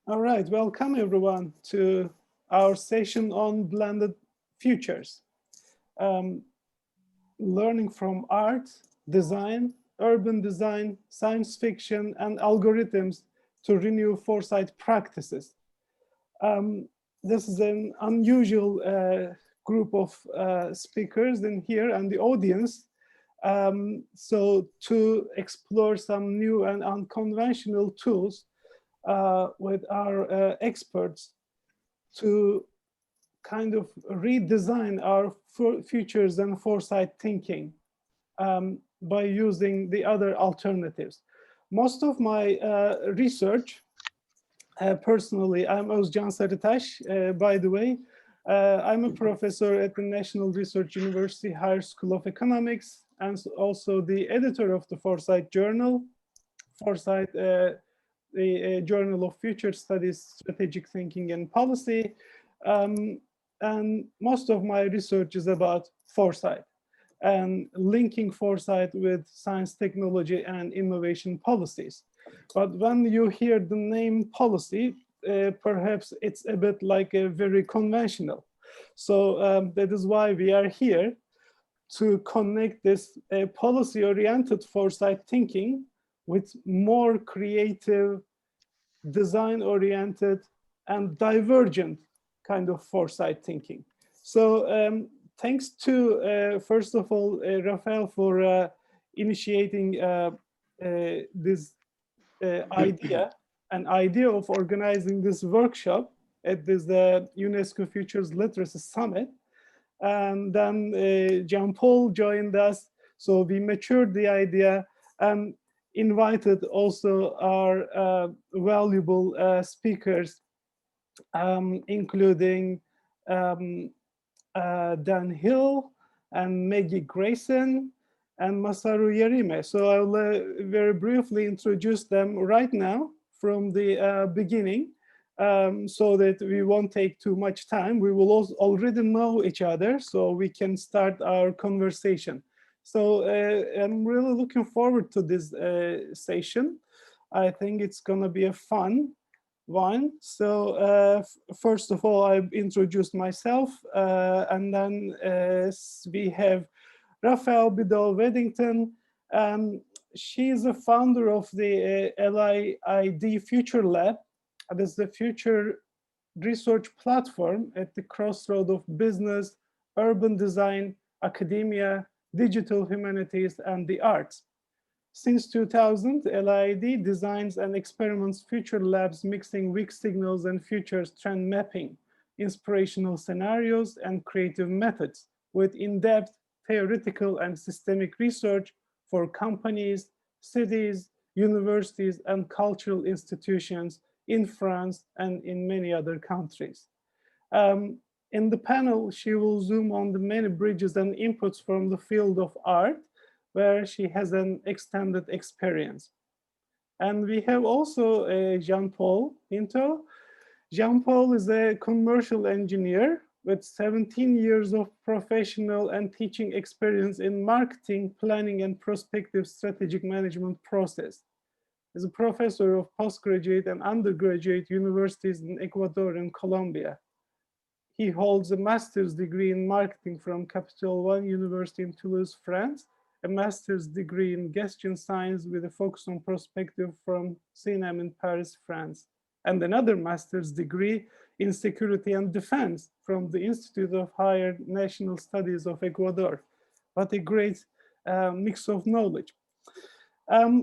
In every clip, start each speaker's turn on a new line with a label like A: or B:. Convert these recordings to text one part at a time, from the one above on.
A: All right, welcome everyone to our session on blended futures. Um, Learning from art, design, urban design, science fiction, and algorithms to renew foresight practices. Um, this is an unusual group of speakers in here and the audience. So to explore some new and unconventional tools with our experts to kind of redesign our futures and foresight thinking by using the other alternatives. Most of my research, personally, I'm Ozcan Saritas, by the way. I'm a professor at the National Research University Higher School of Economics and also the editor of the Foresight Journal. Foresight, the Journal of Future Studies, Strategic Thinking and Policy. And most of my research is about foresight and linking foresight with science, technology, and innovation policies. But when you hear the name policy, perhaps it's a bit like a very conventional. So that is why we are here to connect this policy-oriented foresight thinking with more creative, design-oriented, and divergent kind of foresight thinking. So thanks to, first of all, Raphae for initiating this an idea of organizing this workshop at this UNESCO Future Literacies Summit. And then Jean-Paul joined us. So we matured the idea and invited also our valuable speakers, including Dan Hill and Maggie Greyson and Masaru Yarime. So I'll very briefly introduce them right now from the beginning. So that we won't take too much time. We will also already know each other, so we can start our conversation. So I'm really looking forward to this session. I think it's gonna be a fun one. So first of all, I introduced myself, and then we have Raphae Bidault-Waddington. She is the founder of the LIID Future Lab. This is the future research platform at the crossroad of business, urban design, academia, digital humanities, and the arts. Since 2000, LIID designs and experiments future labs mixing weak signals and futures trend mapping, inspirational scenarios, and creative methods with in-depth theoretical and systemic research for companies, cities, universities, and cultural institutions in France and in many other countries. In the panel, she will zoom on the many bridges and inputs from the field of art, where she has an extended experience. And we have also Jean-Paul Pinto. Jean-Paul is a commercial engineer with 17 years of professional and teaching experience in marketing, planning, and prospective strategic management process. Is a professor of postgraduate and undergraduate universities in Ecuador and Colombia. He holds a master's degree in marketing from Capital One University in Toulouse, France, a master's degree in Gestion Science with a focus on perspective from CNM in Paris, France, and another master's degree in security and defense from the Institute of Higher National Studies of Ecuador. What a great mix of knowledge.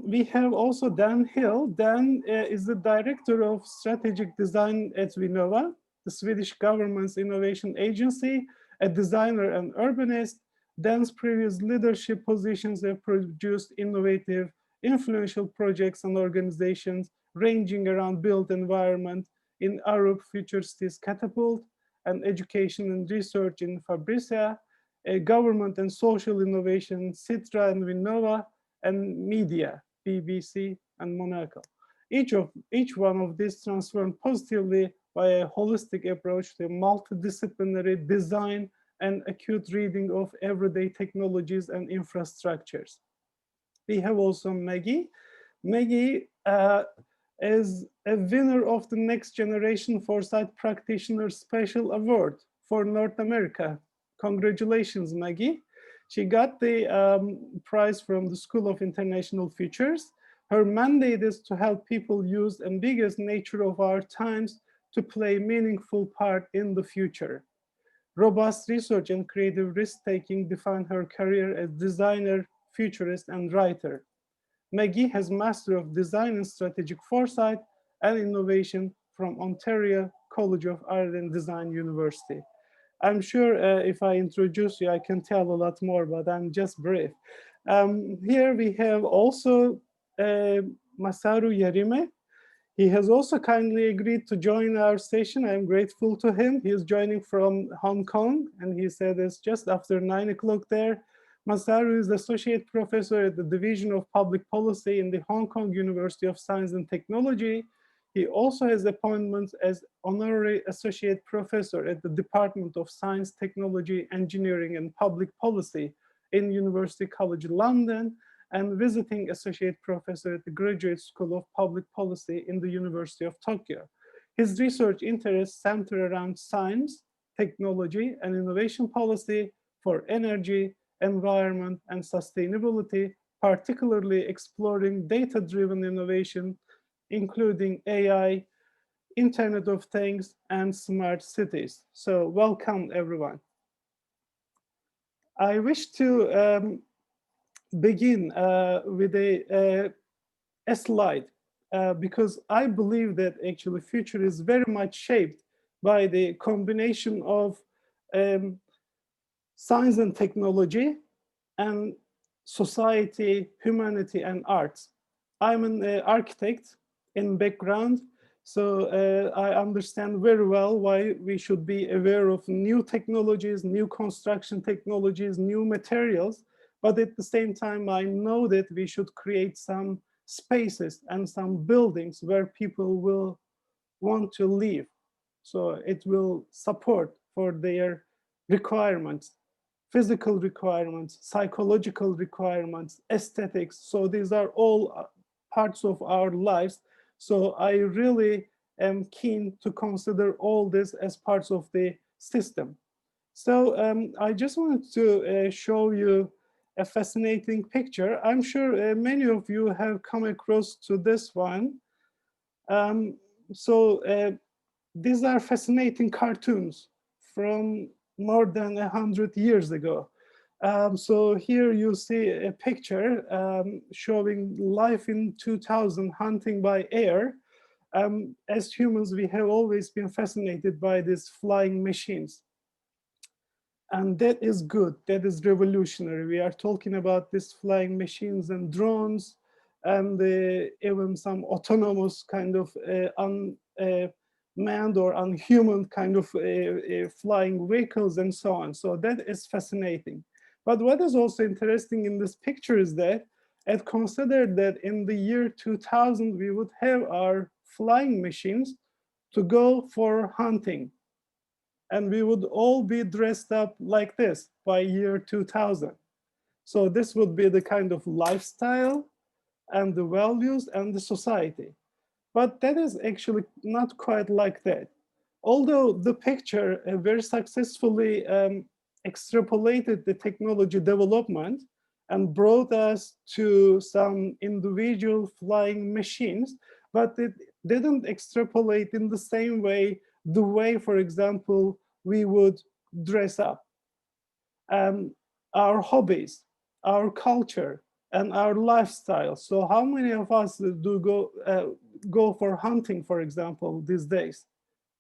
A: We have also Dan Hill. Dan is the director of strategic design at Vinnova, the Swedish government's innovation agency, a designer and urbanist. Dan's previous leadership positions have produced innovative, influential projects and organizations ranging around built environment in Arup Futurists Catapult, and education and research in Fabricia, government and social innovation, Citra and Vinnova, and media, BBC and Monaco. Each one of these transformed positively by a holistic approach to multidisciplinary design and acute reading of everyday technologies and infrastructures. We have also Maggie. Maggie is a winner of the Next Generation Foresight Practitioner Special Award for North America. Congratulations, Maggie. She got the prize from the School of International Futures. Her mandate is to help people use the ambiguous nature of our times to play a meaningful part in the future. Robust research and creative risk-taking define her career as designer, futurist, and writer. Maggie has Master of Design and Strategic Foresight and Innovation from Ontario College of Art and Design University. I'm sure if I introduce you, I can tell a lot more, but I'm just brief. Here we have also Masaru Yarime. He has also kindly agreed to join our session. I'm grateful to him. He is joining from Hong Kong, and he said it's just after 9 o'clock there. Masaru is Associate Professor at the Division of Public Policy in the Hong Kong University of Science and Technology. He also has appointments as Honorary Associate Professor at the Department of Science, Technology, Engineering, and Public Policy in University College London, and Visiting Associate Professor at the Graduate School of Public Policy in the University of Tokyo. His research interests center around science, technology, and innovation policy for energy, environment, and sustainability, particularly exploring data-driven innovation, including AI, Internet of Things, and smart cities. So welcome, everyone. I wish to begin with a slide because I believe that actually future is very much shaped by the combination of science and technology and society, humanity, and arts. I'm an architect in background, so I understand very well why we should be aware of new technologies, new construction technologies, new materials. But at the same time, I know that we should create some spaces and some buildings where people will want to live. So it will support for their requirements, physical requirements, psychological requirements, aesthetics. So these are all parts of our lives. So I really am keen to consider all this as parts of the system. So I just wanted to show you a fascinating picture. I'm sure many of you have come across to this one. These are fascinating cartoons from more than 100 years ago. So here you see a picture showing life in 2000, hunting by air. As humans, we have always been fascinated by these flying machines. And that is good, that is revolutionary. We are talking about these flying machines and drones and even some autonomous kind of unmanned or unhuman kind of flying vehicles and so on. So that is fascinating. But what is also interesting in this picture is that it considered that in the year 2000, we would have our flying machines to go for hunting. And we would all be dressed up like this by year 2000. So this would be the kind of lifestyle and the values and the society. But that is actually not quite like that. Although the picture very successfully extrapolated the technology development and brought us to some individual flying machines, but it didn't extrapolate in the same way, the way, for example, we would dress up. Our hobbies, our culture, and our lifestyle. So how many of us do go for hunting, for example, these days?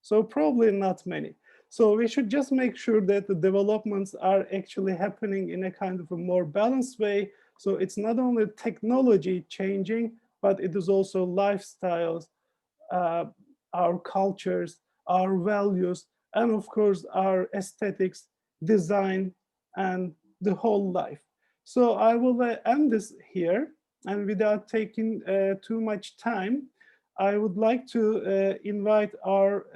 A: So probably not many. So we should just make sure that the developments are actually happening in a kind of a more balanced way. So it's not only technology changing, but it is also lifestyles, our cultures, our values, and of course, our aesthetics, design, and the whole life. So I will end this here. And without taking too much time, I would like to invite our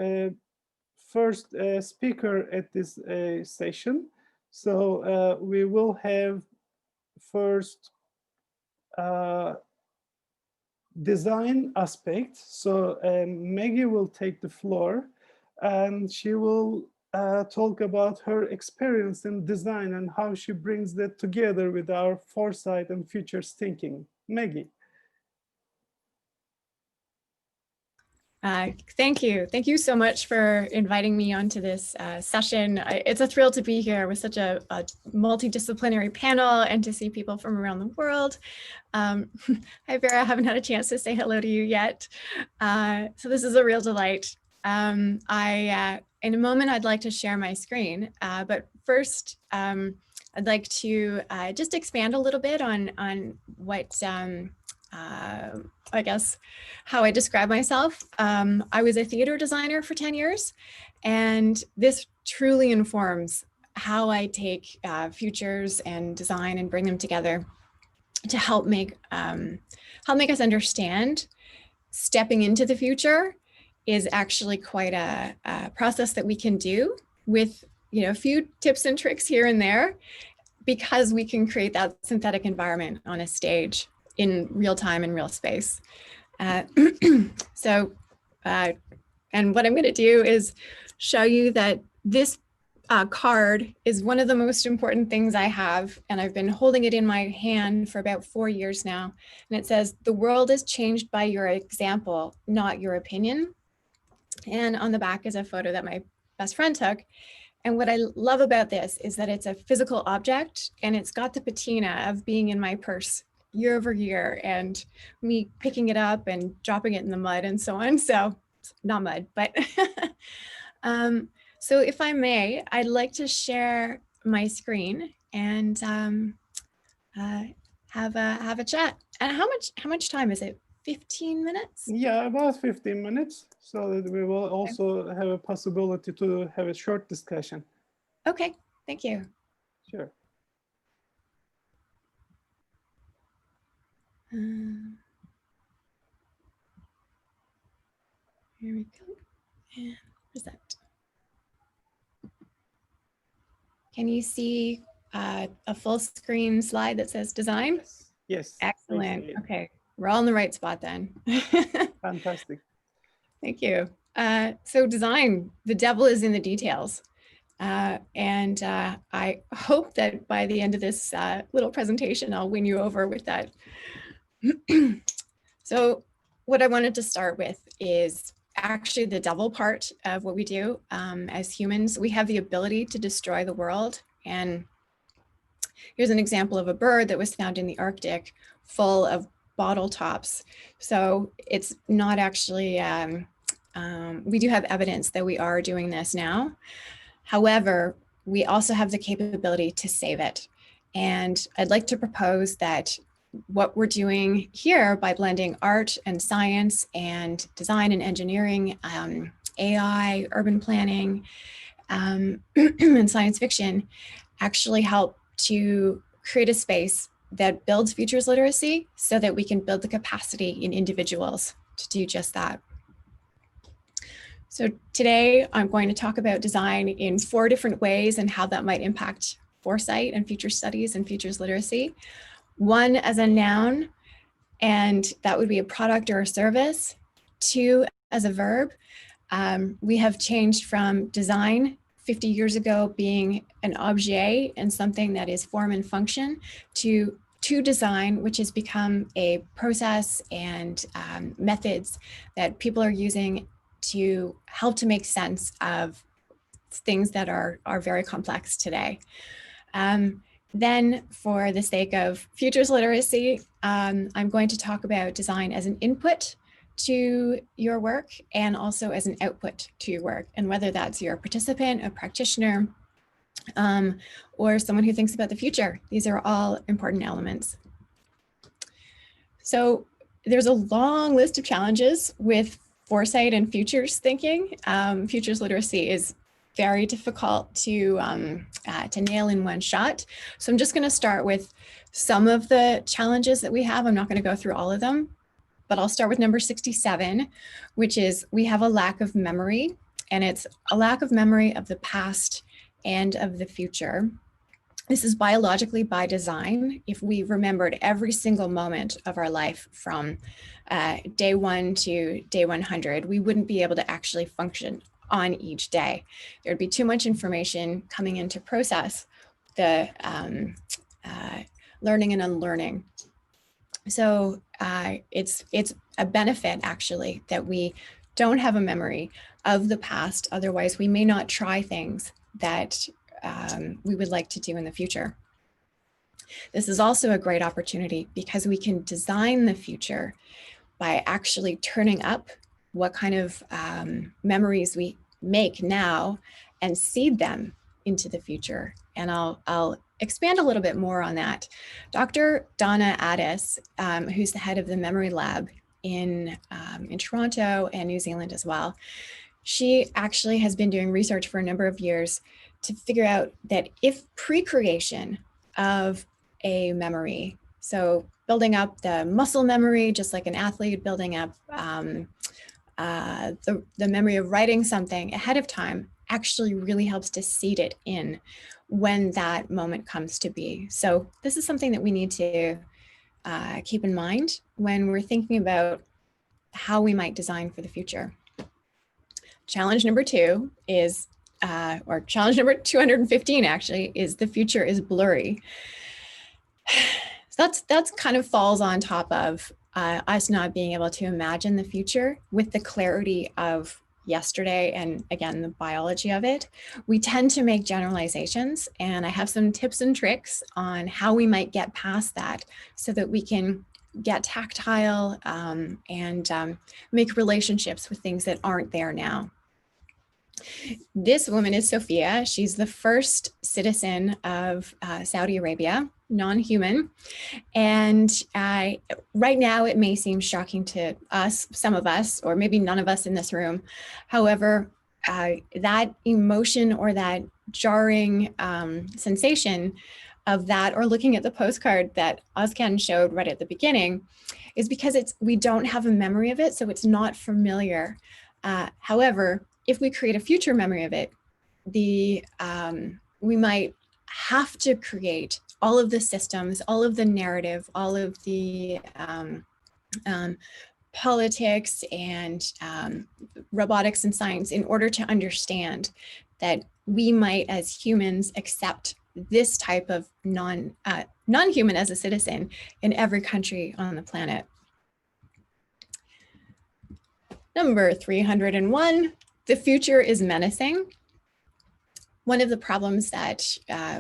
A: first speaker at this session. So we will have first design aspect. So Maggie will take the floor and she will talk about her experience in design and how she brings that together with our foresight and futures thinking. Maggie.
B: Thank you. Thank you so much for inviting me onto this session. It's a thrill to be here with such a multidisciplinary panel and to see people from around the world. Hi, Vera. I haven't had a chance to say hello to you yet. So this is a real delight. In a moment, I'd like to share my screen. But first, I'd like to just expand a little bit on what I guess, how I describe myself. I was a theater designer for 10 years, and this truly informs how I take futures and design and bring them together to help make us understand stepping into the future is actually quite a process that we can do with a few tips and tricks here and there, because we can create that synthetic environment on a stage in real time and real space. And what I'm going to do is show you that this card is one of the most important things I have, and I've been holding it in my hand for about 4 years now. And it says, "The world is changed by your example, not your opinion." And on the back is a photo that my best friend took. And what I love about this is that it's a physical object, and it's got the patina of being in my purse year over year and me picking it up and dropping it in the mud and so on. So not mud, but so if I may, I'd like to share my screen and have a chat. And how much time is it? 15 minutes?
A: Yeah, about 15 minutes, so that we will also have a possibility to have a short discussion.
B: Okay, thank you.
A: Sure.
B: Here we go. And present. Can you see a full screen slide that says design?
A: Yes.
B: Excellent. Okay, we're all in the right spot then.
A: Fantastic.
B: Thank you. So design, the devil is in the details. And I hope that by the end of this little presentation, I'll win you over with that. So what I wanted to start with is actually the devil part of what we do. As humans, we have the ability to destroy the world. And here's an example of a bird that was found in the Arctic full of bottle tops. So it's not actually, we do have evidence that we are doing this now. However, we also have the capability to save it. And I'd like to propose that what we're doing here by blending art and science and design and engineering, AI, urban planning, and science fiction actually help to create a space that builds futures literacy so that we can build the capacity in individuals to do just that. So today I'm going to talk about design in 4 different ways and how that might impact foresight and future studies and futures literacy. 1 as a noun, and that would be a product or a service. 2 as a verb. We have changed from design 50 years ago being an objet and something that is form and function to design, which has become a process and methods that people are using to help to make sense of things that are very complex today. Then for the sake of futures literacy, I'm going to talk about design as an input to your work and also as an output to your work, and whether that's your participant, a practitioner, or someone who thinks about the future. These are all important elements. So there's a long list of challenges with foresight and futures thinking. Futures literacy is very difficult to nail in one shot. So I'm just going to start with some of the challenges that we have. I'm not going to go through all of them, but I'll start with number 67, which is we have a lack of memory, and it's a lack of memory of the past and of the future. This is biologically by design. If we remembered every single moment of our life from day 1 to day 100, we wouldn't be able to actually function on each day. There'd be too much information coming in to process the learning and unlearning. So it's a benefit, actually, that we don't have a memory of the past. Otherwise, we may not try things that we would like to do in the future. This is also a great opportunity because we can design the future by actually turning up what kind of memories we make now and seed them into the future. And I'll expand a little bit more on that. Dr. Donna Addis, who's the head of the Memory Lab in Toronto and New Zealand as well, she actually has been doing research for a number of years to figure out that if pre-creation of a memory, so building up the muscle memory, just like an athlete building up the memory of writing something ahead of time, actually really helps to seed it in when that moment comes to be. So this is something that we need to keep in mind when we're thinking about how we might design for the future. Challenge number 2 is, or challenge number 215 actually, is the future is blurry. So that's kind of falls on top of us not being able to imagine the future with the clarity of yesterday and, again, the biology of it. We tend to make generalizations, and I have some tips and tricks on how we might get past that so that we can get tactile and make relationships with things that aren't there now. This woman is Sophia. She's the first citizen of Saudi Arabia, non-human. And right now it may seem shocking to us, some of us, or maybe none of us in this room. However, that emotion or that jarring sensation of that, or looking at the postcard that Ozcan showed right at the beginning, is because we don't have a memory of it, so it's not familiar. However, if we create a future memory of it, we might have to create all of the systems, all of the narrative, all of the politics and robotics and science in order to understand that we might, as humans, accept this type of non-human as a citizen in every country on the planet. Number 301, the future is menacing. One of the problems that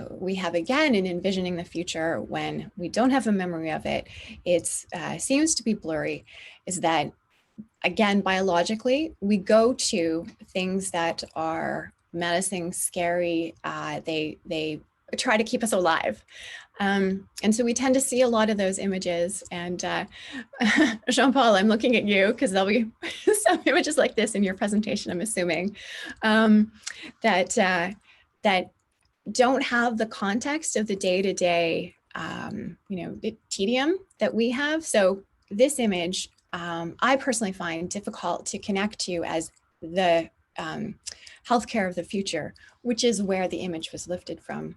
B: we have, again, in envisioning the future when we don't have a memory of it, it seems to be blurry, is that, again, biologically, we go to things that are menacing, scary. They try to keep us alive. And so we tend to see a lot of those images. And Jean-Paul, I'm looking at you because there'll be some images like this in your presentation, I'm assuming, that don't have the context of the day-to-day, tedium that we have. So this image, I personally find difficult to connect to as the healthcare of the future, which is where the image was lifted from.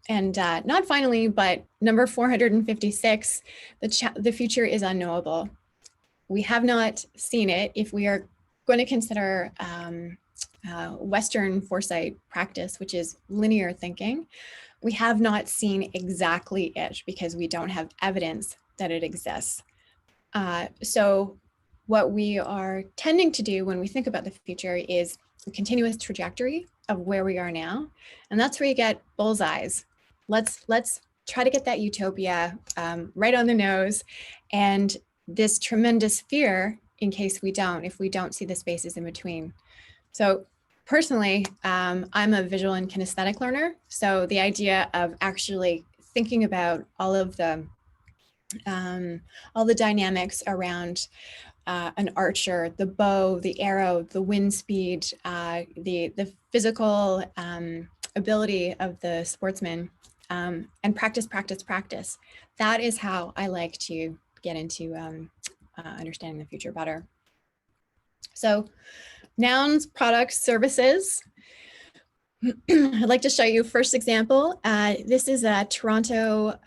B: And not finally, but number 456, the future is unknowable. We have not seen it. If we are going to consider Western foresight practice, which is linear thinking, we have not seen exactly it because we don't have evidence that it exists. So what we are tending to do when we think about the future is a continuous trajectory of where we are now. And that's where you get bullseyes. Let's try to get that utopia right on the nose, and this tremendous fear in case we don't, if we don't see the spaces in between. So personally, I'm a visual and kinesthetic learner. So the idea of actually thinking about all the dynamics around an archer, the bow, the arrow, the wind speed, the physical ability of the sportsman, and practice. That is how I like to get into understanding the future better. So nouns, products, services. I'd like to show you first example. This is a Toronto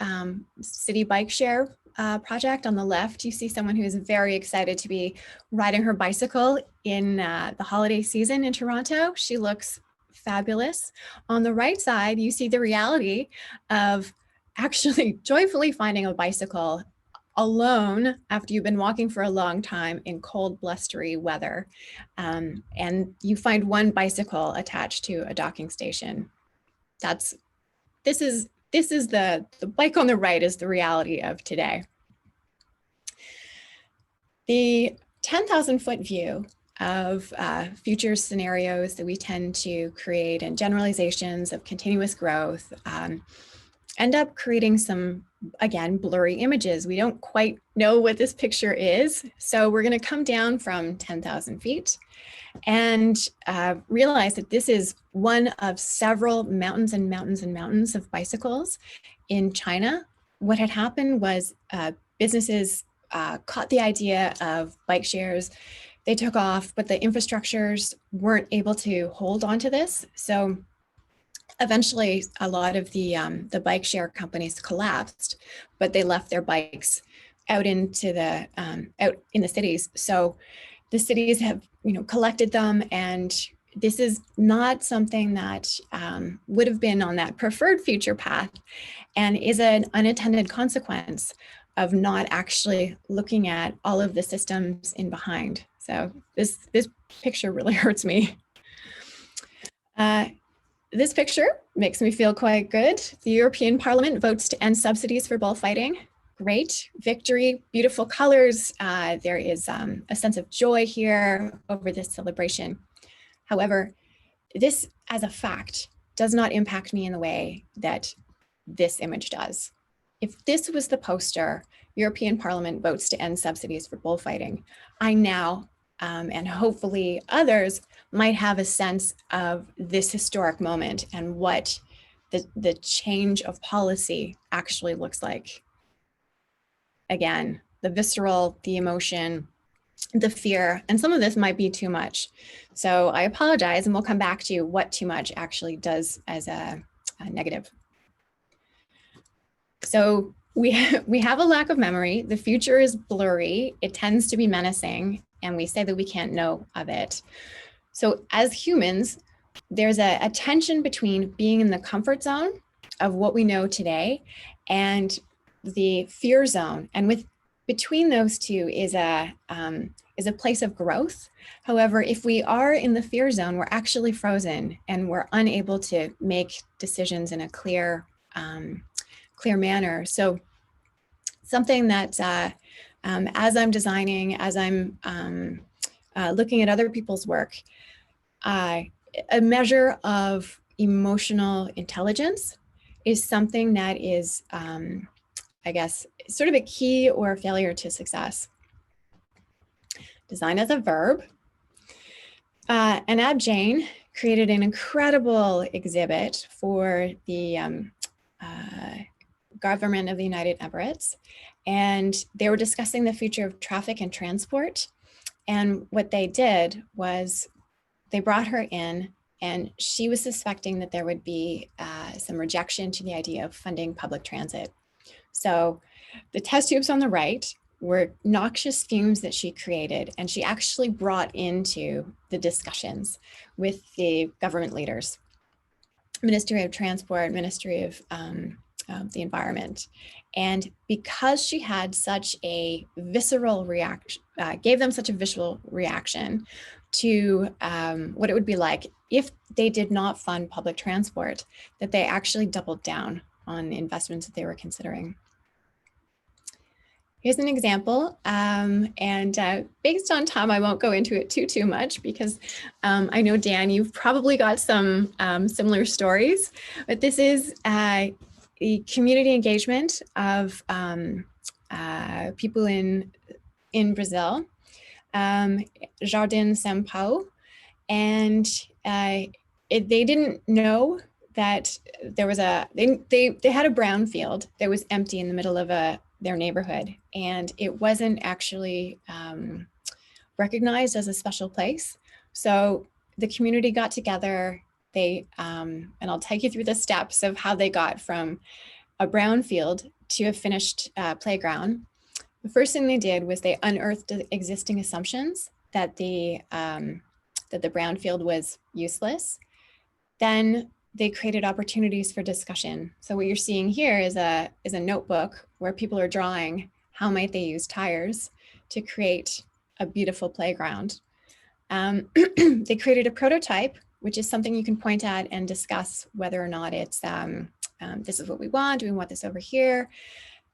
B: city bike share project. On the left, you see someone who is very excited to be riding her bicycle in the holiday season in Toronto. She looks fabulous. On the right side, you see the reality of actually joyfully finding a bicycle alone after you've been walking for a long time in cold, blustery weather. And you find one bicycle attached to a docking station. This is the bike on the right is the reality of today. The 10,000 foot view of future scenarios that we tend to create and generalizations of continuous growth end up creating some, again, blurry images. We don't quite know what this picture is. So we're going to come down from 10,000 feet and realize that this is one of several mountains and mountains and mountains of bicycles in China. What had happened was businesses caught the idea of bike shares. They took off, but the infrastructures weren't able to hold onto this. So eventually, a lot of the bike share companies collapsed, but they left their bikes out into the out in the cities. So the cities have collected them, and this is not something that would have been on that preferred future path, and is an unintended consequence of not actually looking at all of the systems in behind. So this picture really hurts me. This picture makes me feel quite good. The European Parliament votes to end subsidies for bullfighting. Great, victory, beautiful colors. There is a sense of joy here over this celebration. However, this as a fact does not impact me in the way that this image does. If this was the poster, European Parliament votes to end subsidies for bullfighting, I now, and hopefully others, might have a sense of this historic moment and what the change of policy actually looks like. Again, the visceral, the emotion, the fear, and some of this might be too much. So I apologize, and we'll come back to what too much actually does as a negative. So we have a lack of memory. The future is blurry. It tends to be menacing, and we say that we can't know of it. So as humans, there's a tension between being in the comfort zone of what we know today and the fear zone. And between those two is a place of growth. However, if we are in the fear zone, we're actually frozen and we're unable to make decisions in a clear manner. So something that as I'm designing, as I'm looking at other people's work, a measure of emotional intelligence is something that is, I guess, sort of a key or a failure to success. Design as a verb. Anab Jain created an incredible exhibit for the government of the United Emirates, and they were discussing the future of traffic and transport. And what they did was they brought her in, and she was suspecting that there would be some rejection to the idea of funding public transit. So the test tubes on the right were noxious fumes that she created, and she actually brought into the discussions with the government leaders, Ministry of Transport, Ministry of the Environment. And because she had such a visceral reaction, gave them such a visceral reaction to what it would be like if they did not fund public transport, that they actually doubled down on investments that they were considering. Here's an example, and based on time, I won't go into it too much because I know, Dan, you've probably got some similar stories, but this is the community engagement of people in Brazil, Jardim São Paulo, and they didn't know that there was they had a brown field that was empty in the middle of their neighborhood, and it wasn't actually recognized as a special place. So the community got together and I'll take you through the steps of how they got from a brown field to a finished playground. The first thing they did was they unearthed the existing assumptions that the brown field was useless. Then they created opportunities for discussion. So what you're seeing here is a notebook where people are drawing how might they use tires to create a beautiful playground. They created a prototype, which is something you can point at and discuss whether or not it's this is what we want. Do we want this over here?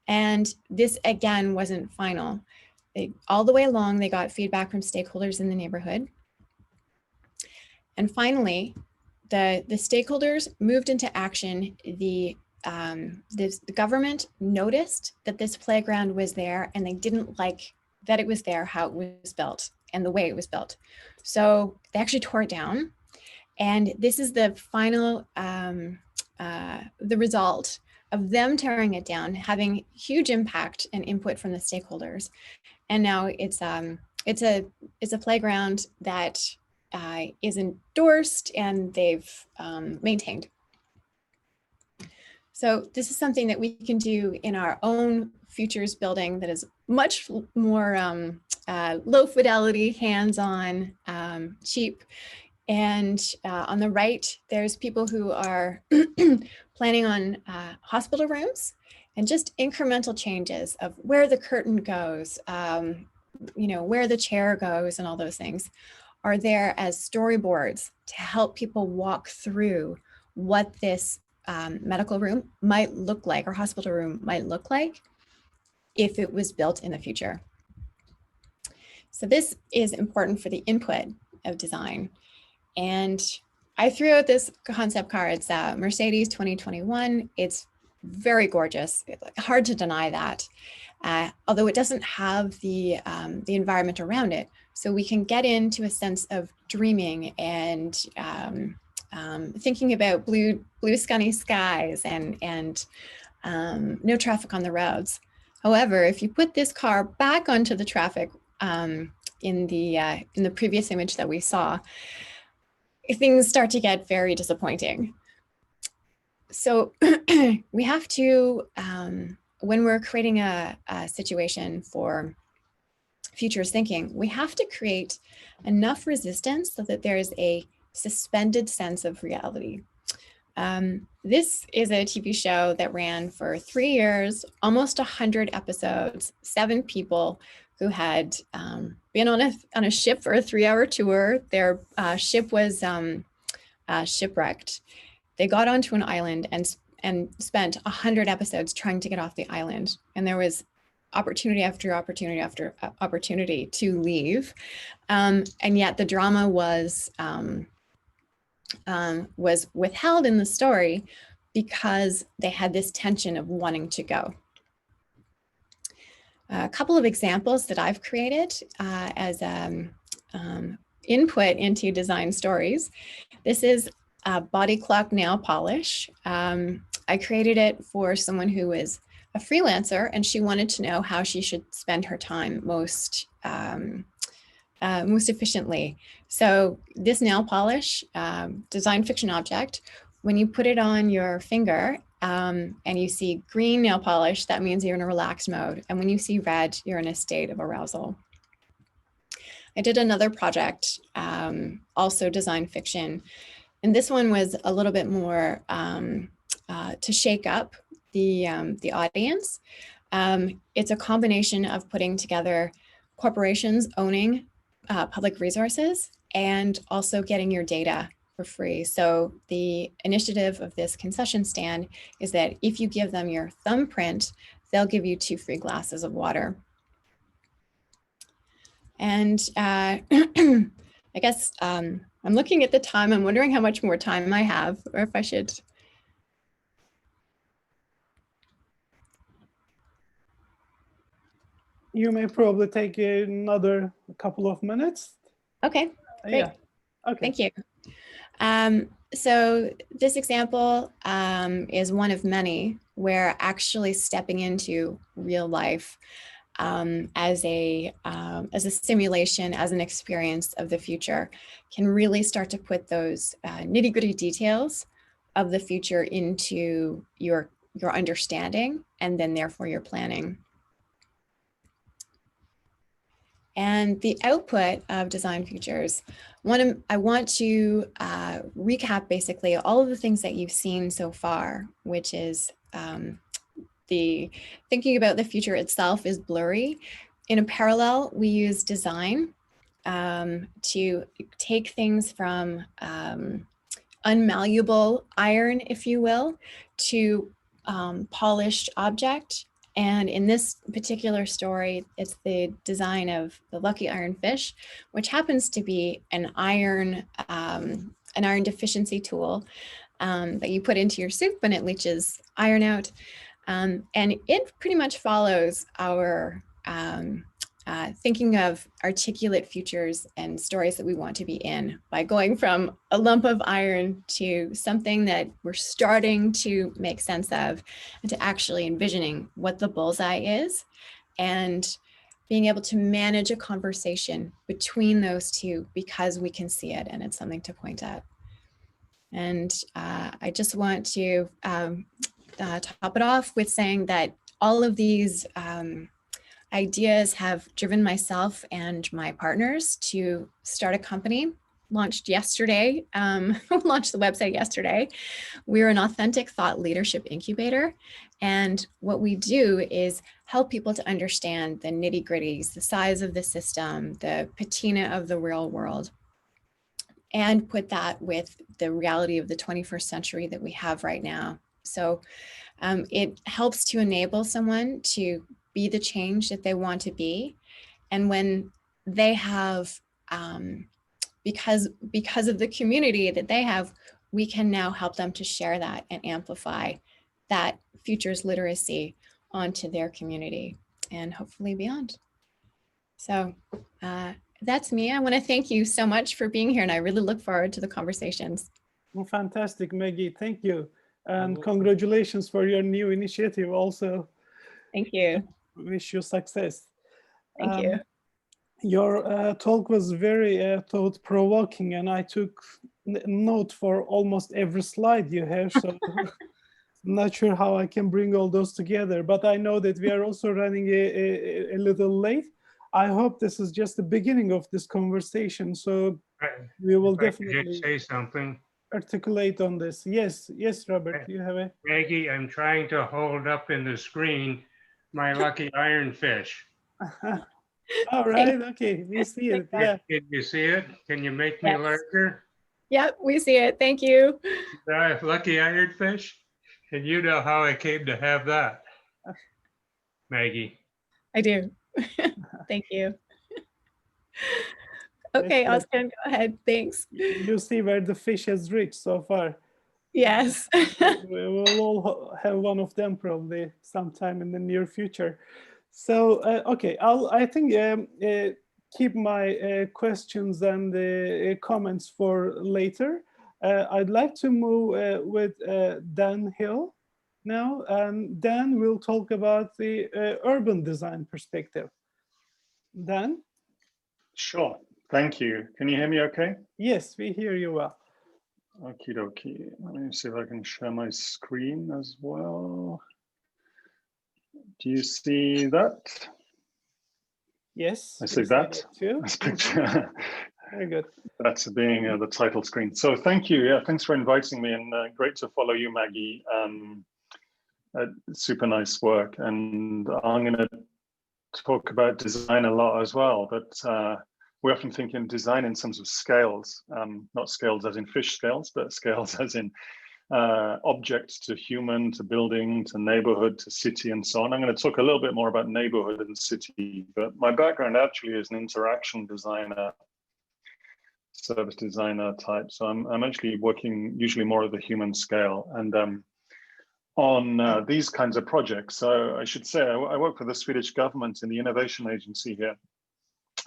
B: And this again wasn't final. All the way along, they got feedback from stakeholders in the neighborhood. And finally, the stakeholders moved into action. The government noticed that this playground was there, and they didn't like that it was there, how it was built, and the way it was built. So they actually tore it down. And this is the final, the result of them tearing it down, having huge impact and input from the stakeholders. And now it's a playground that is endorsed and they've maintained. So this is something that we can do in our own futures building that is much more low fidelity, hands-on, cheap. And on the right, there's people who are planning on hospital rooms and just incremental changes of where the curtain goes, where the chair goes and all those things are there as storyboards to help people walk through what this medical room might look like or hospital room might look like if it was built in the future. So this is important for the input of design. And I threw out this concept car. It's Mercedes 2021. It's very gorgeous. It's hard to deny that, although it doesn't have the environment around it. So we can get into a sense of dreaming and thinking about blue sunny skies and no traffic on the roads. However, if you put this car back onto the traffic in the previous image that we saw, things start to get very disappointing. So we have to, when we're creating a situation for futures thinking, we have to create enough resistance so that there is a suspended sense of reality. This is a TV show that ran for 3 years, almost 100 episodes, 7 people who had been on a ship for a 3-hour tour. Their ship was shipwrecked. They got onto an island and spent 100 episodes trying to get off the island. And there was opportunity after opportunity after opportunity to leave. And yet the drama was withheld in the story because they had this tension of wanting to go. A couple of examples that I've created as input into design stories. This is a body clock nail polish. I created it for someone who is a freelancer and she wanted to know how she should spend her time most efficiently. So this nail polish, design fiction object, when you put it on your finger and you see green nail polish, that means you're in a relaxed mode. And when you see red, you're in a state of arousal. I did another project, also design fiction. And this one was a little bit more to shake up the audience. It's a combination of putting together corporations owning public resources and also getting your data for free. So the initiative of this concession stand is that if you give them your thumbprint, they'll give you 2 free glasses of water. And I guess I'm looking at the time. I'm wondering how much more time I have, or if I should.
A: You may probably take another couple of minutes.
B: Okay, great.
A: Yeah. Okay.
B: Thank you. So this example is one of many where actually stepping into real life as a simulation, as an experience of the future, can really start to put those nitty-gritty details of the future into your understanding, and then therefore your planning. And the output of Design Futures, I want to recap basically all of the things that you've seen so far, which is the thinking about the future itself is blurry. In a parallel, we use design to take things from unmalleable iron, if you will, to polished object. And in this particular story, it's the design of the lucky iron fish, which happens to be an iron deficiency tool that you put into your soup and it leaches iron out. And it pretty much follows our thinking of articulate futures and stories that we want to be in by going from a lump of iron to something that we're starting to make sense of, and to actually envisioning what the bullseye is and being able to manage a conversation between those two because we can see it and it's something to point at. And I just want to top it off with saying that all of these ideas have driven myself and my partners to start a company, launched yesterday, launched the website yesterday. We're an authentic thought leadership incubator. And what we do is help people to understand the nitty gritties, the size of the system, the patina of the real world, and put that with the reality of the 21st century that we have right now. So it helps to enable someone to be the change that they want to be. And when they have, because of the community that they have, we can now help them to share that and amplify that futures literacy onto their community and hopefully beyond. So that's me. I want to thank you so much for being here, and I really look forward to the conversations.
A: Well, fantastic, Maggie. Thank you. And congratulations for your new initiative also.
B: Thank you.
A: Wish you success.
B: Thank you.
A: Your talk was very thought-provoking, and I took note for almost every slide you have. So I'm not sure how I can bring all those together, but I know that we are also running a little late. I hope this is just the beginning of this conversation. So we will definitely
C: say something.
A: Articulate on this. Yes, Robert, you have a...
C: Maggie, I'm trying to hold up in the screen my lucky ironfish.
A: All right, okay, we see it, yeah.
C: Can you see it? Can you make me larger?
B: Yep, we see it, thank you.
C: Lucky ironfish? And you know how I came to have that, Maggie.
B: I do, thank you. Okay, Ozcan, go ahead, thanks.
A: You see where the fish has reached so far.
B: Yes.
A: We will all have one of them probably sometime in the near future. So, okay, I think keep my questions and comments for later. I'd like to move with Dan Hill now, and Dan will talk about the urban design perspective. Dan?
D: Sure, thank you. Can you hear me okay?
A: Yes, we hear you well.
D: Okie dokie. Let me see if I can share my screen as well. Do you see that?
A: Yes.
D: I see that.
A: Too.
D: This picture.
A: Very good.
D: That's being the title screen. So thank you. Yeah, thanks for inviting me, and great to follow you, Maggie. Super nice work. And I'm going to talk about design a lot as well, but we often think in design in terms of scales, not scales as in fish scales, but scales as in object to human, to building, to neighborhood, to city, and so on. I'm going to talk a little bit more about neighborhood and city, but my background actually is an interaction designer, service designer type. So I'm actually working usually more at the human scale. And on these kinds of projects. So I should say, I work for the Swedish government in the innovation agency here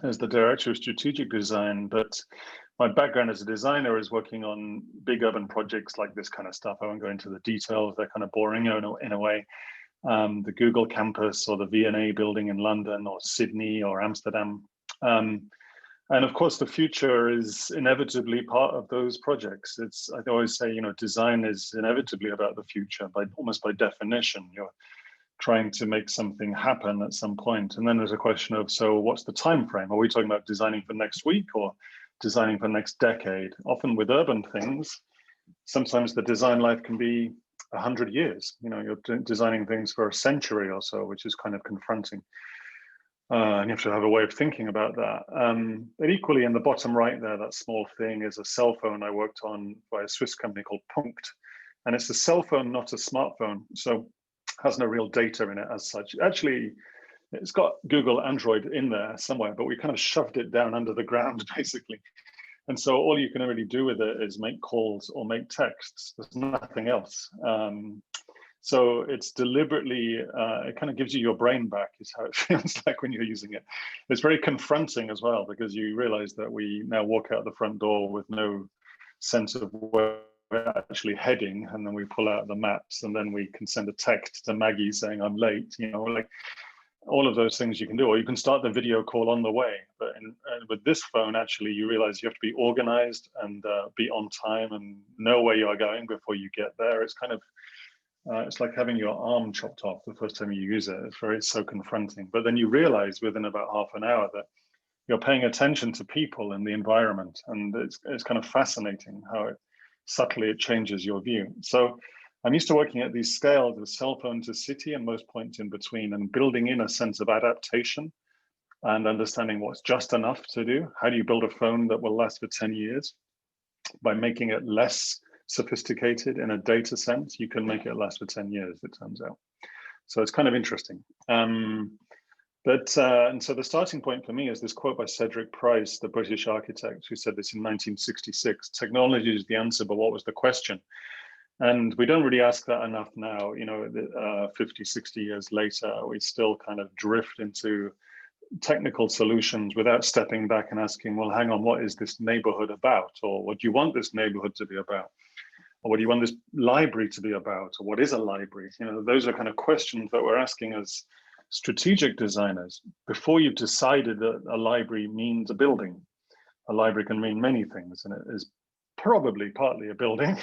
D: as the director of strategic design, but my background as a designer is working on big urban projects like this kind of stuff. I won't go into the details, they're kind of boring in a way. the Google campus or the V&A building in London or Sydney or Amsterdam. And of course, the future is inevitably part of those projects. I always say, design is inevitably about the future, almost by definition. You're trying to make something happen at some point. And then there's a question of, so what's the time frame? Are we talking about designing for next week or designing for next decade? Often with urban things, sometimes the design life can be 100 years. You're designing things for a century or so, which is kind of confronting. And you have to have a way of thinking about that. But equally, in the bottom right there, that small thing is a cell phone I worked on by a Swiss company called Punkt. And it's a cell phone, not a smartphone. So has no real data in it as such. Actually, it's got Google Android in there somewhere, but we kind of shoved it down under the ground, basically. And so all you can really do with it is make calls or make texts. There's nothing else. So it's deliberately, it kind of gives you your brain back, is how it feels like when you're using it. It's very confronting as well, because you realize that we now walk out the front door with no sense of where we're actually heading, and then we pull out the maps, and then we can send a text to Maggie saying I'm late, like all of those things you can do, or you can start the video call on the way. But with this phone, actually, you realize you have to be organized and be on time and know where you are going before you get there. It's kind of, it's like having your arm chopped off the first time you use it. It's so confronting. But then you realize within about half an hour that you're paying attention to people and the environment, and it's kind of fascinating how subtly it changes your view. So I'm used to working at these scales of cell phone to city and most points in between, and building in a sense of adaptation and understanding what's just enough to do. How do you build a phone that will last for 10 years? By making it less sophisticated in a data sense, you can make it last for 10 years, it turns out. So it's kind of interesting. And so the starting point for me is this quote by Cedric Price, the British architect, who said this in 1966, technology is the answer, but what was the question? And we don't really ask that enough now, 50, 60 years later, we still kind of drift into technical solutions without stepping back and asking, well, hang on, what is this neighborhood about? Or what do you want this neighborhood to be about? Or what do you want this library to be about? Or what is a library? Those are kind of questions that we're asking as strategic designers before you've decided that a library means a building. A library can mean many things, and it is probably partly a building,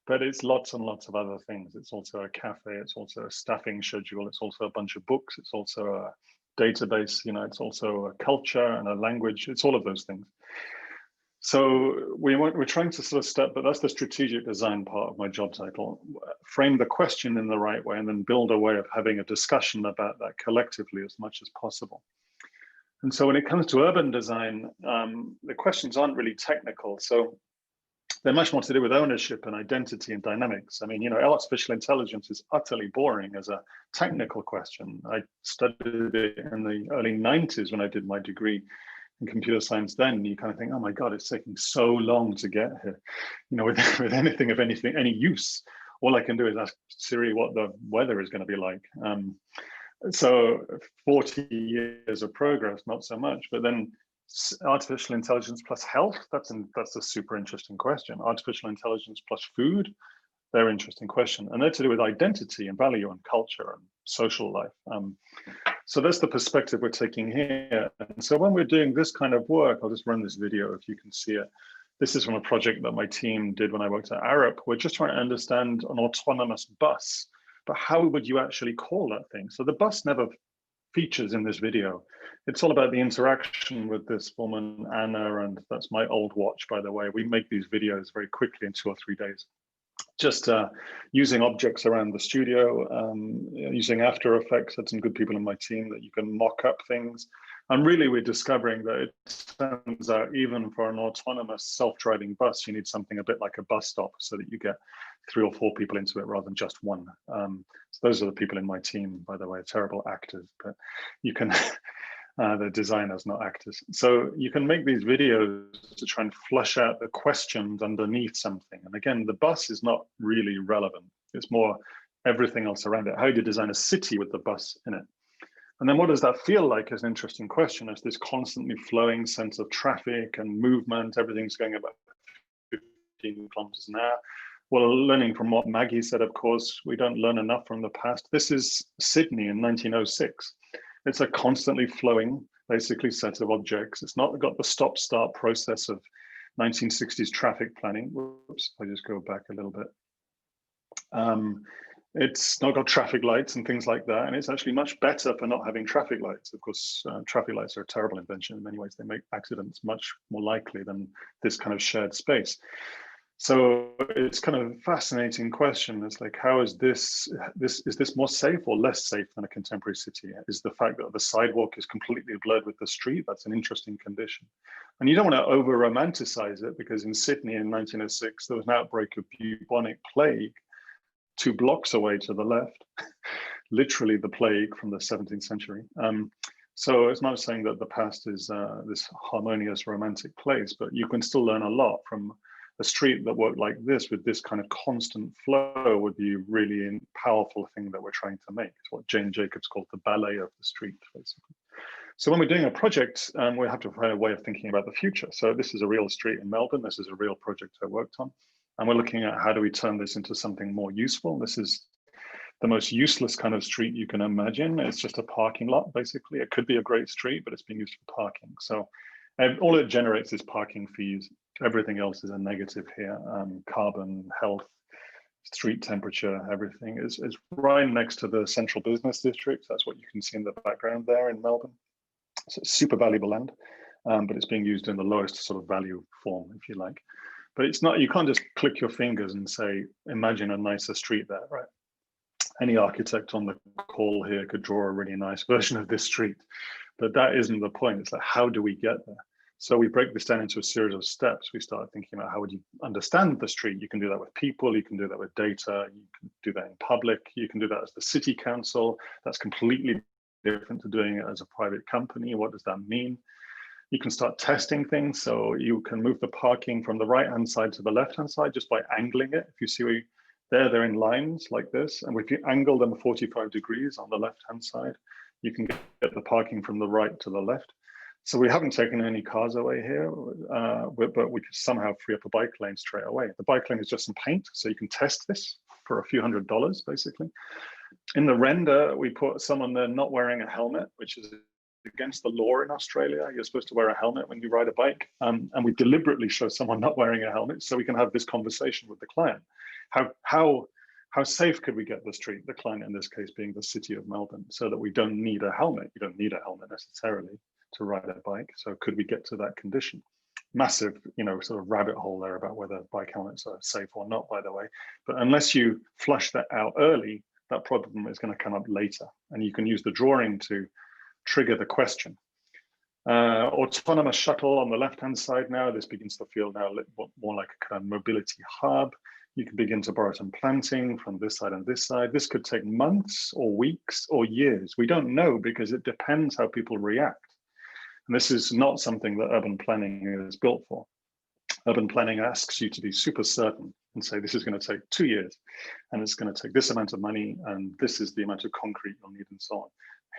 D: but it's lots and lots of other things. It's also a cafe, it's also a staffing schedule, it's also a bunch of books, it's also a database, it's also a culture and a language, it's all of those things. So we're trying to sort of step, but that's the strategic design part of my job title, frame the question in the right way, and then build a way of having a discussion about that collectively as much as possible. And so when it comes to urban design, the questions aren't really technical. So they're much more to do with ownership and identity and dynamics. I mean, artificial intelligence is utterly boring as a technical question. I studied it in the early 90s when I did my degree in computer science. Then you kind of think, oh my God, it's taking so long to get here. With anything of any use, all I can do is ask Siri what the weather is going to be like. So 40 years of progress, not so much. But then artificial intelligence plus health, that's a super interesting question. Artificial intelligence plus food, they're interesting question. And they're to do with identity and value and culture and social life. So that's the perspective we're taking here. And so when we're doing this kind of work, I'll just run this video if you can see it. This is from a project that my team did when I worked at Arup. We're just trying to understand an autonomous bus, but how would you actually call that thing? So the bus never features in this video. It's all about the interaction with this woman, Anna, and that's my old watch, by the way. We make these videos very quickly in 2 or 3 days. Just using objects around the studio, using After Effects. Had some good people in my team that you can mock up things. And really, we're discovering that it turns out even for an autonomous self-driving bus, you need something a bit like a bus stop so that you get 3 or 4 people into it rather than just one. So those are the people in my team, by the way, terrible actors, but you can, they're designers, not actors. So you can make these videos to try and flush out the questions underneath something. And again, the bus is not really relevant. It's more everything else around it. How do you design a city with the bus in it? And then what does that feel like is an interesting question. It's this constantly flowing sense of traffic and movement. Everything's going about 15 kilometers an hour. Well, learning from what Maggie said, of course, we don't learn enough from the past. This is Sydney in 1906. It's a constantly flowing, basically, set of objects. It's not got the stop-start process of 1960s traffic planning. Whoops, I just go back a little bit. It's not got traffic lights and things like that, and it's actually much better for not having traffic lights. Of course, traffic lights are a terrible invention in many ways. They make accidents much more likely than this kind of shared space. So it's kind of a fascinating question. It's like, how is is this more safe or less safe than a contemporary city? Is the fact that the sidewalk is completely blurred with the street? That's an interesting condition. And you don't want to over romanticize it, because in Sydney in 1906, there was an outbreak of bubonic plague 2 blocks away to the left, literally the plague from the 17th century. So it's not saying that the past is this harmonious, romantic place, but you can still learn a lot from a street that worked like this, with this kind of constant flow, would be really a powerful thing that we're trying to make. It's what Jane Jacobs called the ballet of the street, basically. So when we're doing a project, we have to find a way of thinking about the future. So this is a real street in Melbourne. This is a real project I worked on. And we're looking at how do we turn this into something more useful. This is the most useless kind of street you can imagine. It's just a parking lot, basically. It could be a great street, but it's being used for parking. So all it generates is parking fees. Everything else is a negative here. Carbon, health, street temperature, everything is right next to the central business district. That's what you can see in the background there in Melbourne. So it's super valuable land, but it's being used in the lowest sort of value form, if you like. But it's not, you can't just click your fingers and say, imagine a nicer street there, right? Any architect on the call here could draw a really nice version of this street, but that isn't the point. It's like, how do we get there? So we break this down into a series of steps. We start thinking about how would you understand the street? You can do that with people, you can do that with data, you can do that in public, you can do that as the city council. That's completely different to doing it as a private company. What does that mean? You can start testing things. So you can move the parking from the right-hand side to the left-hand side just by angling it. If you see they're in lines like this. And if you angle them 45 degrees on the left-hand side, you can get the parking from the right to the left. So we haven't taken any cars away here, but we could somehow free up a bike lane straight away. The bike lane is just some paint, so you can test this for a few $100s, basically. In the render, we put someone there not wearing a helmet, which is against the law in Australia. You're supposed to wear a helmet when you ride a bike. And we deliberately show someone not wearing a helmet so we can have this conversation with the client. How safe could we get the street, the client in this case being the city of Melbourne, so that we don't need a helmet? You don't need a helmet necessarily to ride a bike. So could we get to that condition? Massive, sort of rabbit hole there about whether bike helmets are safe or not, by the way. But unless you flush that out early, that problem is going to come up later. And you can use the drawing to trigger the question. Autonomous shuttle on the left-hand side now. This begins to feel now more like a kind of mobility hub. You can begin to borrow some planting from this side and this side. This could take months or weeks or years. We don't know, because it depends how people react. And this is not something that urban planning is built for. Urban planning asks you to be super certain and say, this is going to take 2 years, and it's going to take this amount of money, and this is the amount of concrete you'll need, and so on.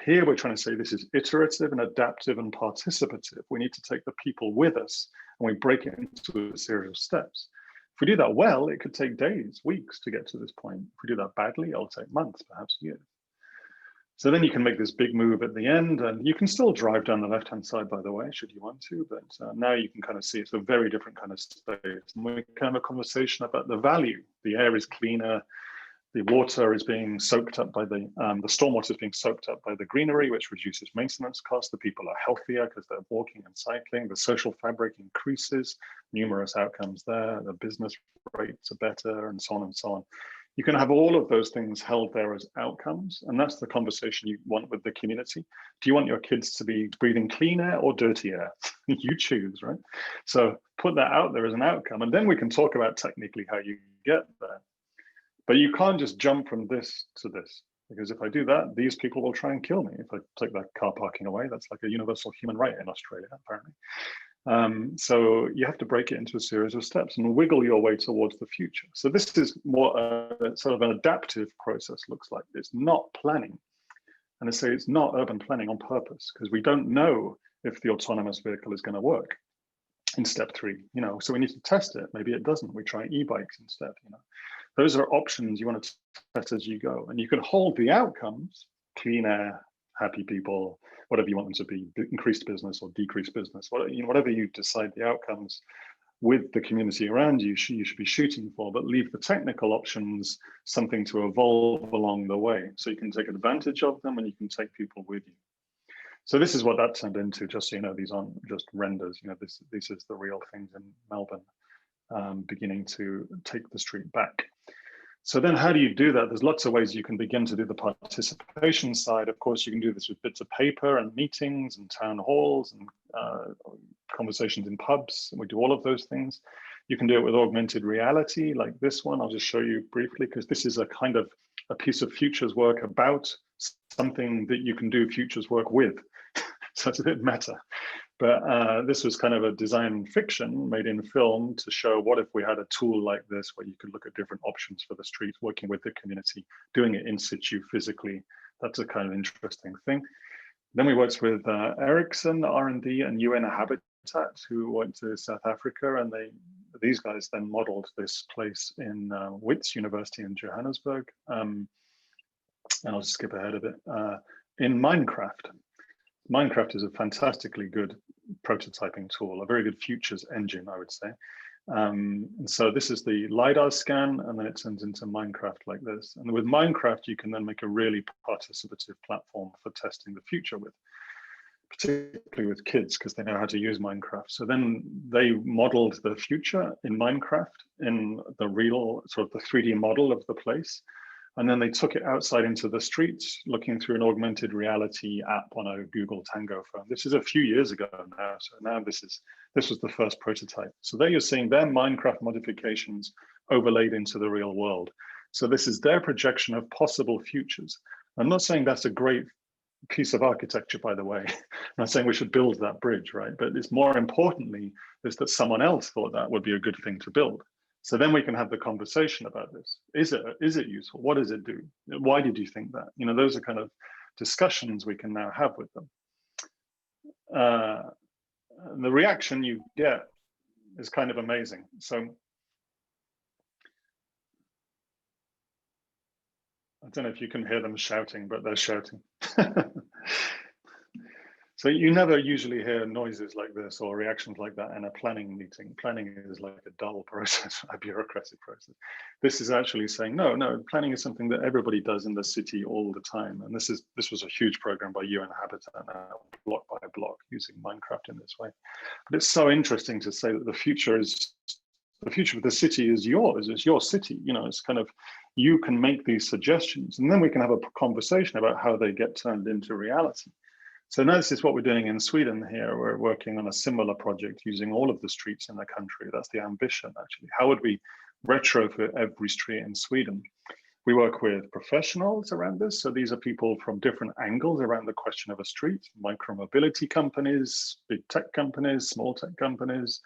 D: Here, we're trying to say this is iterative and adaptive and participative. We need to take the people with us, and we break it into a series of steps. If we do that well, it could take days, weeks to get to this point. If we do that badly, it'll take months, perhaps years. So then you can make this big move at the end, and you can still drive down the left-hand side, by the way, should you want to, but now you can kind of see it's a very different kind of space. And we can have a conversation about the value. The air is cleaner, the water is being soaked up by the stormwater is being soaked up by the greenery, which reduces maintenance costs. The people are healthier because they're walking and cycling. The social fabric increases, numerous outcomes there. The business rates are better, and so on and so on. You can have all of those things held there as outcomes, and that's the conversation you want with the community. Do you want your kids to be breathing clean air or dirty air? You choose, right? So put that out there as an outcome, and then we can talk about technically how you get there. But you can't just jump from this to this, because if I do that, these people will try and kill me if I take that car parking away. That's like a universal human right in Australia, apparently. So you have to break it into a series of steps and wiggle your way towards the future. So this is what sort of an adaptive process looks like. It's not planning. And I say it's not urban planning on purpose, because we don't know if the autonomous vehicle is going to work. in step 3, you know, so we need to test it. Maybe it doesn't. We try e-bikes instead, you know. Those are options you want to test as you go. And you can hold the outcomes, clean air, happy people, whatever you want them to be, increased business or decreased business, whatever you decide the outcomes with the community around you, you should be shooting for, but leave the technical options something to evolve along the way. So you can take advantage of them and you can take people with you. So this is what that turned into, just so you know, these aren't just renders, you know, this is the real things in Melbourne, beginning to take the street back. So then how do you do that? There's lots of ways you can begin to do the participation side. Of course, you can do this with bits of paper and meetings and town halls and conversations in pubs. And we do all of those things. You can do it with augmented reality like this one. I'll just show you briefly, because this is a kind of a piece of futures work about something that you can do futures work with. So it's a bit meta. But this was kind of a design fiction made in film to show what if we had a tool like this where you could look at different options for the street, working with the community, doing it in situ physically. That's a kind of interesting thing. Then we worked with Ericsson, R&D, and UN Habitat, who went to South Africa, and these guys then modeled this place in Wits University in Johannesburg. And I'll just skip ahead a bit. In Minecraft. Minecraft is a fantastically good prototyping tool, a very good futures engine, I would say. And so this is the LiDAR scan, and then it turns into Minecraft like this. And with Minecraft, you can then make a really participative platform for testing the future with, particularly with kids, because they know how to use Minecraft. So then they modeled the future in Minecraft in the real, sort of the 3D model of the place. And then they took it outside into the streets, looking through an augmented reality app on a Google Tango phone. This is a few years ago now. So now this was the first prototype. So there you're seeing their Minecraft modifications overlaid into the real world. So this is their projection of possible futures. I'm not saying that's a great piece of architecture, by the way. I'm not saying we should build that bridge, right? But it's more importantly is that someone else thought that would be a good thing to build. So then we can have the conversation about this. Is it useful? What does it do? Why did you think that? You know, those are kind of discussions we can now have with them. The reaction you get is kind of amazing. So I don't know if you can hear them shouting, but they're shouting. So you never usually hear noises like this or reactions like that in a planning meeting. Planning is like a dull process, a bureaucratic process. This is actually saying, no, planning is something that everybody does in the city all the time. And this was a huge program by UN Habitat, block by block, using Minecraft in this way. But it's so interesting to say that the future of the city is yours. It's your city. You know, it's kind of, you can make these suggestions, and then we can have a conversation about how they get turned into reality. So now this is what we're doing in Sweden here. We're working on a similar project using all of the streets in the country. That's the ambition, actually. How would we retrofit every street in Sweden? We work with professionals around this. So these are people from different angles around the question of a street: micromobility companies, big tech companies, small tech companies,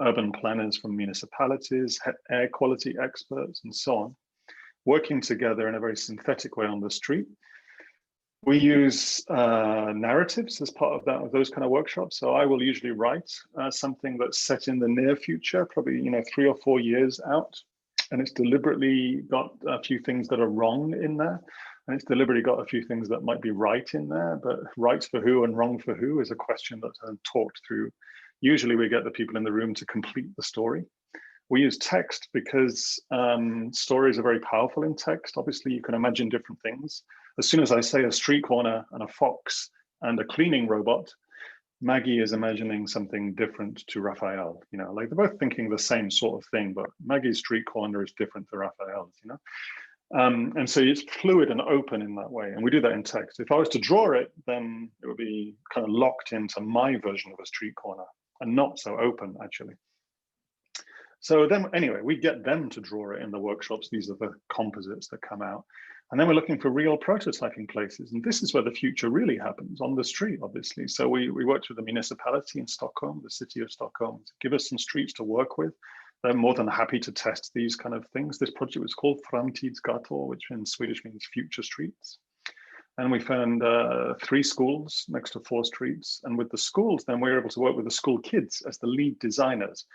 D: urban planners from municipalities, air quality experts, and so on, working together in a very synthetic way on the street. We use narratives as part of those kind of workshops. So I will usually write something that's set in the near future, probably 3 or 4 years out, and it's deliberately got a few things that are wrong in there, and it's deliberately got a few things that might be right in there. But right for who and wrong for who is a question that's talked through. Usually, we get the people in the room to complete the story. We use text because stories are very powerful in text. Obviously, you can imagine different things. As soon as I say a street corner and a fox and a cleaning robot, Maggie is imagining something different to Raphael. You know, like they're both thinking the same sort of thing, but Maggie's street corner is different to Raphael's, you know? And so it's fluid and open in that way. And we do that in text. If I was to draw it, then it would be kind of locked into my version of a street corner and not so open, actually. So then, anyway, we get them to draw it in the workshops. These are the composites that come out. And then we're looking for real prototyping places. And this is where the future really happens, on the street, obviously. So we worked with the municipality in Stockholm, the city of Stockholm, to give us some streets to work with. They're more than happy to test these kind of things. This project was called Framtidsgator, which in Swedish means future streets. And we found 3 schools next to 4 streets. And with the schools, then we were able to work with the school kids as the lead designers.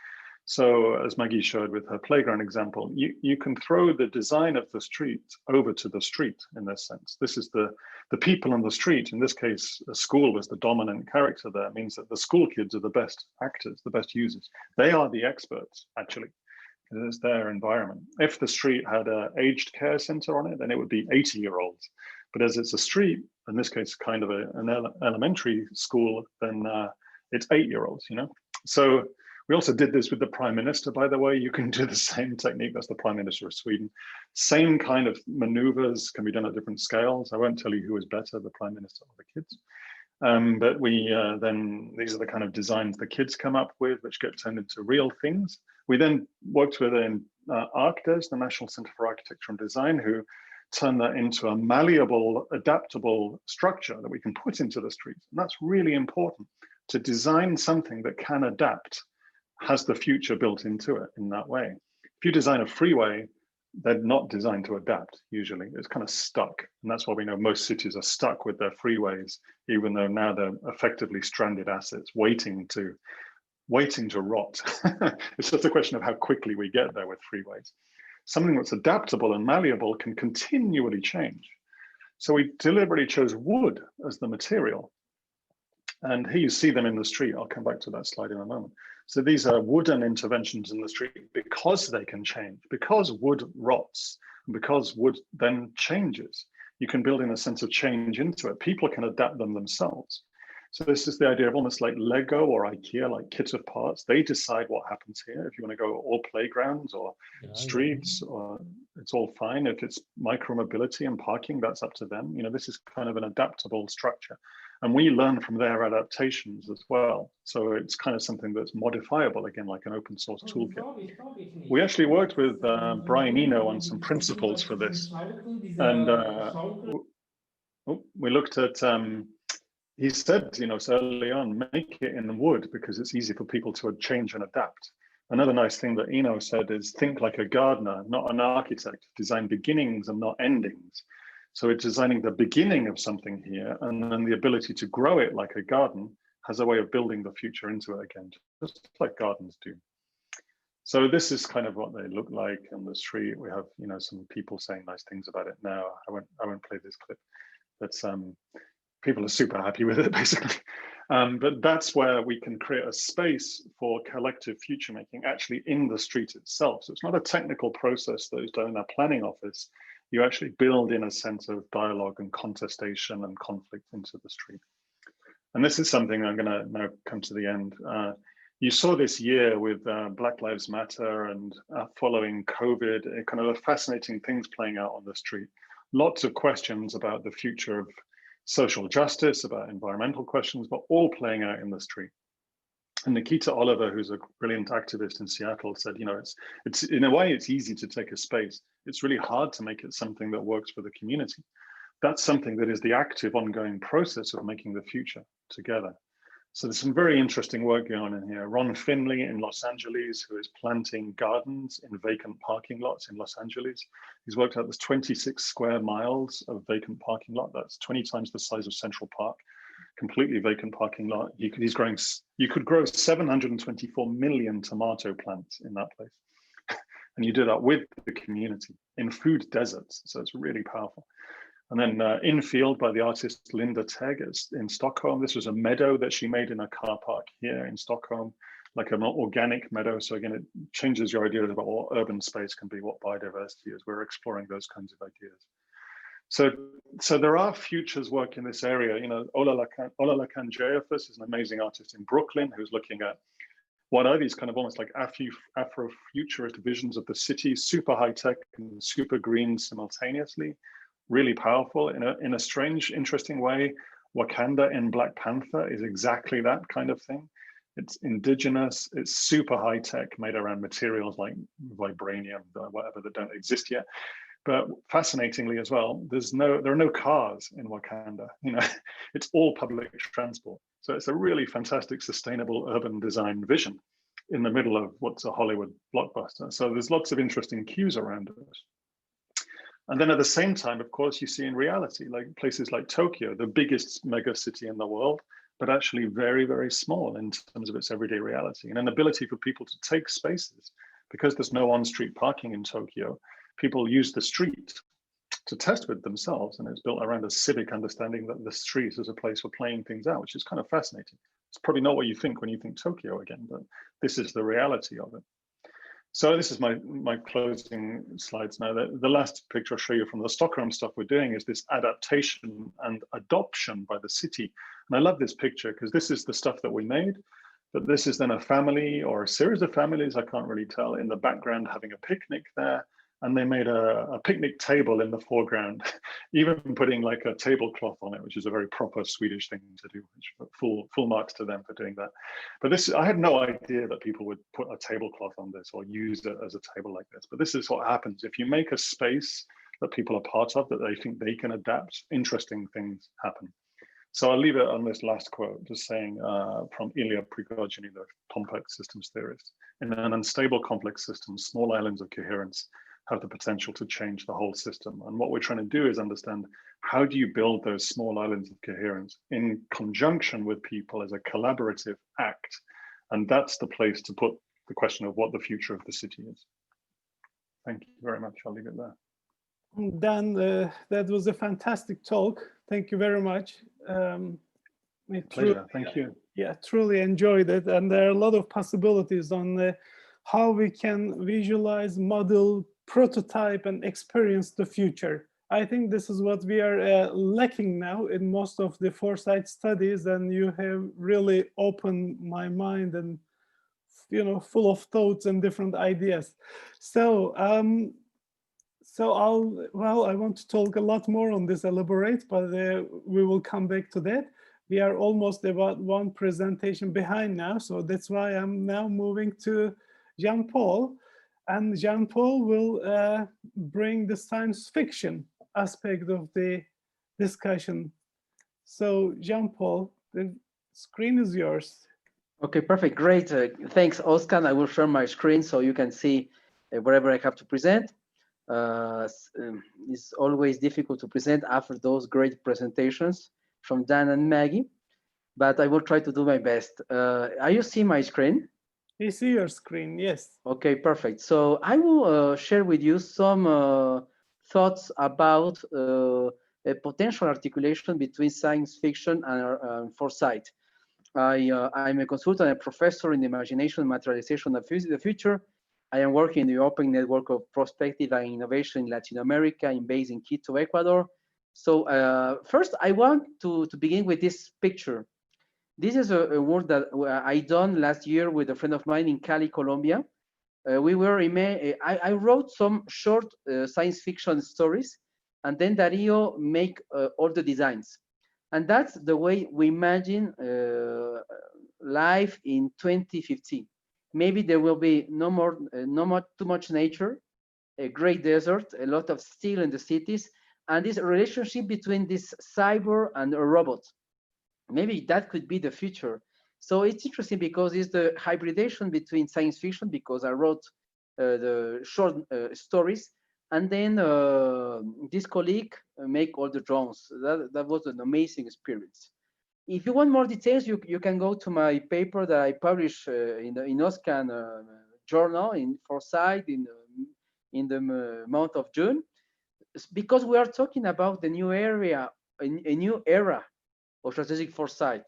D: So as Maggie showed with her playground example, you can throw the design of the street over to the street in this sense. This is the people on the street. In this case, a school was the dominant character there. It means that the school kids are the best actors, the best users. They are the experts, actually. It's their environment. If the street had an aged care center on it, then it would be 80-year-olds. But as it's a street, in this case, kind of an elementary school, then it's 8-year-olds, you know? So we also did this with the Prime Minister, by the way. You can do the same technique. That's the Prime Minister of Sweden. Same kind of maneuvers can be done at different scales. I won't tell you who is better, the Prime Minister or the kids. But we then, these are the kind of designs the kids come up with, which get turned into real things. We then worked with ArcDes, the National Center for Architecture and Design, who turned that into a malleable, adaptable structure that we can put into the streets. And that's really important, to design something that can adapt, has the future built into it in that way. If you design a freeway, they're not designed to adapt, usually. It's kind of stuck. And that's why we know most cities are stuck with their freeways, even though now they're effectively stranded assets waiting to rot. It's just a question of how quickly we get there with freeways. Something that's adaptable and malleable can continually change. So we deliberately chose wood as the material. And here you see them in the street. I'll come back to that slide in a moment. So these are wooden interventions in the street because they can change, because wood rots, and because wood then changes. You can build in a sense of change into it. People can adapt them themselves. So this is the idea of almost like Lego or IKEA, like kit of parts. They decide what happens here. If you want to go all playgrounds or streets, or it's all fine. If it's micro-mobility and parking, that's up to them. You know, this is kind of an adaptable structure. And we learn from their adaptations as well. So it's kind of something that's modifiable, again, like an open source toolkit. We actually worked with Brian Eno on some principles for this. And we looked at, he said, you know, so early on, make it in wood because it's easy for people to change and adapt. Another nice thing that Eno said is think like a gardener, not an architect. Design beginnings and not endings. So it's designing the beginning of something here, and then the ability to grow it like a garden has a way of building the future into it again, just like gardens do. So this is kind of what they look like on the street. We have, you know, some people saying nice things about it now. I won't play this clip, but people are super happy with it, basically. But that's where we can create a space for collective future making actually in the street itself. So it's not a technical process that is done in a planning office. You actually build in a sense of dialogue and contestation and conflict into the street. And this is something I'm going to now come to the end. You saw this year with Black Lives Matter and following COVID, kind of fascinating things playing out on the street. Lots of questions about the future of social justice, about environmental questions, but all playing out in the street. And Nikita Oliver, who's a brilliant activist in Seattle, said, you know, it's in a way, it's easy to take a space. It's really hard to make it something that works for the community. That's something that is the active, ongoing process of making the future together. So there's some very interesting work going on in here. Ron Finley in Los Angeles, who is planting gardens in vacant parking lots in Los Angeles. He's worked out there's 26 square miles of vacant parking lot. That's 20 times the size of Central Park. Completely vacant parking lot. You could grow 724 million tomato plants in that place. And you do that with the community in food deserts. So it's really powerful. And then Infield by the artist Linda Tegg in Stockholm. This was a meadow that she made in a car park here in Stockholm, like an organic meadow. So again, it changes your ideas about what urban space can be, what biodiversity is. We're exploring those kinds of ideas. So there are futures work in this area. You know, Olalekan Jayafus is an amazing artist in Brooklyn who's looking at what are these kind of almost like Afro-futurist visions of the city, super high tech and super green simultaneously, really powerful in a strange, interesting way. Wakanda in Black Panther is exactly that kind of thing. It's indigenous, it's super high tech, made around materials like vibranium, whatever, that don't exist yet. But fascinatingly as well, there are no cars in Wakanda. You know, it's all public transport. So it's a really fantastic, sustainable urban design vision in the middle of what's a Hollywood blockbuster. So there's lots of interesting cues around it. And then at the same time, of course, you see in reality, like places like Tokyo, the biggest mega city in the world, but actually very, very small in terms of its everyday reality, and an ability for people to take spaces. Because there's no on-street parking in Tokyo, people use the street to test with themselves, and it's built around a civic understanding that the street is a place for playing things out, which is kind of fascinating. It's probably not what you think when you think Tokyo again, but this is the reality of it. So this is my closing slides now. The last picture I'll show you from the Stockholm stuff we're doing is this adaptation and adoption by the city. And I love this picture because this is the stuff that we made, but this is then a family or a series of families, I can't really tell, in the background having a picnic there. And they made a picnic table in the foreground, even putting like a tablecloth on it, which is a very proper Swedish thing to do, which full marks to them for doing that. But this, I had no idea that people would put a tablecloth on this or use it as a table like this. But this is what happens. If you make a space that people are part of, that they think they can adapt, interesting things happen. So I'll leave it on this last quote, just saying from Ilya Prigogine, the complex systems theorist. In an unstable complex system, small islands of coherence have the potential to change the whole system. And what we're trying to do is understand, how do you build those small islands of coherence in conjunction with people as a collaborative act? And that's the place to put the question of what the future of the city is. Thank you very much. I'll leave it there.
A: Dan, that was a fantastic talk. Thank you very much.
D: Pleasure. Thank you.
A: Yeah, truly enjoyed it. And there are a lot of possibilities on how we can visualize, model, prototype, and experience the future. I think this is what we are lacking now in most of the foresight studies, and you have really opened my mind and, you know, full of thoughts and different ideas. So I want to talk a lot more on this, elaborate, but we will come back to that. We are almost about one presentation behind now, so that's why I'm now moving to Jean-Paul. And Jean-Paul will bring the science fiction aspect of the discussion. So Jean-Paul, the screen is yours.
E: Okay, perfect, great. Thanks, Ozcan. I will share my screen so you can see whatever I have to present. It's always difficult to present after those great presentations from Dan and Maggie, but I will try to do my best. Are you seeing my screen?
A: I see your screen, yes.
E: Okay, perfect. So I will share with you some thoughts about a potential articulation between science fiction and foresight. I'm a consultant and professor in the imagination and materialization of the future. I am working in the open network of prospective and innovation in Latin America, based in Quito, Ecuador. So first, I want to begin with this picture. This is a work that I done last year with a friend of mine in Cali, Colombia. I wrote some short science fiction stories, and then Darío make all the designs. And that's the way we imagine life in 2050. Maybe there will be too much nature, a great desert, a lot of steel in the cities, and this relationship between this cyber and a robot. Maybe that could be the future. So it's interesting because it's the hybridization between science fiction, because I wrote the short stories, and then this colleague make all the drawings. That was an amazing experience. If you want more details, you can go to my paper that I published in Ozcan Journal in Foresight in the month of June, because we are talking about the new area, a new era of strategic foresight.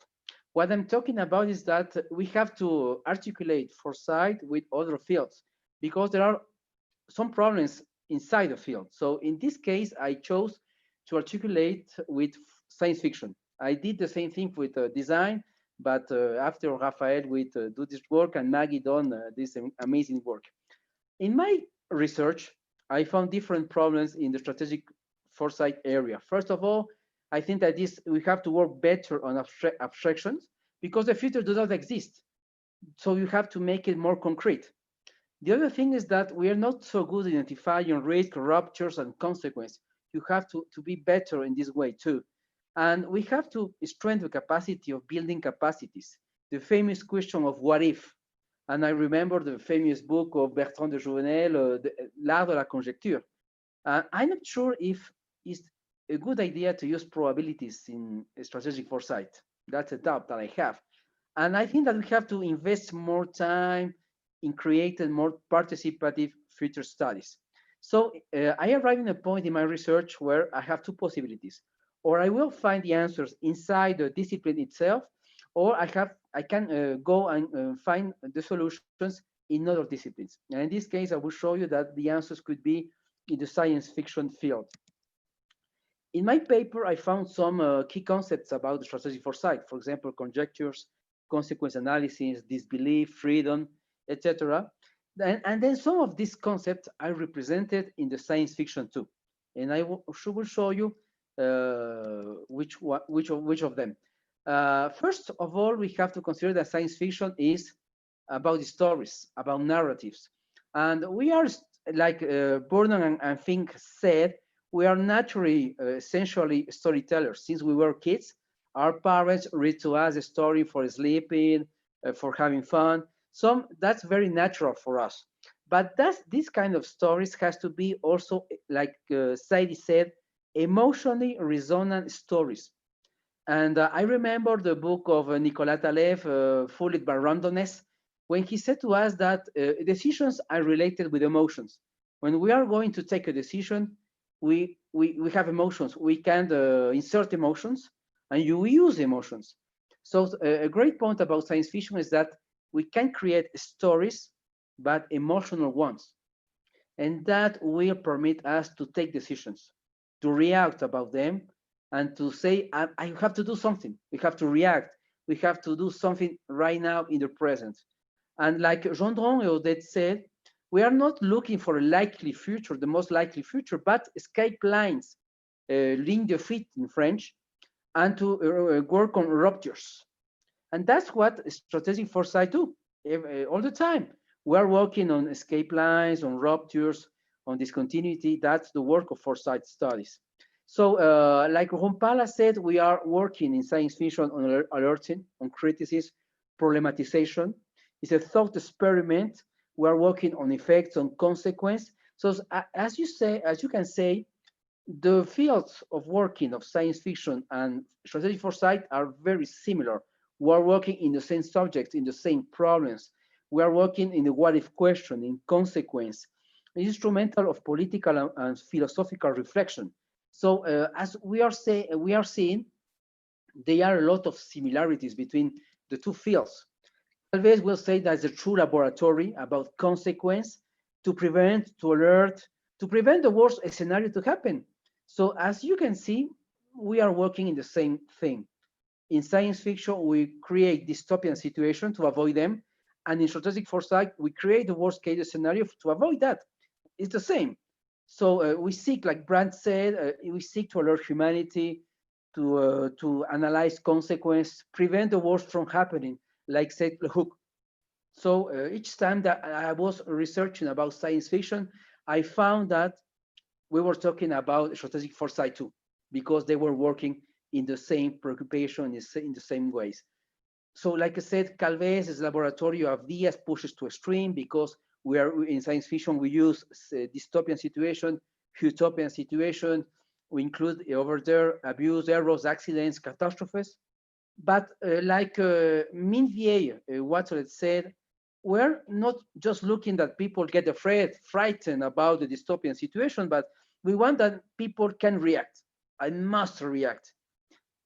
E: What I'm talking about is that we have to articulate foresight with other fields, because there are some problems inside the field. So in this case, I chose to articulate with science fiction. I did the same thing with design, but after Raphae would do this work and Maggie done this amazing work. In my research, I found different problems in the strategic foresight area. First of all, I think that we have to work better on abstractions, because the future does not exist. So you have to make it more concrete. The other thing is that we are not so good at identifying risk, ruptures, and consequence. You have to be better in this way too. And we have to strengthen the capacity of building capacities. The famous question of what if? And I remember the famous book of Bertrand de Jouvenel, L'Art de la Conjecture. I'm not sure if it's a good idea to use probabilities in strategic foresight. That's a doubt that I have. And I think that we have to invest more time in creating more participative future studies. So I arrive in a point in my research where I have two possibilities. Or I will find the answers inside the discipline itself, or I can go and find the solutions in other disciplines. And in this case, I will show you that the answers could be in the science fiction field. In my paper, I found some key concepts about the strategic foresight. For example, conjectures, consequence analysis, disbelief, freedom, etc. And then some of these concepts are represented in the science fiction too. And I will show you which of them. First of all, we have to consider that science fiction is about stories, about narratives. And we are, like Burnham and Fink said, we are naturally, essentially storytellers. Since we were kids, our parents read to us a story for sleeping, for having fun. That's very natural for us. But this kind of stories has to be also, like Sadie said, emotionally resonant stories. And I remember the book of Nicolas Taleb, Fooled by Randomness, when he said to us that decisions are related with emotions. When we are going to take a decision, we have emotions. We can insert emotions, and you use emotions. So a great point about science fiction is that we can create stories, but emotional ones. And that will permit us to take decisions, to react about them, and to say, I have to do something. We have to react. We have to do something right now in the present. And like Gendron and Odette said, we are not looking for a likely future, the most likely future, but escape lines, ligne de fuite in French, and to work on ruptures. And that's what strategic foresight do all the time. We are working on escape lines, on ruptures, on discontinuity. That's the work of foresight studies. So like Rompala said, we are working in science fiction on alerting, on criticism, problematization. It's a thought experiment. We are working on effects, on consequence. So as you can say, the fields of working of science fiction and strategic foresight are very similar. We are working in the same subjects, in the same problems. We are working in the what-if question, in consequence, instrumental of political and philosophical reflection. So as we are seeing, there are a lot of similarities between the two fields. Always will say that it's a true laboratory about consequence to prevent, to alert, to prevent the worst scenario to happen. So as you can see, we are working in the same thing. In science fiction, we create dystopian situations to avoid them. And in strategic foresight, we create the worst case scenario to avoid that. It's the same. So we seek, like Brandt said, we seek to alert humanity, to analyze consequence, prevent the worst from happening, like said Hook. So each time that I was researching about science fiction, I found that we were talking about strategic foresight too, because they were working in the same preoccupation, in the same ways. So like I said, Calvez' laboratory of ideas pushes to extreme because we are in science fiction, we use dystopian situation, utopian situation, we include over there abuse, errors, accidents, catastrophes. But like Minvier, Watson said, we're not just looking that people get afraid, frightened about the dystopian situation, but we want that people can react and must react.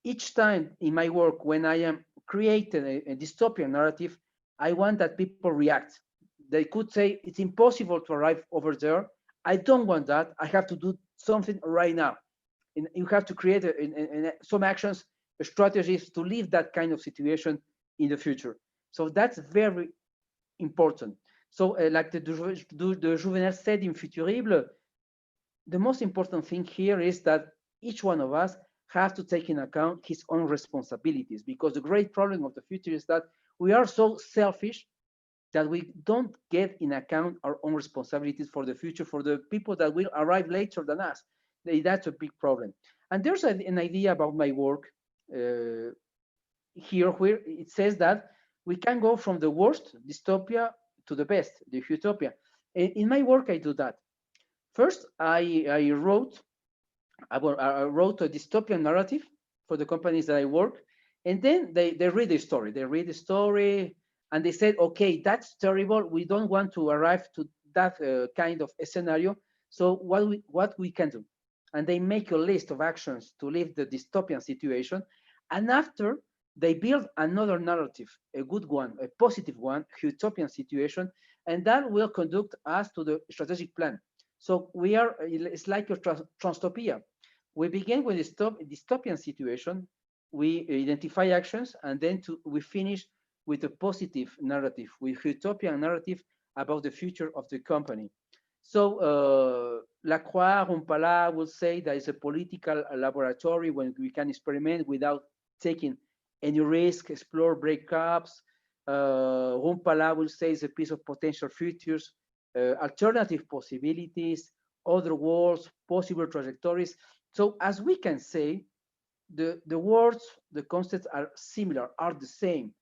E: Each time in my work, when I am creating a dystopian narrative, I want that people react. They could say, it's impossible to arrive over there. I don't want that. I have to do something right now. And you have to create some actions, strategies to leave that kind of situation in the future. So that's very important. So like the Juvenal said in Futurible, the most important thing here is that each one of us have to take in account his own responsibilities, because the great problem of the future is that we are so selfish that we don't get in account our own responsibilities for the future, for the people that will arrive later than us. That's a big problem. And there's an idea about my work here where it says that we can go from the worst dystopia to the best, the utopia. In my work, I do that. First, I wrote a dystopian narrative for the companies that I work, and then they read the story. They read the story, and they said, okay, that's terrible. We don't want to arrive to that kind of a scenario. So what we can do? And they make a list of actions to leave the dystopian situation. And after, they build another narrative, a good one, a positive one, utopian situation, and that will conduct us to the strategic plan. So it's like a transtopia. We begin with a dystopian situation, we identify actions, and then we finish with a positive narrative, with utopian narrative about the future of the company. So Lacroix, Rumpala would say that it's a political laboratory when we can experiment without taking any risk, explore breakups. Rumpala will say it's a piece of potential futures, alternative possibilities, other worlds, possible trajectories. So as we can say, the words, the concepts are similar, are the same.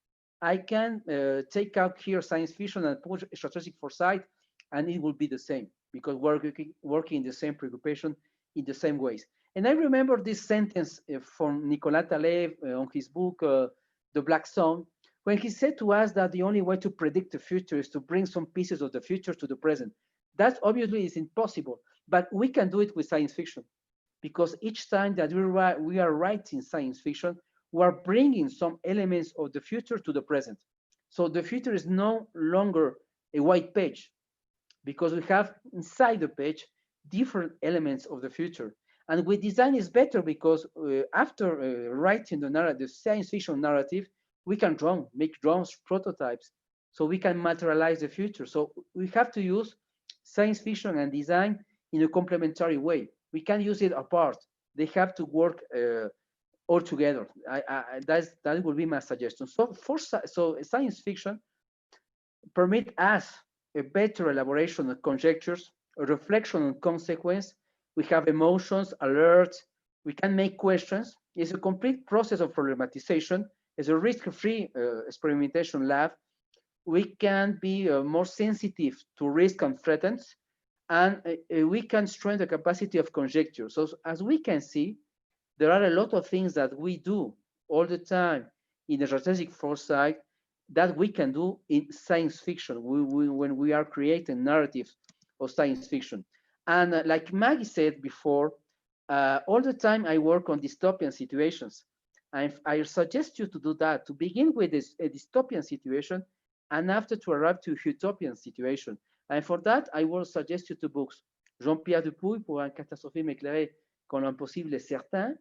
E: I can take out here science fiction and put strategic foresight, and it will be the same because we're working in the same preoccupation in the same ways. And I remember this sentence from Nicolas Taleb on his book, The Black Zone, when he said to us that the only way to predict the future is to bring some pieces of the future to the present. That obviously is impossible, but we can do it with science fiction, because each time that we are writing science fiction, we are bringing some elements of the future to the present. So the future is no longer a white page, because we have inside the page different elements of the future. And with design is better because after writing the science fiction narrative, we can make drones, prototypes, so we can materialize the future. So we have to use science fiction and design in a complementary way. We can't use it apart. They have to work all together. That would be my suggestion. So science fiction permit us a better elaboration of conjectures, a reflection on consequence. We have emotions, alerts. We can make questions. It's a complete process of problematization. It's a risk-free experimentation lab. We can be more sensitive to risk and threats, and we can strengthen the capacity of conjecture. So as we can see, there are a lot of things that we do all the time in the strategic foresight that we can do in science fiction when we are creating narratives of science fiction. And like Maggie said before, all the time I work on dystopian situations. I suggest you to do that, to begin with a dystopian situation, and after to arrive to a utopian situation. And for that, I will suggest you two books. Jean-Pierre Dupuy, Pour un catastrophisme éclairé quand l'impossible est certain.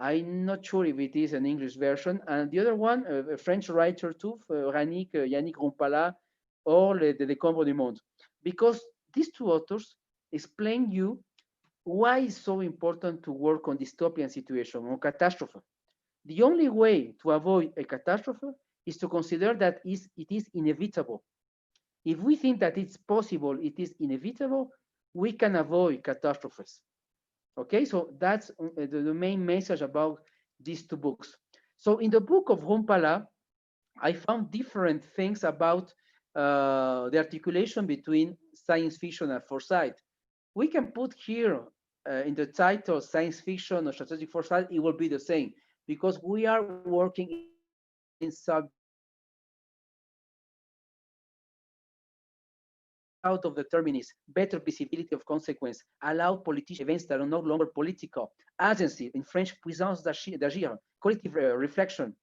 E: I'm not sure if it is an English version. And the other one, a French writer too, Yannick Rumpala, or Le Décombre du Monde. Because these two authors explain you why it's so important to work on dystopian situation, on catastrophe. The only way to avoid a catastrophe is to consider that it is inevitable. If we think that it's possible, it is inevitable, we can avoid catastrophes. Okay, so that's the main message about these two books. So in the book of Rumpala, I found different things about the articulation between science fiction and foresight. We can put here in the title science fiction or strategic foresight, it will be the same, because we are working in out of determinism, better visibility of consequence, allow political events that are no longer political, agency, in French, puissance d'agir, collective reflection,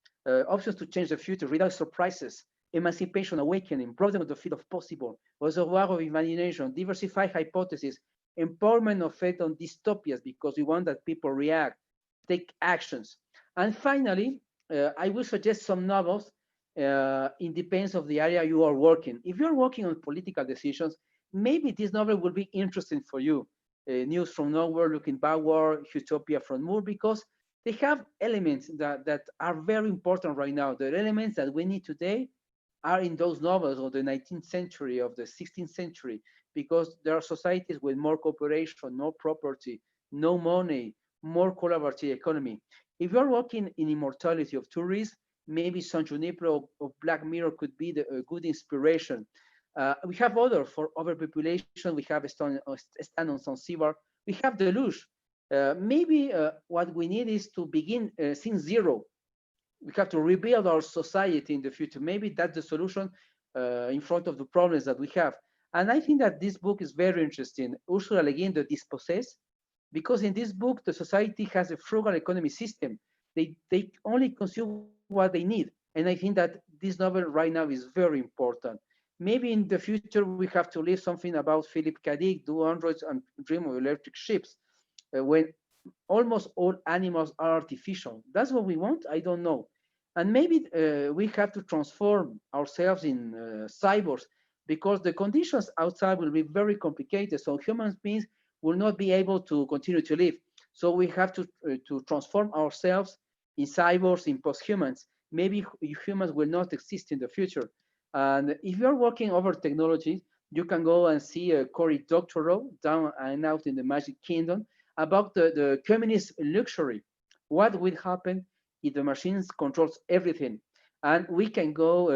E: options to change the future without surprises, emancipation, awakening, broadening of the field of possible, reservoir of imagination, diversify hypotheses, empowerment of faith on dystopias, because we want that people react, take actions. And finally, I will suggest some novels. It depends of the area you are working. If you're working on political decisions, maybe this novel will be interesting for you. News from Nowhere, Looking Backward, Utopia from Moore, because they have elements that are very important right now. The elements that we need today are in those novels of the 19th century, of the 16th century, because there are societies with more cooperation, no property, no money, more collaborative economy. If you're working in immortality of tourism, maybe San Junipero of Black Mirror could be a good inspiration. We have other for overpopulation. We have a stand on Zanzibar. We have deluge. Maybe what we need is to begin since zero. We have to rebuild our society in the future. Maybe that's the solution in front of the problems that we have. And I think that this book is very interesting. Ursula Le Guin, The Dispossessed, because in this book, the society has a frugal economy system. They only consume what they need. And I think that this novel right now is very important. Maybe in the future, we have to leave something about Philip K. Dick, Do Androids and Dream of Electric Ships, when almost all animals are artificial. That's what we want? I don't know. And maybe we have to transform ourselves in cyborgs, because the conditions outside will be very complicated. So human beings will not be able to continue to live. So we have to transform ourselves in cyborgs, in post-humans. Maybe humans will not exist in the future. And if you're working over technology, you can go and see Cory Doctorow down and out in the Magic Kingdom about the communist luxury. What will happen if the machines controls everything? And we can go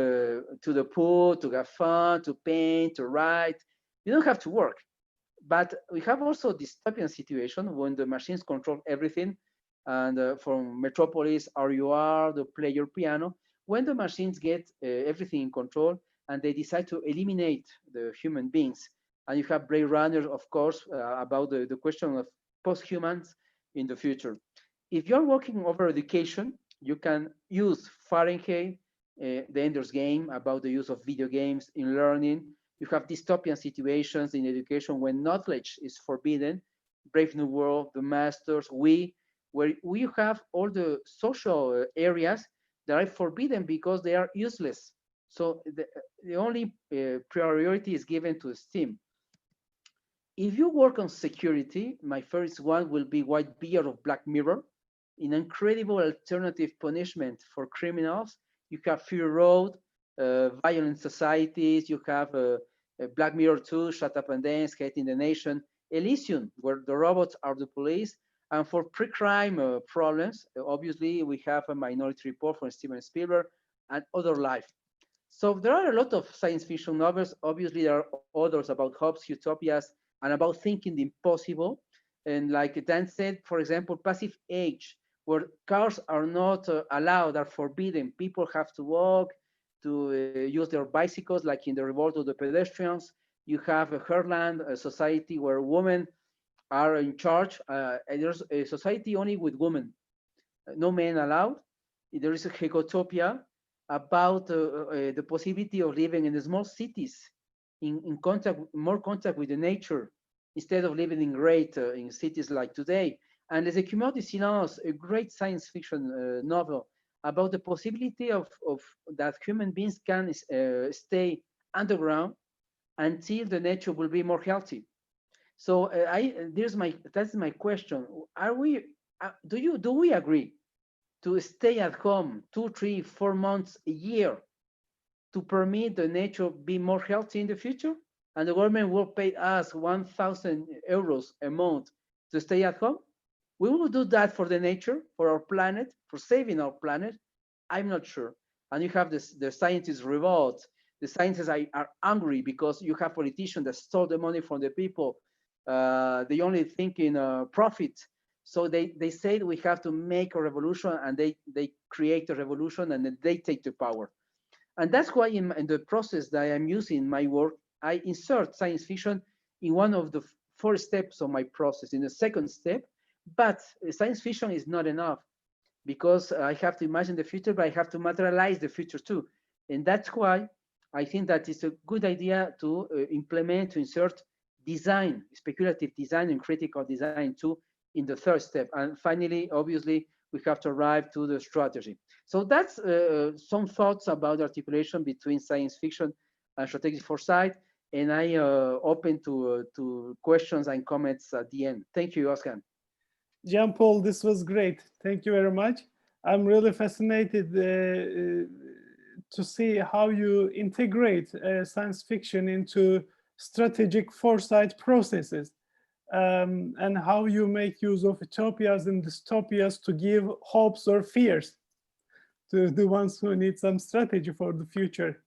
E: to the pool, to have fun, to paint, to write. You don't have to work. But we have also a dystopian situation when the machines control everything. And from Metropolis, RUR, the Play Your Piano, when the machines get everything in control and they decide to eliminate the human beings. And you have Blade Runner, of course, about the question of post-humans in the future. If you're working over education, you can use Fahrenheit, the Ender's Game, about the use of video games in learning. You have dystopian situations in education when knowledge is forbidden. Brave New World, The Masters, where we have all the social areas that are forbidden because they are useless. So the only priority is given to STEAM. If you work on security, my first one will be Whitebeard of Black Mirror, an incredible alternative punishment for criminals. You have Fury Road, Violent Societies, you have Black Mirror 2, Shut Up and Dance, Hating the Nation, Elysium, where the robots are the police. And for pre-crime problems, obviously, we have a Minority Report from Steven Spielberg and Other Life. So there are a lot of science fiction novels. Obviously, there are others about hopes, utopias, and about thinking the impossible. And like Dan said, for example, Passive Age, where cars are not allowed, are forbidden. People have to walk, to use their bicycles, like in the Revolt of the Pedestrians. You have a Herland, a society where women are in charge. And there's a society only with women, no men allowed. There is a Hecotopia about the possibility of living in the small cities, in contact, more contact with the nature, instead of living in great in cities like today. And Les Écumeurs du Silence, a great science fiction novel about the possibility of that human beings can stay underground until the nature will be more healthy. So that's my question. Do we agree to stay at home 2, 3, 4 months a year to permit the nature be more healthy in the future? And the government will pay us 1,000 euros a month to stay at home? We will do that for the nature, for our planet, for saving our planet? I'm not sure. And you have the scientists' revolt. The scientists are angry because you have politicians that stole the money from the people. They only think in profit. So they say we have to make a revolution, and they create a revolution, and then they take the power. And that's why in the process that I am using in my work, I insert science fiction in one of the 4 steps of my process, in the second step. But science fiction is not enough, because I have to imagine the future, but I have to materialize the future too. And that's why I think that it's a good idea to insert design, speculative design and critical design too, in the 3rd step. And finally, obviously, we have to arrive to the strategy. So that's some thoughts about the articulation between science fiction and strategic foresight. And I open to questions and comments at the end. Thank you, Ozcan.
A: Jean-Paul, this was great. Thank you very much. I'm really fascinated to see how you integrate science fiction into strategic foresight processes, and how you make use of utopias and dystopias to give hopes or fears to the ones who need some strategy for the future.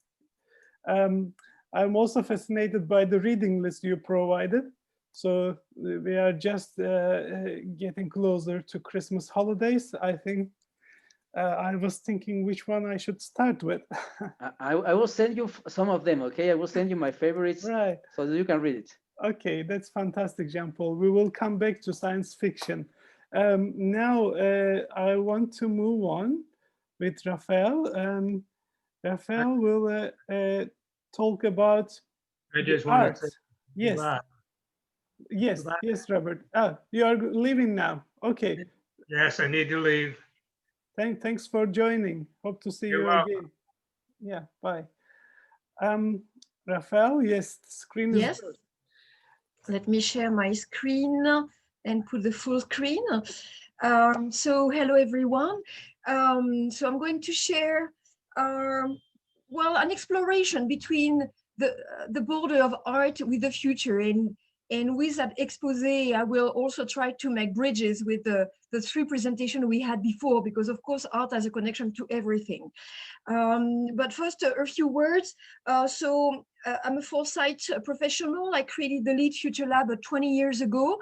A: I'm also fascinated by the reading list you provided. So we are just getting closer to Christmas holidays. I think I was thinking which one I should start with.
E: I will send you some of them, okay? I will send you my favorites
A: Right.
E: so that you can read it.
A: Okay, that's fantastic, Jean-Paul. We will come back to science fiction. Now, I want to move on with Raphael. Raphael will talk about
C: I just
A: the
C: want
A: art.
C: to say
A: Yes,
C: goodbye.
A: yes,
C: Goodbye.
A: yes, Robert. You are leaving now. Okay.
C: Yes, I need to leave.
A: Thanks for joining. Hope to see
C: You're
A: you
C: welcome.
A: again. Yeah, bye. Raphael, yes, the screen is
F: Yes.
A: yours.
F: Let me share my screen and put the full screen. So hello, everyone. So I'm going to share, well, an exploration between the border of art with the future. And with that expose, I will also try to make bridges with the three presentations we had before, because of course, art has a connection to everything. But first, a few words. I'm a Foresight professional. I created the LIID Future Lab 20 years ago.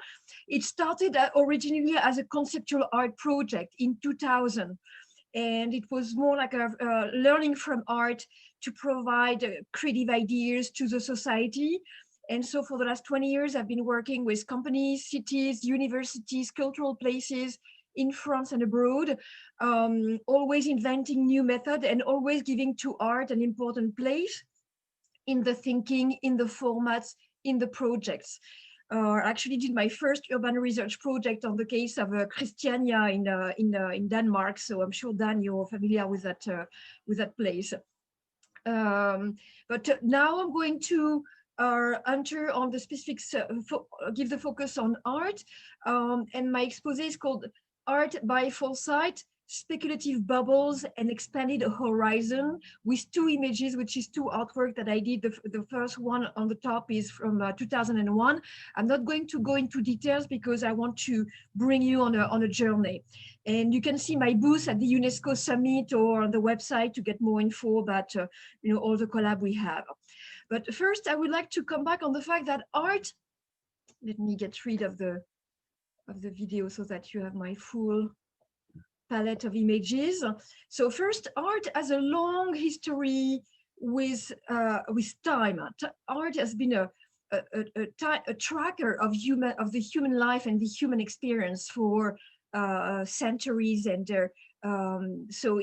F: It started originally as a conceptual art project in 2000. And it was more like a learning from art to provide creative ideas to the society. And so for the last 20 years, I've been working with companies, cities, universities, cultural places in France and abroad, always inventing new methods and always giving to art an important place in the thinking, in the formats, in the projects. I actually did my first urban research project on the case of Christiania in Denmark. So I'm sure, Dan, you're familiar with that place. But now I'm going to enter on the specifics, give the focus on art. And my expose is called Art by Foresight, Speculative Bubbles and Expanded Horizon, with two images, which is two artwork that I did. The first one on the top is from 2001. I'm not going to go into details because I want to bring you on a journey. And you can see my booth at the UNESCO Summit or on the website to get more info about all the collab we have. But first, I would like to come back on the fact that art, let me get rid of the video so that you have my full palette of images. So first, art has a long history with time. Art has been a tracker of the human life and the human experience for centuries, and so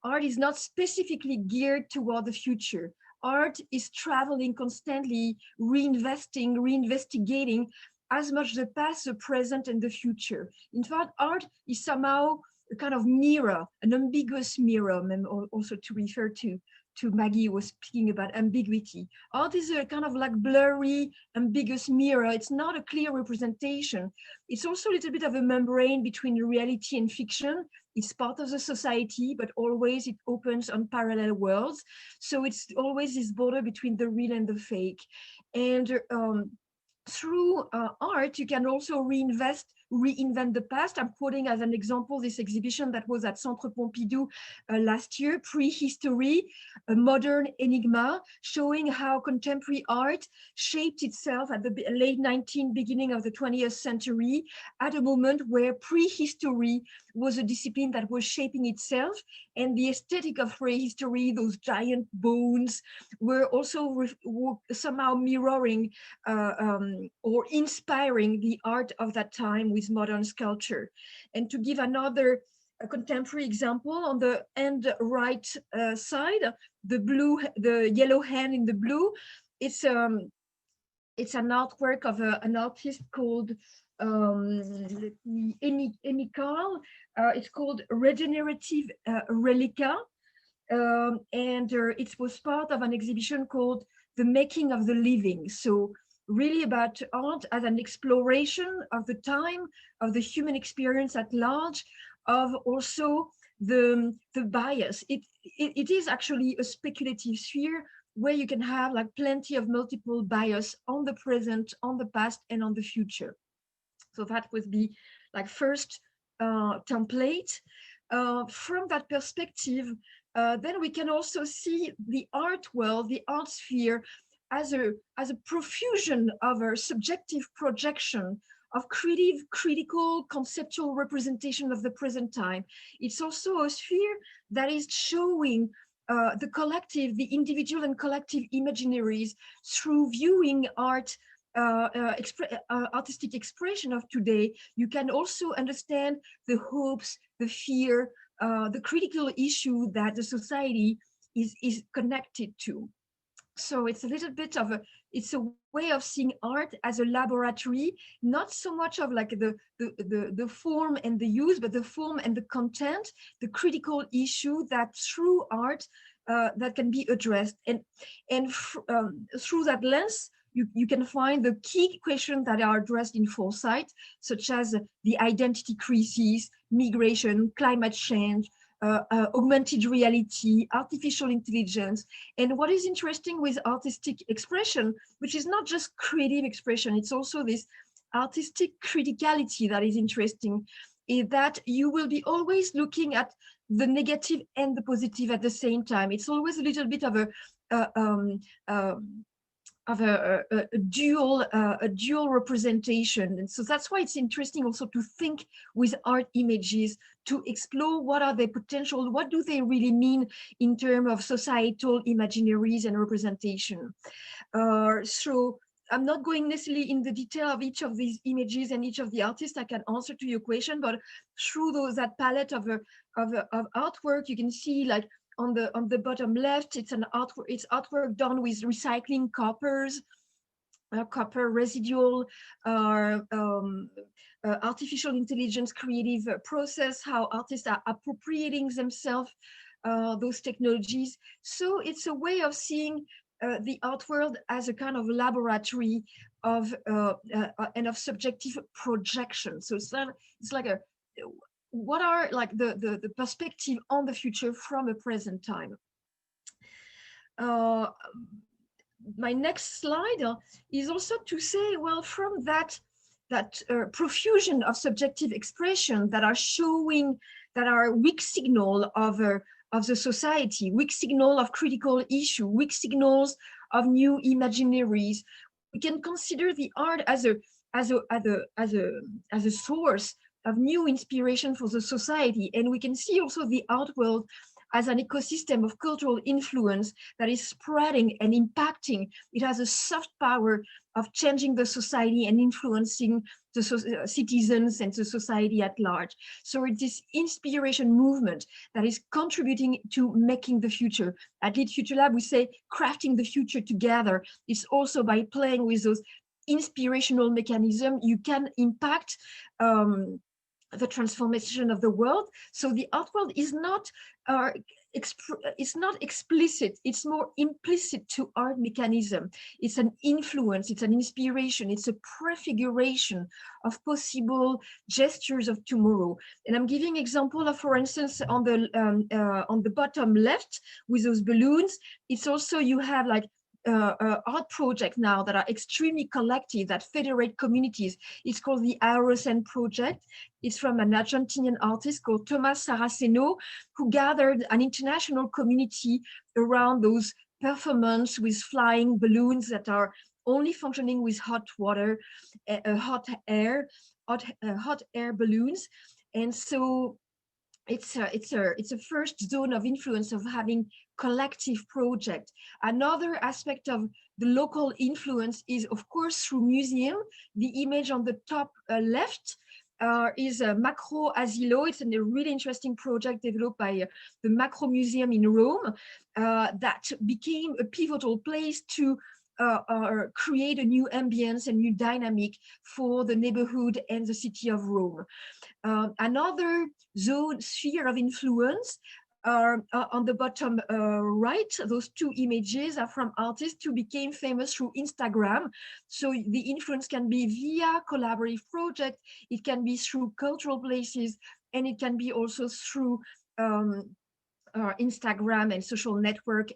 F: art is not specifically geared toward the future. Art is traveling constantly, reinvestigating as much the past, the present, and the future. In fact, art is somehow a kind of mirror, an ambiguous mirror, also to refer to Maggie was speaking about ambiguity. Art is a kind of like blurry, ambiguous mirror. It's not a clear representation. It's also a little bit of a membrane between reality and fiction. It's part of the society, but always it opens on parallel worlds. So it's always this border between the real and the fake. And through art, you can also reinvent the past. I'm quoting as an example this exhibition that was at Centre Pompidou last year, Prehistory, a modern enigma, showing how contemporary art shaped itself at the late 19th, beginning of the 20th century, at a moment where prehistory was a discipline that was shaping itself, and the aesthetic of prehistory, those giant bones, were also somehow mirroring or inspiring the art of that time with modern sculpture. And to give another contemporary example, on the end right side, the yellow hand in the blue, it's an artwork of an artist called Amy Carl. It's called Regenerative Relica. And it was part of an exhibition called The Making of the Living. So really about art as an exploration of the time, of the human experience at large, of also the bias. It is actually a speculative sphere where you can have like plenty of multiple bias on the present, on the past, and on the future. So that would be like first template. From that perspective, then we can also see the art world, the art sphere, as a profusion of a subjective projection of creative, critical, conceptual representation of the present time. It's also a sphere that is showing the collective, the individual and collective imaginaries through viewing art, artistic expression of today. You can also understand the hopes, the fear, the critical issue that the society is connected to. So it's a little bit of it's a way of seeing art as a laboratory, not so much of like the form and the use, but the form and the content, the critical issue that through art that can be addressed. And through that lens, you can find the key questions that are addressed in Foresight, such as the identity crisis, migration, climate change, augmented reality, artificial intelligence. And what is interesting with artistic expression, which is not just creative expression, it's also this artistic criticality that is interesting, is that you will be always looking at the negative and the positive at the same time. It's always a little bit of a dual representation. And so that's why it's interesting also to think with art images, to explore what are their potential, what do they really mean in terms of societal imaginaries and representation. So I'm not going necessarily in the detail of each of these images and each of the artists. I can answer to your question, but through that palette of artwork, you can see like on the bottom left, it's artwork done with recycling coppers, copper residual, artificial intelligence creative process, how artists are appropriating themselves those technologies. So it's a way of seeing the art world as a kind of laboratory of and of subjective projection. So it's like a what are like the perspective on the future from a present time. My next slide is also to say, well, from that profusion of subjective expression that are showing, that are weak signal of the society, weak signal of critical issue, weak signals of new imaginaries, we can consider the art as a source of new inspiration for the society. And we can see also the art world as an ecosystem of cultural influence that is spreading and impacting. It has a soft power of changing the society and influencing the citizens and the society at large. So it's this inspiration movement that is contributing to making the future. At LIID Future Lab, we say crafting the future together. It's also by playing with those inspirational mechanisms, you can impact the transformation of the world. So the art world is not it's not explicit, it's more implicit to art mechanism. It's an influence, it's an inspiration, it's a prefiguration of possible gestures of tomorrow. And I'm giving example of, for instance, on the bottom left with those balloons, it's also, you have like art projects now that are extremely collective, that federate communities. It's called the Aerocen project. It's from an Argentinian artist called Tomás Saraceno, who gathered an international community around those performances with flying balloons that are only functioning with hot water, hot air balloons. And so it's a first zone of influence of having collective project. Another aspect of the local influence is, of course, through museum. The image on the top left is Macro Asilo. It's a really interesting project developed by the Macro Museum in Rome that became a pivotal place to create a new ambience and new dynamic for the neighborhood and the city of Rome. Another sphere of influence are on the bottom right. Those two images are from artists who became famous through Instagram. So the influence can be via collaborative project, it can be through cultural places, and it can be also through Instagram and social network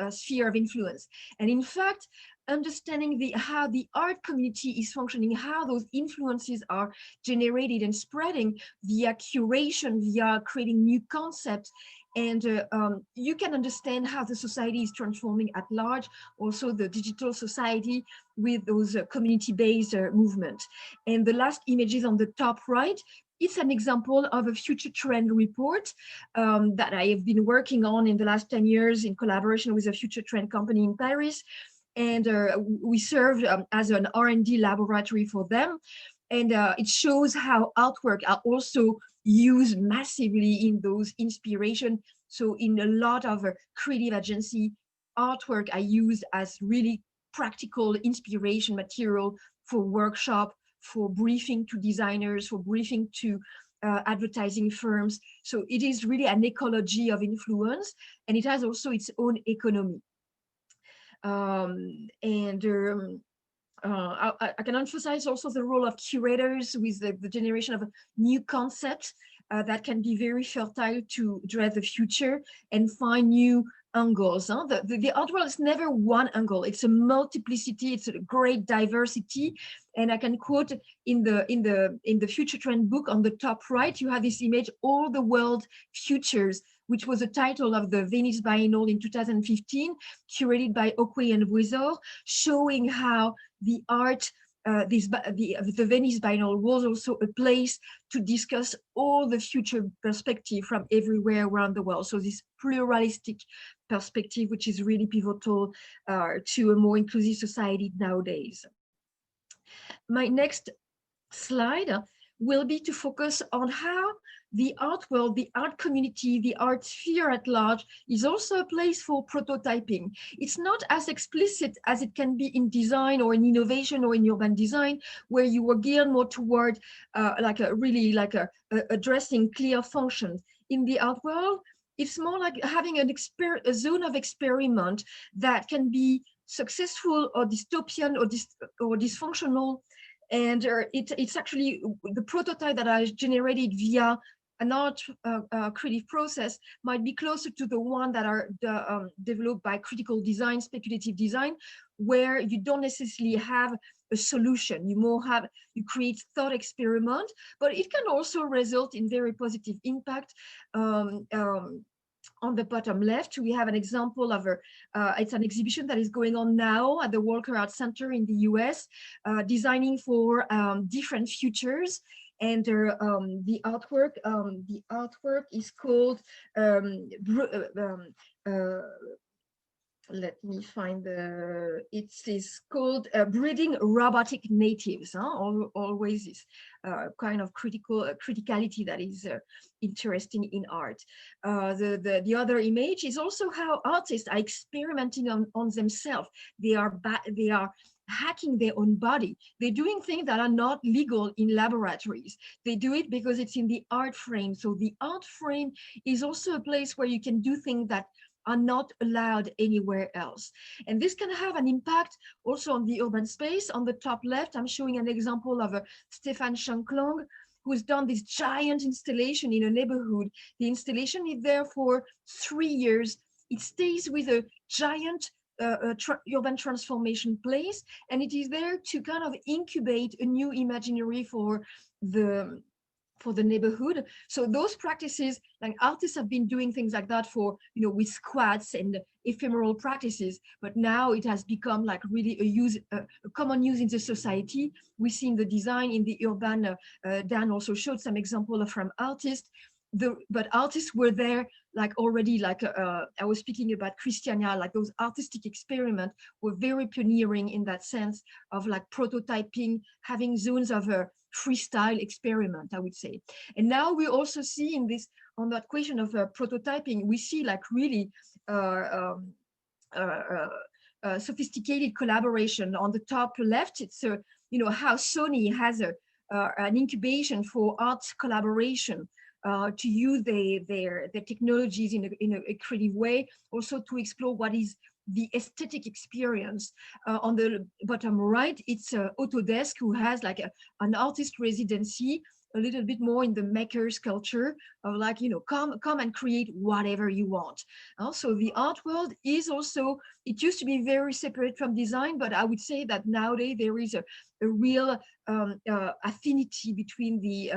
F: sphere of influence. And in fact, understanding how the art community is functioning, how those influences are generated and spreading via curation, via creating new concepts, And you can understand how the society is transforming at large, also the digital society with those community-based movement. And the last images on the top right, it's an example of a future trend report that I have been working on in the last 10 years in collaboration with a future trend company in Paris. And we served as an R&D laboratory for them. And it shows how artwork are also used massively in those inspiration. So in a lot of creative agency, artwork are used as really practical inspiration material for workshop, for briefing to designers, for briefing to advertising firms. So it is really an ecology of influence, and it has also its own economy. I can emphasize also the role of curators with the generation of new concepts that can be very fertile to drive the future and find new angles. Huh? The art world is never one angle. It's a multiplicity. It's a great diversity. And I can quote in the Future Trend book on the top right, you have this image, All the World Futures, which was the title of the Venice Biennale in 2015, curated by Okwe and Wizor, showing how the art, the Venice Biennale was also a place to discuss all the future perspective from everywhere around the world. So this pluralistic perspective, which is really pivotal to a more inclusive society nowadays. My next slide will be to focus on how the art world, the art community, the art sphere at large is also a place for prototyping. It's not as explicit as it can be in design or in innovation or in urban design, where you are geared more toward addressing clear functions. In the art world, it's more like having a zone of experiment that can be successful or dystopian or dysfunctional. And it's actually the prototype that I generated via an art creative process might be closer to the one that are developed by critical design, speculative design, where you don't necessarily have a solution. You create thought experiment, but it can also result in very positive impact. On the bottom left, we have an example of it's an exhibition that is going on now at the Walker Art Center in the US, designing for different futures. And the artwork is called, let me find it is called Breeding Robotic Natives. Always this kind of criticality that is interesting in art. The other image is also how artists are experimenting on themselves. They are hacking their own body. They're doing things that are not legal in laboratories. They do it because it's in the art frame. So the art frame is also a place where you can do things that are not allowed anywhere else. And this can have an impact also on the urban space. On the top left, I'm showing an example of Stefan Shanklong, who's done this giant installation in a neighborhood. The installation is there for 3 years. It stays with a giant urban transformation place, and it is there to kind of incubate a new imaginary for the neighborhood. So those practices, like artists have been doing things like that for, with squats and ephemeral practices, but now it has become like really a common use in the society. We see in the design, in the urban, Dan also showed some example from artists. But artists were there like already, like I was speaking about Christiania, like those artistic experiments were very pioneering in that sense of like prototyping, having zones of freestyle experiment, I would say. And now we also see in this, on that question of prototyping, we see like really sophisticated collaboration. On the top left, it's how Sony has an incubation for art collaboration. To use their technologies in a creative way, also to explore what is the aesthetic experience. On the bottom right, it's Autodesk, who has like an artist residency a little bit more in the maker's culture of like, you know, come and create whatever you want. Also, the art world is also, it used to be very separate from design, but I would say that nowadays there is a real affinity between the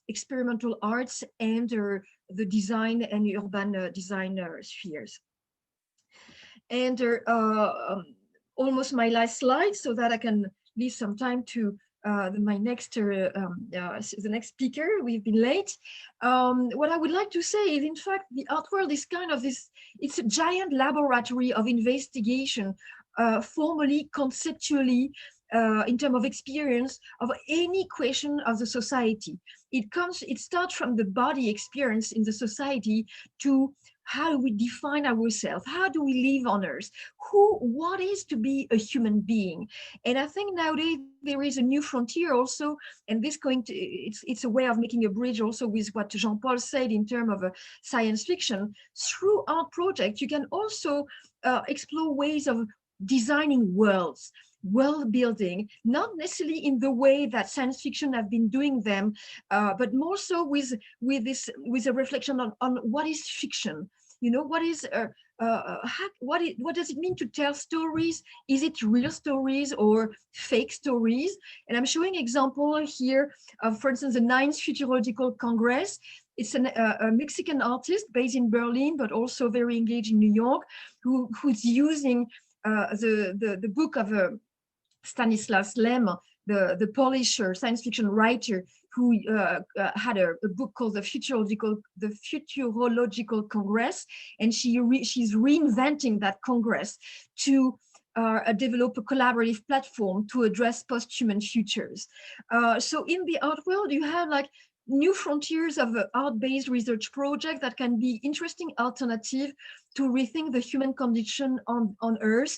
F: experimental arts and the design and urban design spheres. And almost my last slide, so that I can leave some time to my next the next speaker. We've been late. What I would like to say is, in fact, the art world is kind of this, it's a giant laboratory of investigation, formally, conceptually, in terms of experience of any question of the society. It starts from the body experience in the society to how do we define ourselves? How do we live on Earth? What is to be a human being? And I think nowadays there is a new frontier also, and this it's a way of making a bridge also with what Jean-Paul said in terms of science fiction. Through art projects, you can also explore ways of designing worlds, world building, not necessarily in the way that science fiction have been doing them, but more so with a reflection on what is fiction. You know, what does it mean to tell stories? Is it real stories or fake stories? And I'm showing example here of, for instance, the 9th Futurological Congress. It's a Mexican artist based in Berlin, but also very engaged in New York, who's using the book of Stanislas Lem, the Polish science fiction writer, who had a book called the Futurological Congress, and she's reinventing that Congress to develop a collaborative platform to address post-human futures. So in the art world, you have like new frontiers of art-based research projects that can be interesting alternative to rethink the human condition on Earth,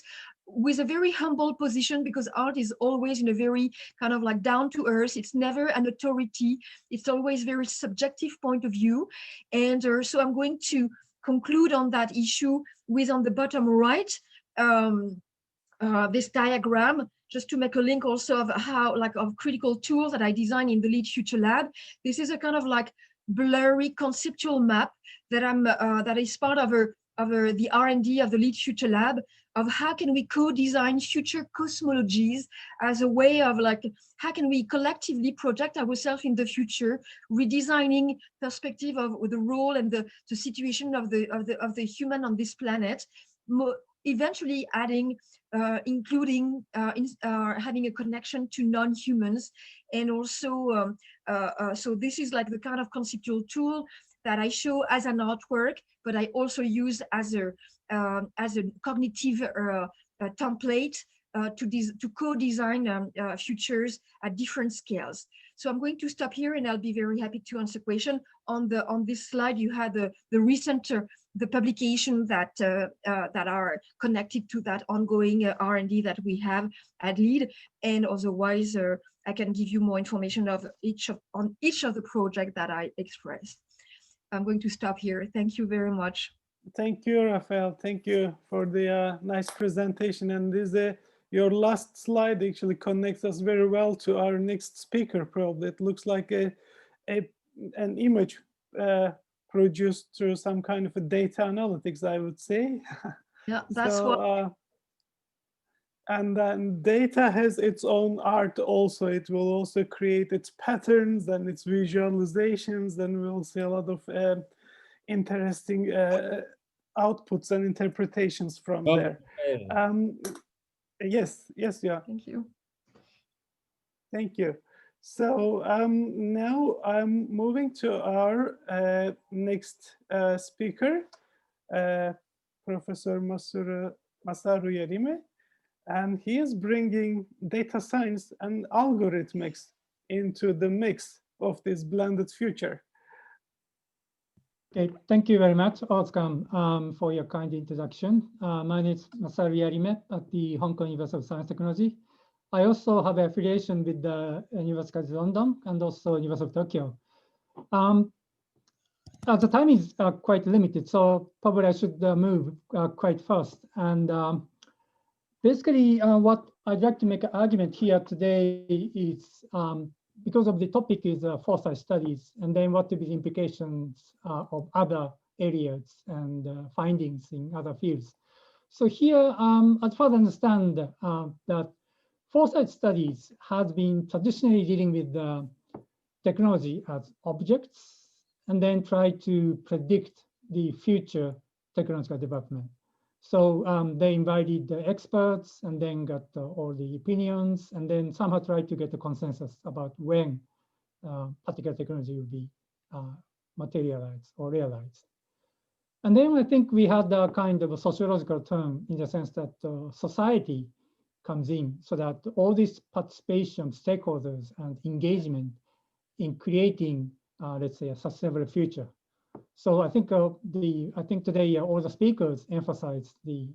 F: with a very humble position, because art is always in a very kind of like down to earth. It's never an authority. It's always very subjective point of view. And so I'm going to conclude on that issue with, on the bottom right, this diagram, just to make a link also of how, like, of critical tools that I designed in the LIID Future Lab. This is a kind of like blurry conceptual map that that is part of the R&D of the LIID Future Lab, of how can we co-design future cosmologies as a way of like, how can we collectively project ourselves in the future, redesigning perspective of the role and the situation of the human on this planet, eventually adding, including having a connection to non-humans. And also, so this is like the kind of conceptual tool that I show as an artwork, but I also use as a cognitive template to co-design futures at different scales. So I'm going to stop here, and I'll be very happy to answer questions. On this slide, you had the recent the publication that are connected to that ongoing R&D that we have at LIID, and otherwise I can give you more information on each of the projects that I expressed. I'm going to stop here. Thank you very much.
A: Thank you, Raphael. Thank you for the nice presentation. And this your last slide actually connects us very well to our next speaker. Probably it looks like an image produced through some kind of a data analytics, I would say.
F: Yeah, that's
A: so,
F: what.
A: And then data has its own art also. It will also create its patterns and its visualizations. Then we'll see a lot of interesting outputs and interpretations from there. Yes, yeah.
F: Thank you.
A: Thank you. So now I'm moving to our next speaker, Professor Masaru Yarime. And he is bringing data science and algorithmics into the mix of this blended future.
G: Okay, thank you very much, Ozcan, for your kind introduction. My name is Masaru Yarime at the Hong Kong University of Science and Technology. I also have affiliation with the University of London and also University of Tokyo. The time is quite limited, so probably I should move quite fast. And basically, what I'd like to make an argument here today is because of the topic is foresight studies, and then what to be the implications of other areas and findings in other fields. So here, as far as I understand, that foresight studies has been traditionally dealing with technology as objects, and then try to predict the future technological development. So they invited the experts and then got all the opinions, and then somehow tried to get the consensus about when particular technology will be materialized or realized. And then I think we had a kind of a sociological term in the sense that society comes in, so that all this participation, stakeholders, and engagement in creating, let's say, a sustainable future. So I think today all the speakers emphasized the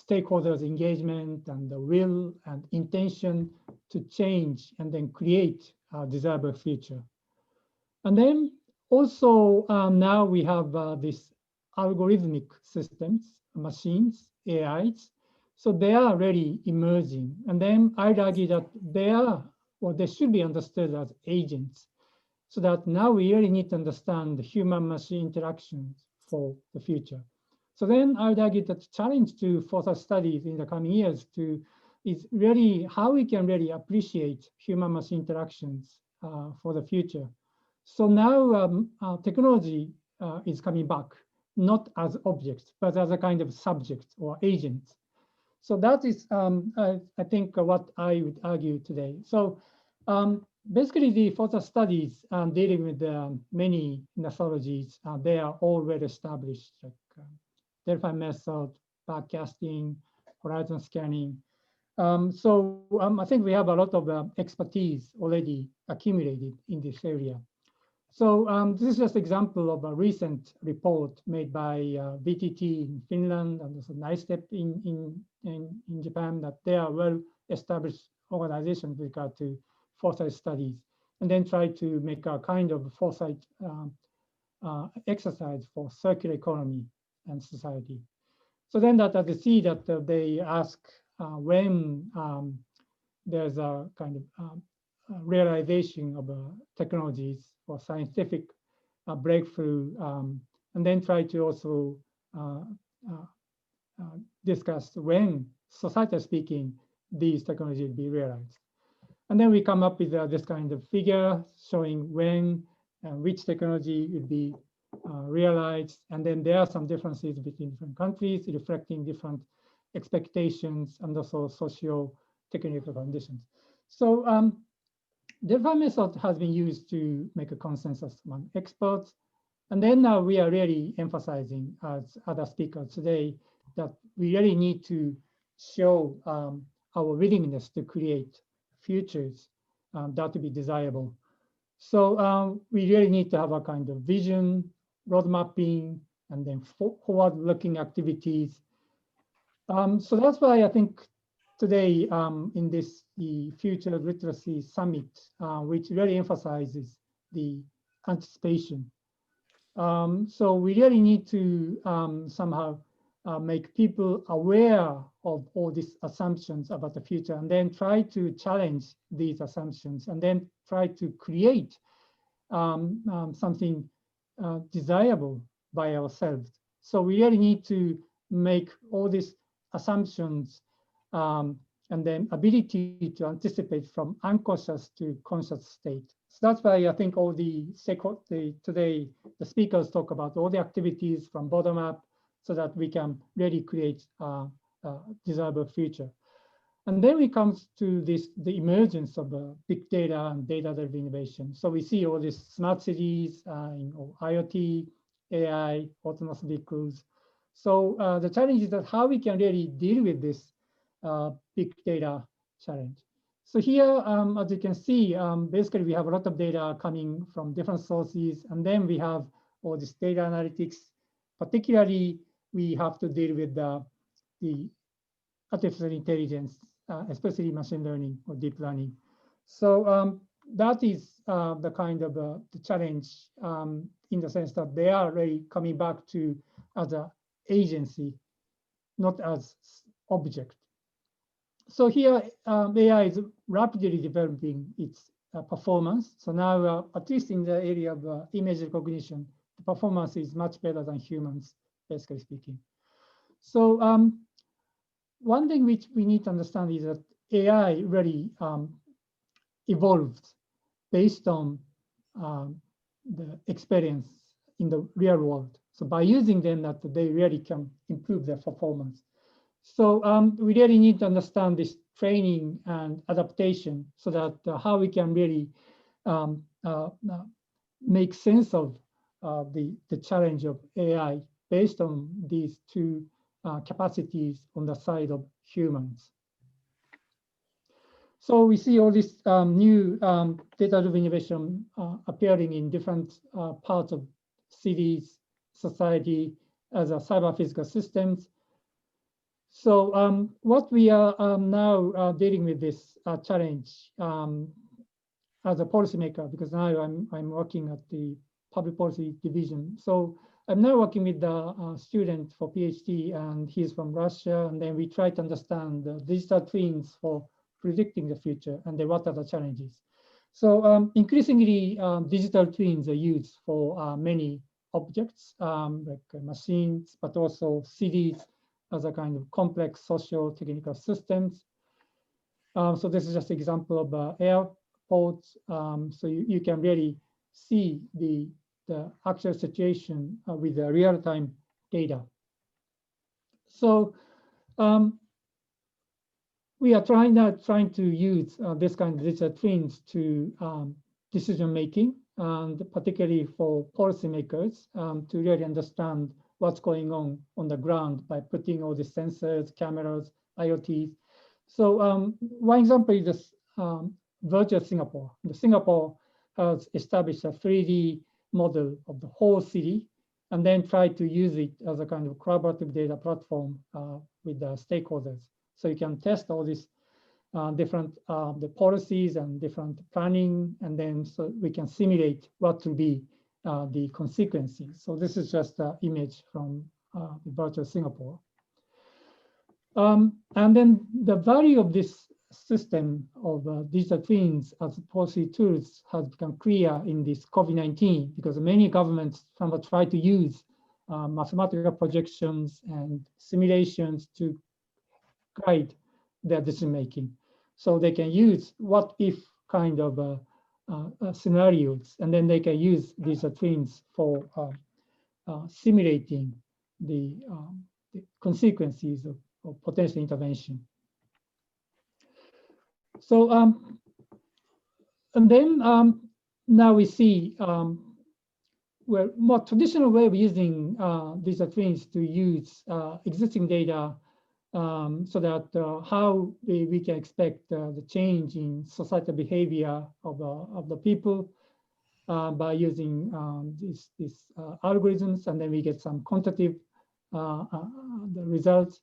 G: stakeholders' engagement and the will and intention to change and then create a desirable future. And then also now we have this algorithmic systems, machines, AIs. So they are really emerging. And then I'd argue that they are, or they should be understood as agents. So that now we really need to understand the human-machine interactions for the future. So then I would argue that the challenge to foresight studies in the coming years is really how we can really appreciate human-machine interactions for the future. So now technology is coming back, not as objects, but as a kind of subject or agent. So that is, I think, what I would argue today. So basically, the foresight studies dealing with many methodologies, they are all well established, like Delphi method, backcasting, horizon scanning. So I think we have a lot of expertise already accumulated in this area. So this is just an example of a recent report made by VTT in Finland and also NICEP in Japan, that they are well-established organizations with regard to foresight studies, and then try to make a kind of foresight exercise for circular economy and society. So then that as you see that they ask when there's a kind of realization of technologies for scientific breakthrough, and then try to also discuss when, societally speaking, these technologies will be realized. And then we come up with this kind of figure showing when and which technology will be realized. And then there are some differences between different countries, reflecting different expectations and also socio-technical conditions. So the Delphi method has been used to make a consensus among experts. And then now we are really emphasizing, as other speakers today, that we really need to show our willingness to create futures that to be desirable. So we really need to have a kind of vision, road mapping, and then forward-looking activities. So that's why I think today in the Future Literacy Summit, which really emphasizes the anticipation. So we really need to somehow make people aware of all these assumptions about the future, and then try to challenge these assumptions, and then try to create something desirable by ourselves. So we really need to make all these assumptions and then ability to anticipate from unconscious to conscious state. So that's why I think all today the speakers talk about all the activities from bottom up, so that we can really create a desirable future. And then we come to the emergence of big data and data-driven innovation. So we see all these smart cities, IoT, AI, autonomous vehicles. So the challenge is that how we can really deal with this big data challenge. So here, as you can see, basically we have a lot of data coming from different sources, and then we have all this data analytics. Particularly, we have to deal with the artificial intelligence, especially machine learning or deep learning. So that is the kind of the challenge in the sense that they are really coming back to as an agency, not as object. So here, AI is rapidly developing its performance. So now, at least in the area of image recognition, the performance is much better than humans, basically speaking. So one thing which we need to understand is that AI really evolved based on the experience in the real world. So by using them, that they really can improve their performance. So we really need to understand this training and adaptation so that how we can really make sense of the challenge of AI based on these two capacities on the side of humans. So we see all this new data-driven innovation appearing in different parts of cities, society, as a cyber physical systems. So what we are now dealing with this challenge as a policymaker, because now I'm working at the public policy division. So I'm now working with the student for PhD, and he's from Russia. And then we try to understand the digital twins for predicting the future, and then what are the challenges. So increasingly, digital twins are used for many objects, like machines, but also cities as a kind of complex socio-technical systems. So this is just an example of airports. So you can really see the actual situation with the real-time data. So we are trying to use this kind of digital twins to decision-making, and particularly for policymakers to really understand what's going on the ground by putting all the sensors, cameras, IoTs. So one example is this virtual Singapore. Singapore has established a 3D model of the whole city, and then tried to use it as a kind of collaborative data platform with the stakeholders. So you can test all these different the policies and different planning, and then so we can simulate what will be the consequences. So this is just an image from the virtual Singapore. And then the value of this system of digital twins as policy tools has become clear in this COVID-19, because many governments try to use mathematical projections and simulations to guide their decision making. So they can use what if kind of scenarios, and then they can use these twins for simulating the consequences of potential intervention. So and then now we see where more traditional way of using these twins to use existing data, so that how we can expect the change in societal behavior of the people by using these algorithms, and then we get some quantitative the results.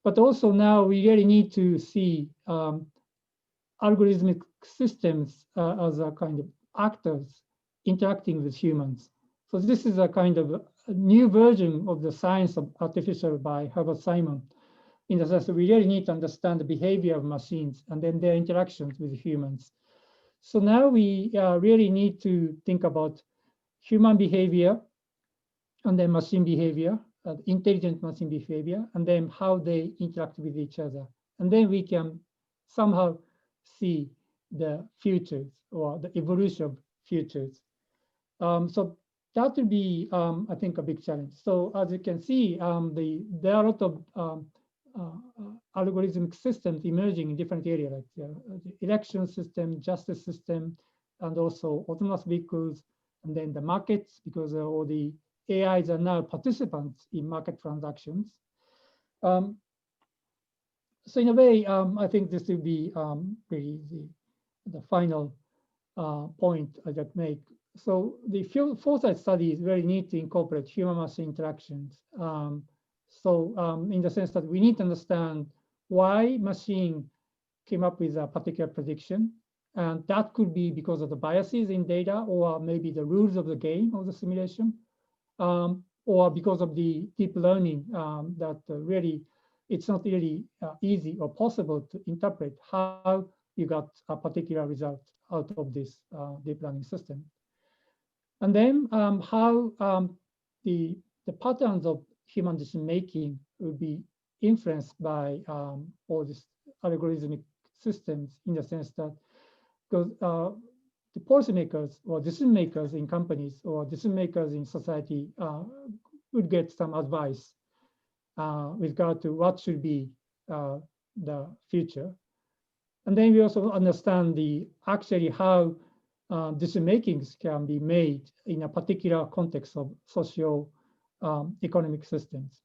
G: But also now we really need to see algorithmic systems as a kind of actors interacting with humans. So this is a kind of a new version of the science of artificial by Herbert Simon, in the sense that we really need to understand the behavior of machines and then their interactions with humans. So now we really need to think about human behavior and then machine behavior, intelligent machine behavior, and then how they interact with each other. And then we can somehow see the futures or the evolution of futures. So that will be, I think, a big challenge. So as you can see, there are a lot of algorithmic systems emerging in different areas, like the election system, justice system, and also autonomous vehicles, and then the markets, because all the AIs are now participants in market transactions. So in a way, I think this will be really the final point I just make. So the Foresight study is very neat to incorporate human-machine interactions. So in the sense that we need to understand why machine came up with a particular prediction. And that could be because of the biases in data, or maybe the rules of the game of the simulation, or because of the deep learning that really it's not really easy or possible to interpret how you got a particular result out of this deep learning system. And then how the patterns of human decision making will be influenced by all these algorithmic systems, in the sense that because the policymakers or decision makers in companies or decision makers in society would get some advice with regard to what should be the future. And then we also understand actually how decision makings can be made in a particular context of socio-economic systems.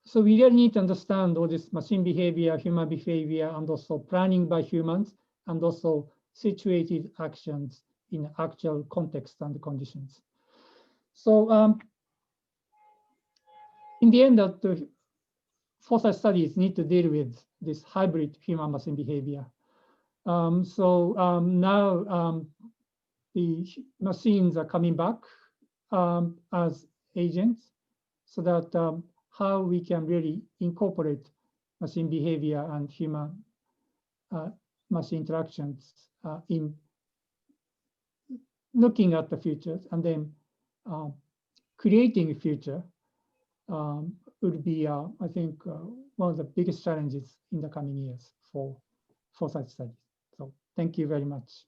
G: So we really need to understand all this machine behavior, human behavior, and also planning by humans, and also situated actions in actual context and conditions. So in the end, the foresight studies need to deal with this hybrid human machine behavior. Now the machines are coming back as agents, so that how we can really incorporate machine behavior and human machine interactions in looking at the futures, and then creating a future would be, I think, one of the biggest challenges in the coming years for foresight studies. So thank you very much.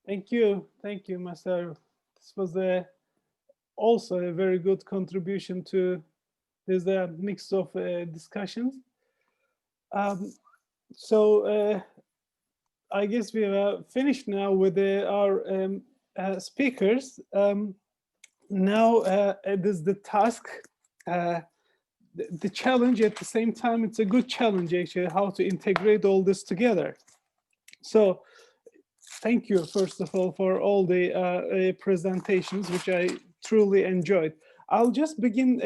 A: Thank you, Masaru. This was also a very good contribution to this mix of discussions. So I guess we are finished now with our speakers. Now it is the task, the challenge. At the same time, it's a good challenge actually, how to integrate all this together. So thank you, first of all, for all the presentations, which I truly enjoyed. I'll just begin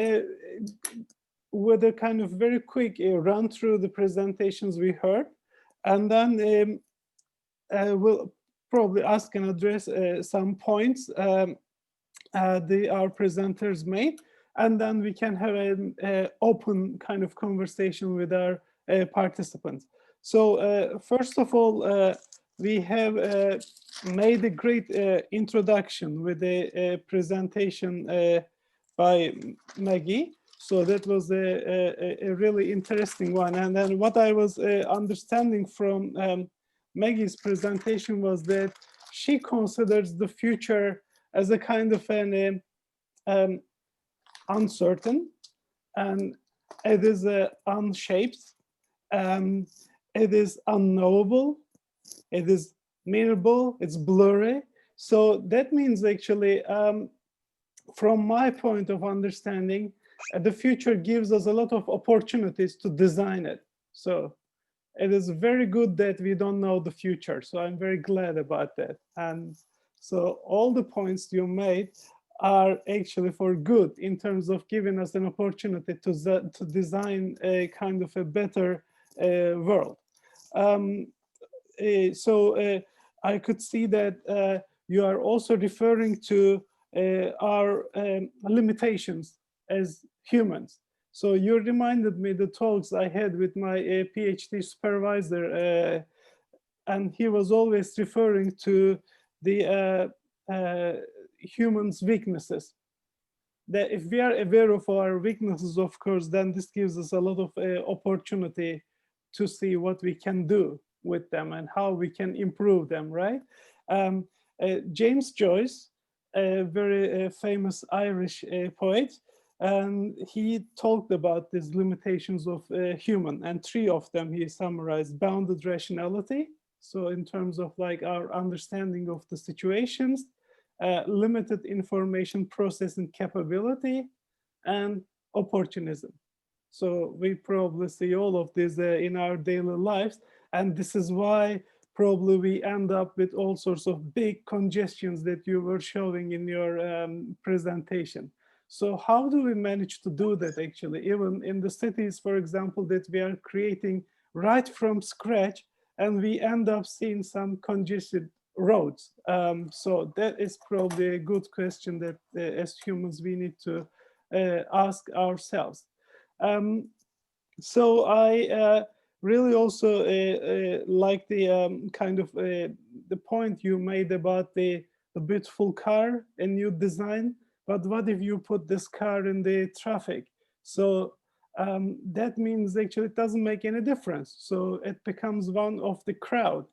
A: with a kind of very quick run through the presentations we heard, and then we'll probably ask and address some points our presenters made, and then we can have an open kind of conversation with our participants. So first of all, we have made a great introduction with a presentation by Maggie. So that was a really interesting one. And then what I was understanding from Maggie's presentation was that she considers the future as a kind of an uncertain, and it is unshaped, it is unknowable, it is measurable, it's blurry. So that means actually, from my point of understanding, the future gives us a lot of opportunities to design it. So it is very good that we don't know the future. So I'm very glad about that. And so all the points you made are actually for good in terms of giving us an opportunity to design a kind of a better world. So I could see that you are also referring to our limitations as humans. So you reminded me the talks I had with my PhD supervisor, and he was always referring to the humans' weaknesses. That if we are aware of our weaknesses, of course, then this gives us a lot of opportunity to see what we can do with them and how we can improve them, right? James Joyce, a very famous Irish poet, and he talked about these limitations of human, and three of them he summarized: bounded rationality, so in terms of like our understanding of the situations, limited information processing capability, and opportunism. So we probably see all of this in our daily lives, and this is why probably we end up with all sorts of big congestions that you were showing in your presentation. So how do we manage to do that actually, even in the cities, for example, that we are creating right from scratch, and we end up seeing some congested roads? So that is probably a good question that as humans we need to ask ourselves. So I really also like the kind of the point you made about the beautiful car, a new design. But what if you put this car in the traffic? So that means actually it doesn't make any difference. So it becomes one of the crowd.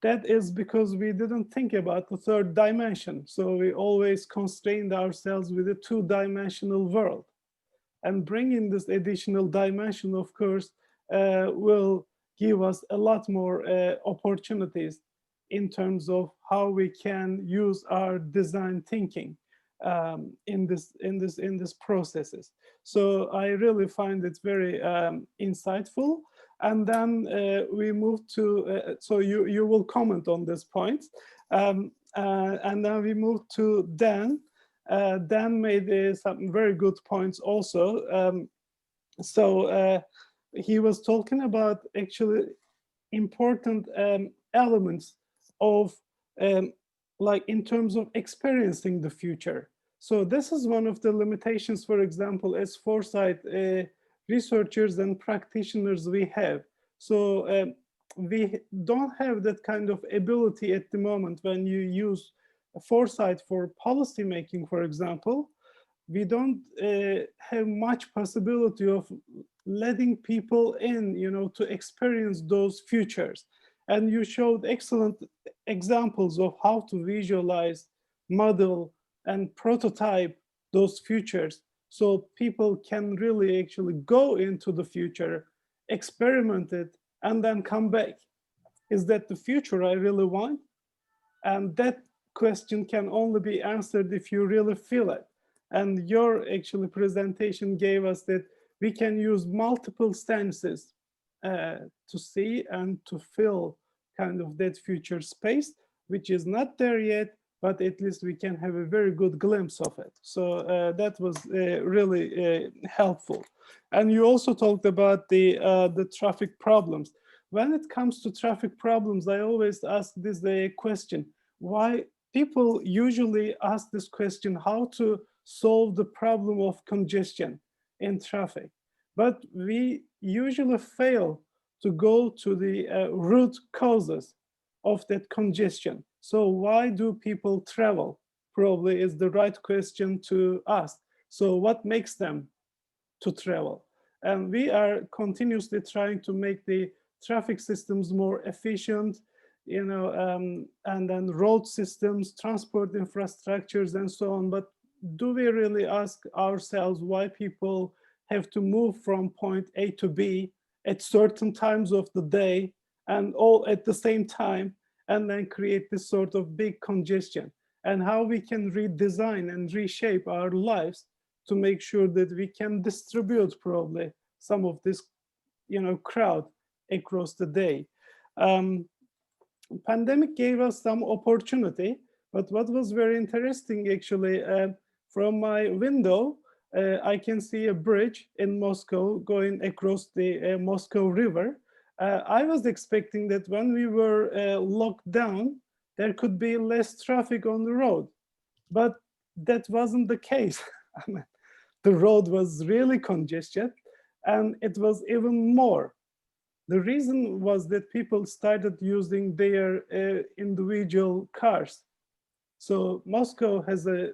A: That is because we didn't think about the third dimension. So we always constrained ourselves with a two-dimensional world. And bringing this additional dimension, of course, will give us a lot more opportunities in terms of how we can use our design thinking in this processes. So I really find it very insightful. And then we move to, so you will comment on this point. And then we move to Dan. Dan made some very good points also. He was talking about actually important elements of like in terms of experiencing the future. So this is one of the limitations, for example, as foresight researchers and practitioners we have. So we don't have that kind of ability at the moment when you use foresight for policy making, for example. We don't have much possibility of letting people in, you know, to experience those futures. And you showed excellent examples of how to visualize, model, and prototype those futures, so people can really actually go into the future, experiment it, and then come back. Is that the future I really want? And that question can only be answered if you really feel it. And your actually presentation gave us that we can use multiple senses to see and to feel kind of that future space, which is not there yet, but at least we can have a very good glimpse of it. So that was really helpful. And you also talked about the traffic problems. When it comes to traffic problems, I always ask this question: why people usually ask this question, how to solve the problem of congestion in traffic? But we usually fail to go to the root causes of that congestion. So why do people travel? Probably is the right question to ask. So what makes them to travel? And we are continuously trying to make the traffic systems more efficient, you know, and then road systems, transport infrastructures, and so on. But do we really ask ourselves why people have to move from point A to B at certain times of the day and all at the same time, and then create this sort of big congestion? And how we can redesign and reshape our lives to make sure that we can distribute probably some of this, you know, crowd across the day. Pandemic gave us some opportunity, but what was very interesting actually, from my window, I can see a bridge in Moscow going across the Moscow River. I was expecting that when we were locked down, there could be less traffic on the road, but that wasn't the case. I mean, the road was really congested, and it was even more. The reason was that people started using their individual cars. So Moscow has a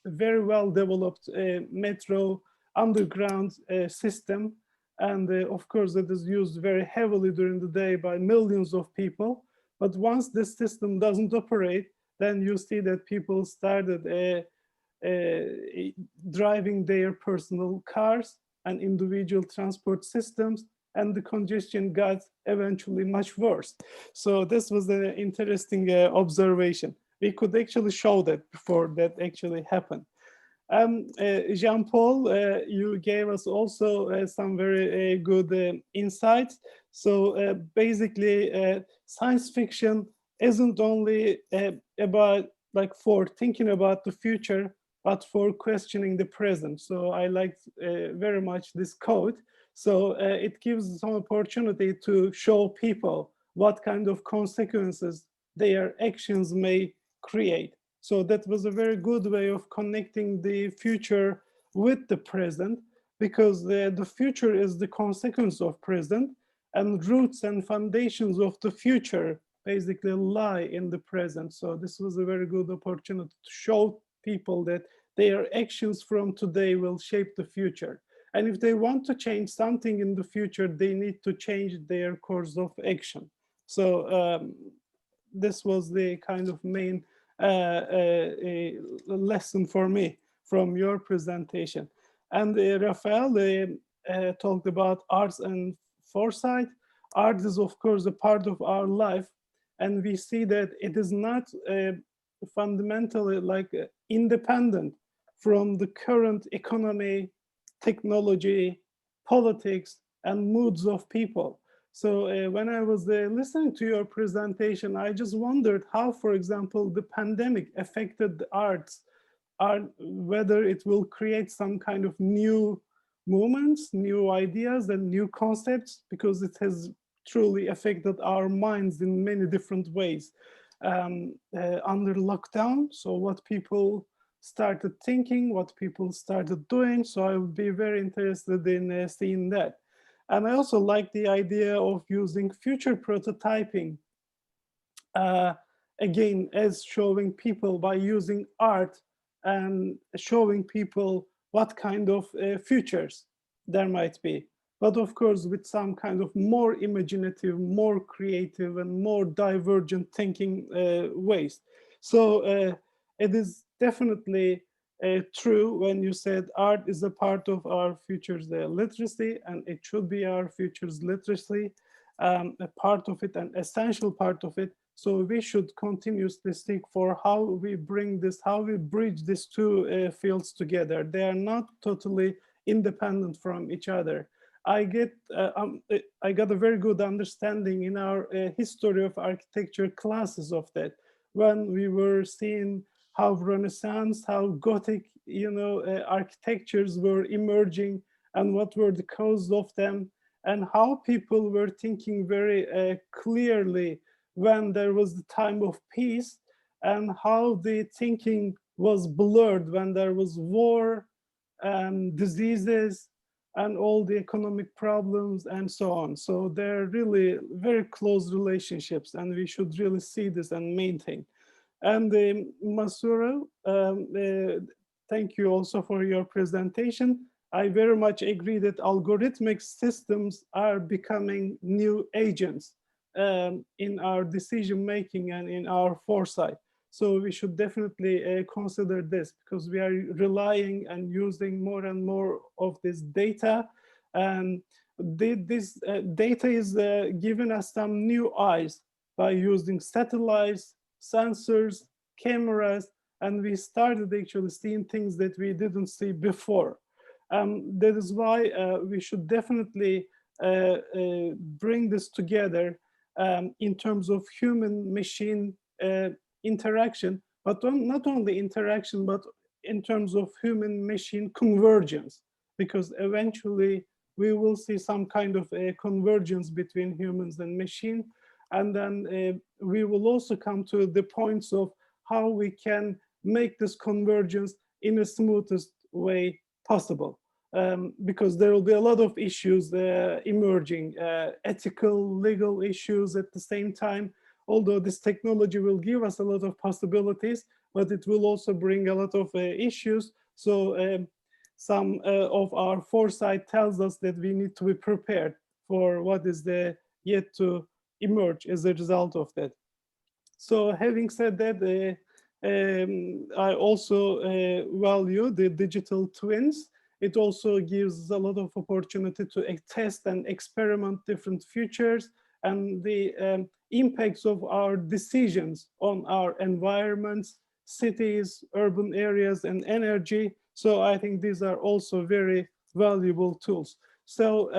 A: very well developed metro underground system. And of course, it is used very heavily during the day by millions of people. But once this system doesn't operate, then you see that people started driving their personal cars and individual transport systems, and the congestion got eventually much worse. So this was an interesting observation. We could actually show that before that actually happened. Jean-Paul, you gave us also some very good insights. So basically, science fiction isn't only about like for thinking about the future, but for questioning the present. So I liked very much this quote. So it gives some opportunity to show people what kind of consequences their actions may create. So that was a very good way of connecting the future with the present, because the future is the consequence of present, and roots and foundations of the future basically lie in the present. So this was a very good opportunity to show people that their actions from today will shape the future. And if they want to change something in the future, they need to change their course of action. So this was the kind of main lesson for me from your presentation. And Raphae talked about arts and foresight. Art is, of course, a part of our life. And we see that it is not fundamentally like independent from the current economy, technology, politics, and moods of people. So when I was listening to your presentation, I just wondered how, for example, the pandemic affected the arts, whether it will create some kind of new movements, new ideas, and new concepts, because it has truly affected our minds in many different ways under lockdown. So what people started thinking, what people started doing. So I would be very interested in seeing that. And I also like the idea of using future prototyping, again, as showing people by using art and showing people what kind of futures there might be. But of course, with some kind of more imaginative, more creative, and more divergent thinking ways. So it is definitely true when you said art is a part of our futures literacy, and it should be our futures literacy, a part of it, an essential part of it. So we should continuously seek for how we bring this, how we bridge these two fields together. They are not totally independent from each other. I got a very good understanding in our history of architecture classes of that, when we were seeing how Renaissance, how Gothic, architectures were emerging, and what were the causes of them, and how people were thinking very clearly when there was the time of peace, and how the thinking was blurred when there was war, diseases, and all the economic problems and so on. So they're really very close relationships, and we should really see this and maintain. And Masaru, thank you also for your presentation. I very much agree that algorithmic systems are becoming new agents in our decision making and in our foresight. So we should definitely consider this, because we are relying and using more and more of this data. And this data is giving us some new eyes by using satellites, sensors, cameras, and we started actually seeing things that we didn't see before. That is why we should definitely bring this together in terms of human-machine interaction, but not only interaction, but in terms of human-machine convergence, because eventually we will see some kind of a convergence between humans and machine. And then we will also come to the points of how we can make this convergence in the smoothest way possible. Because there will be a lot of issues emerging, ethical, legal issues at the same time. Although this technology will give us a lot of possibilities, but it will also bring a lot of issues. So some of our foresight tells us that we need to be prepared for what is yet to emerge as a result of that. So having said that, I also value the digital twins. It also gives a lot of opportunity to test and experiment different futures and the impacts of our decisions on our environments, cities, urban areas, and energy. So I think these are also very valuable tools. So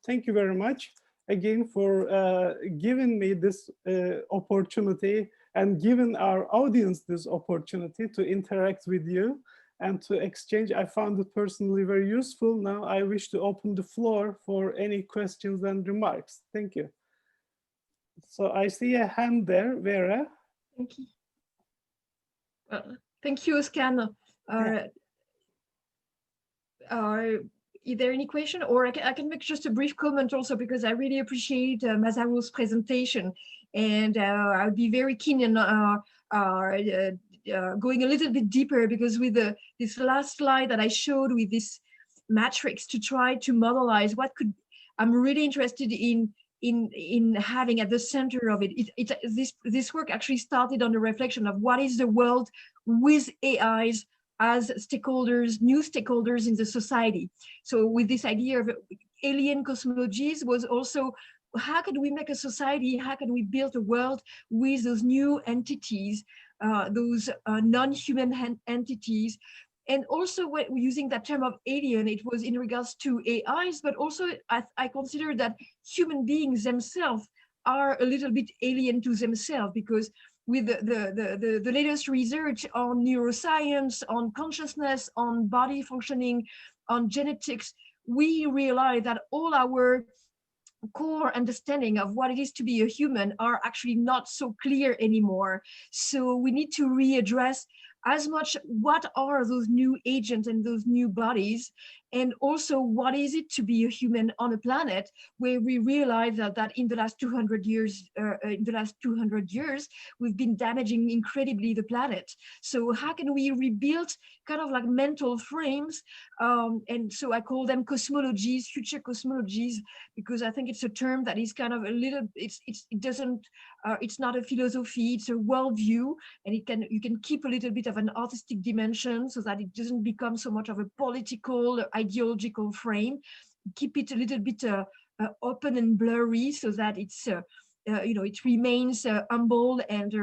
A: thank you very much again for giving me this opportunity and giving our audience this opportunity to interact with you and to exchange. I found it personally very useful. Now I wish to open the floor for any questions and remarks. Thank you. So I see a hand there, Vera.
F: Thank you. Thank you, Ozcan. Is there any question? Or I can make just a brief comment also, because I really appreciate Masaru's presentation. And I would be very keen in going a little bit deeper, because with this last slide that I showed with this matrix to try to modelize what could, I'm really interested in having at the center of it. This work actually started on the reflection of what is the world with AIs as stakeholders, new stakeholders in the society. So with this idea of alien cosmologies was also, how can we make a society, how can we build a world with those new entities, those non-human entities. And also using that term of alien, it was in regards to AIs, but also I consider that human beings themselves are a little bit alien to themselves, because with the latest research on neuroscience, on consciousness, on body functioning, on genetics, we realize that all our core understanding of what it is to be a human are actually not so clear anymore. So we need to readdress as much what are those new agents and those new bodies, and also what is it to be a human on a planet where we realize that in the last 200 years, we've been damaging incredibly the planet. So how can we rebuild kind of like mental frames? And so I call them cosmologies, future cosmologies, because I think it's a term that is kind of a little, it's not a philosophy, it's a worldview, and you can keep a little bit of an artistic dimension so that it doesn't become so much of a political, ideological frame. Keep it a little bit open and blurry so that it's it remains humble and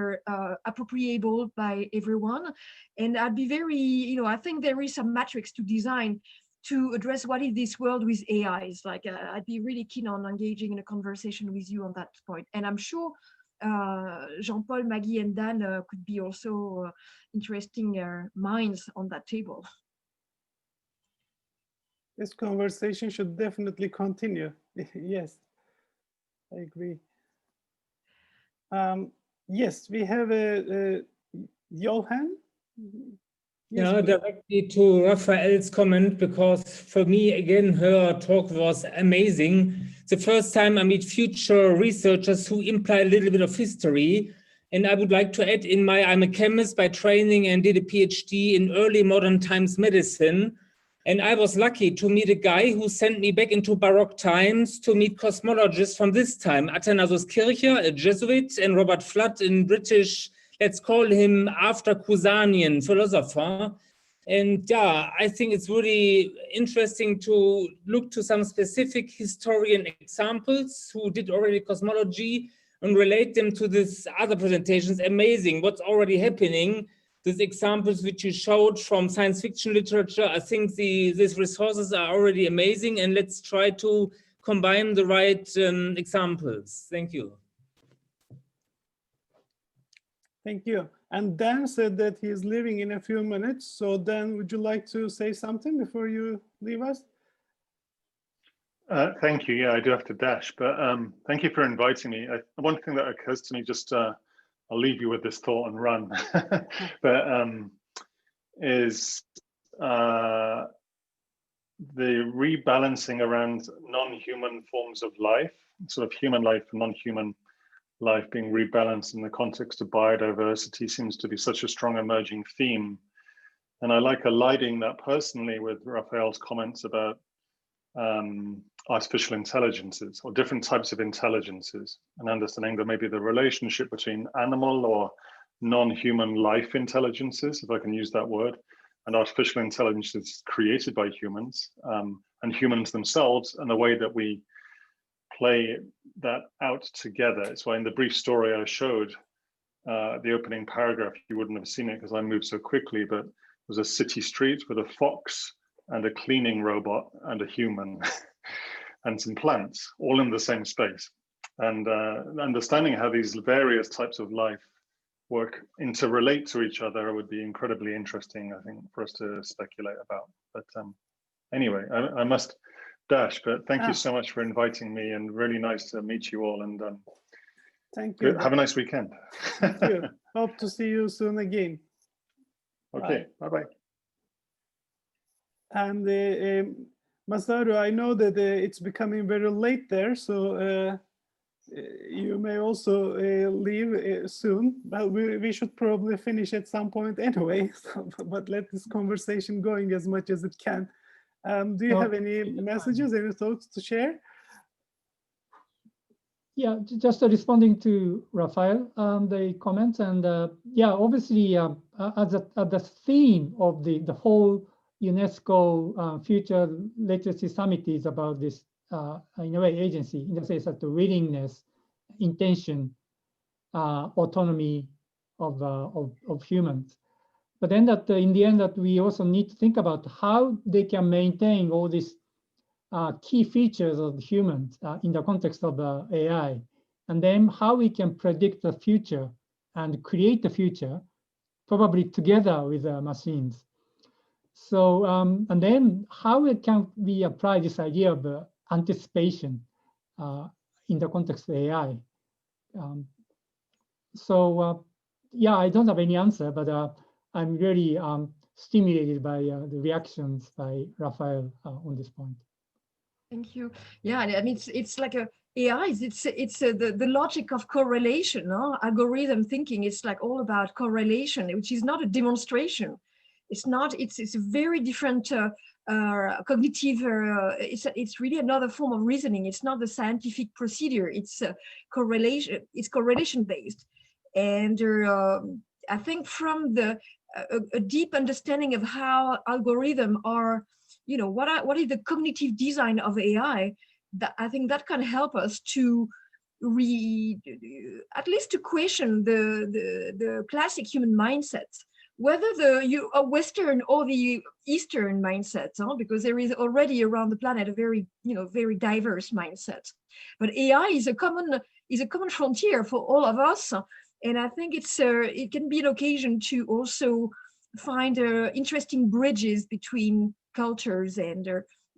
F: appropriable by everyone. And I'd be very, I think there is some matrix to design to address what is this world with AIs. Like I'd be really keen on engaging in a conversation with you on that point. And I'm sure Jean-Paul, Maggie, and Dan could be also interesting minds on that table.
A: This conversation should definitely continue. Yes, I agree. Yes, we have a Johan. Yes,
H: yeah, directly to Raphael's comment, because for me, again, her talk was amazing. The first time I meet future researchers who imply a little bit of history. And I would like to add I'm a chemist by training and did a PhD in early modern times medicine. And I was lucky to meet a guy who sent me back into Baroque times to meet cosmologists from this time, Athanasius Kircher, a Jesuit, and Robert Flood, a British, let's call him after Cousanian philosopher. And yeah, I think it's really interesting to look to some specific historian examples who did already cosmology and relate them to this other presentations. Amazing what's already happening. These examples which you showed from science fiction literature, I think these resources are already amazing, and let's try to combine the right examples. Thank you.
A: Thank you. And Dan said that he is leaving in a few minutes. So Dan, would you like to say something before you leave us?
D: Thank you. Yeah, I do have to dash, but thank you for inviting me. One thing that occurs to me, just I'll leave you with this thought and run, but is the rebalancing around non-human forms of life, sort of human life and non-human life being rebalanced in the context of biodiversity seems to be such a strong emerging theme. And I like aligning that personally with Raphael's comments about artificial intelligences or different types of intelligences, and understanding that maybe the relationship between animal or non-human life intelligences, if I can use that word, and artificial intelligences created by humans and humans themselves, and the way that we play that out together. It's why in the brief story I showed, the opening paragraph, you wouldn't have seen it because I moved so quickly, but it was a city street with a fox and a cleaning robot and a human and some plants all in the same space. And understanding how these various types of life work interrelate to each other would be incredibly interesting, I think, for us to speculate about. But anyway, I must dash, but thank you so much for inviting me, and really nice to meet you all. And
A: thank you.
D: Have a nice weekend.
A: Thank you. Hope to see you soon again.
D: Okay, bye-bye.
A: And Masaru, I know that it's becoming very late there, so you may also leave soon, but we should probably finish at some point anyway, but let this conversation going as much as it can. Do you have any messages, any thoughts to share?
G: Yeah, just responding to Raphae, the comments, and yeah, obviously, at the theme of the whole UNESCO Future Literacy Summit is about this, in a way, agency, in the sense that the willingness, intention, autonomy of humans. But then that in the end, that we also need to think about how they can maintain all these key features of humans in the context of AI, and then how we can predict the future and create the future, probably together with machines. So, and then how can we apply this idea of anticipation in the context of AI? Yeah, I don't have any answer, but I'm really stimulated by the reactions by Raphae on this point.
F: Thank you. Yeah, I mean, it's like a AI. It's the logic of correlation. No? Algorithm thinking. It's like all about correlation, which is not a demonstration. It's not. It's a very different cognitive. It's really another form of reasoning. It's not the scientific procedure. It's correlation. It's correlation based, and I think from a deep understanding of how algorithms are. You know, what is the cognitive design of AI? That I think that can help us to at least to question the classic human mindsets, whether the Western or the Eastern mindsets, because there is already around the planet a very very diverse mindset. But AI is a common frontier for all of us, and I think it can be an occasion to also find interesting bridges between cultures and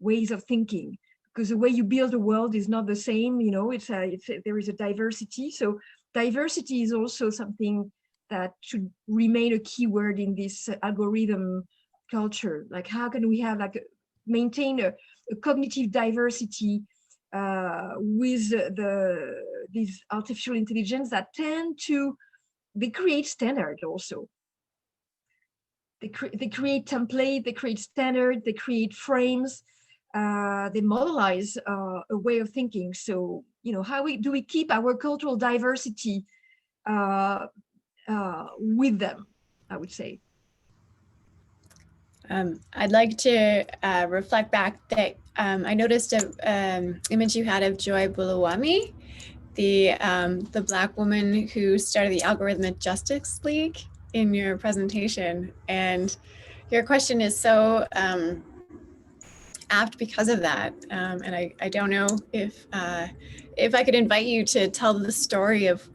F: ways of thinking, because the way you build a world is not the same. There is a diversity. So diversity is also something that should remain a key word in this algorithm culture. Like, how can we have maintain a cognitive diversity with these artificial intelligence that they create standard also. They create template, they create standard, they create frames, they modelize a way of thinking. So, how do we keep our cultural diversity with them, I would say.
B: I'd like to reflect back that I noticed an image you had of Joy Buluwami, the Black woman who started the Algorithmic Justice League, in your presentation, and your question is so apt because of that. And I don't know if I could invite you to tell the story of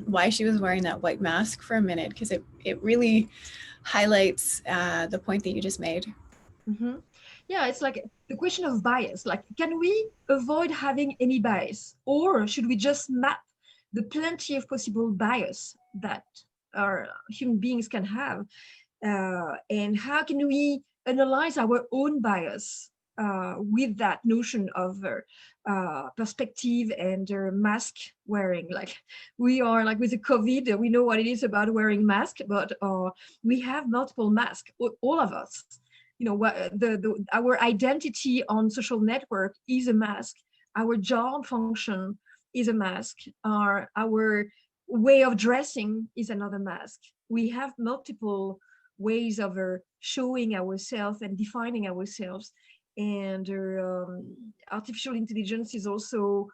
B: why she was wearing that white mask for a minute, because it really highlights the point that you just made.
F: Mm-hmm. Yeah, it's like the question of bias. Like, can we avoid having any bias, or should we just map the plenty of possible bias that our human beings can have, and how can we analyze our own bias with that notion of perspective and mask wearing? Like, we are like with the COVID, we know what it is about wearing mask, but we have multiple masks, all of us. Our identity on social network is a mask. Our job function is a mask. Our way of dressing is another mask. We have multiple ways of showing ourselves and defining ourselves, and artificial intelligence is also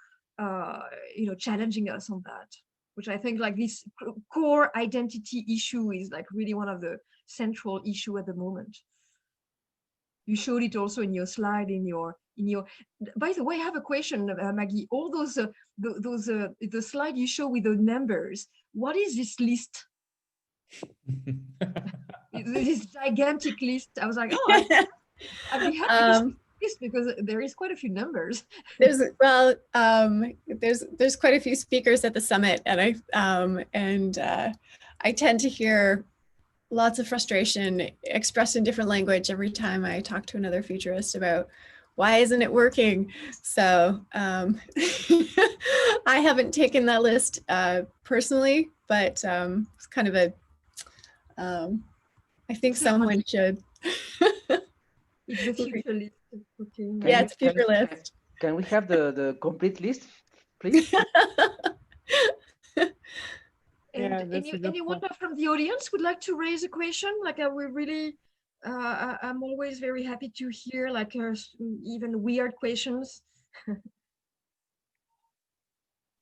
F: challenging us on that, which I think like this core identity issue is like really one of the central issue at the moment. You showed it also in your slide, by the way, I have a question, Maggie. All those the slide you show with the numbers, what is this list? This gigantic list. I was like, oh, I'd be happy to see this, because there is quite a few numbers.
B: There's quite a few speakers at the summit, and I I tend to hear lots of frustration expressed in different language every time I talk to another futurist about why isn't it working? So I haven't taken that list personally, but it's kind of a, I think someone should.
F: It's the future list. Okay.
B: Yeah, it's future list.
E: Can we have the complete list, please?
F: And anyone from the audience would like to raise a question? Like, we really, I'm always very happy to hear like even weird questions.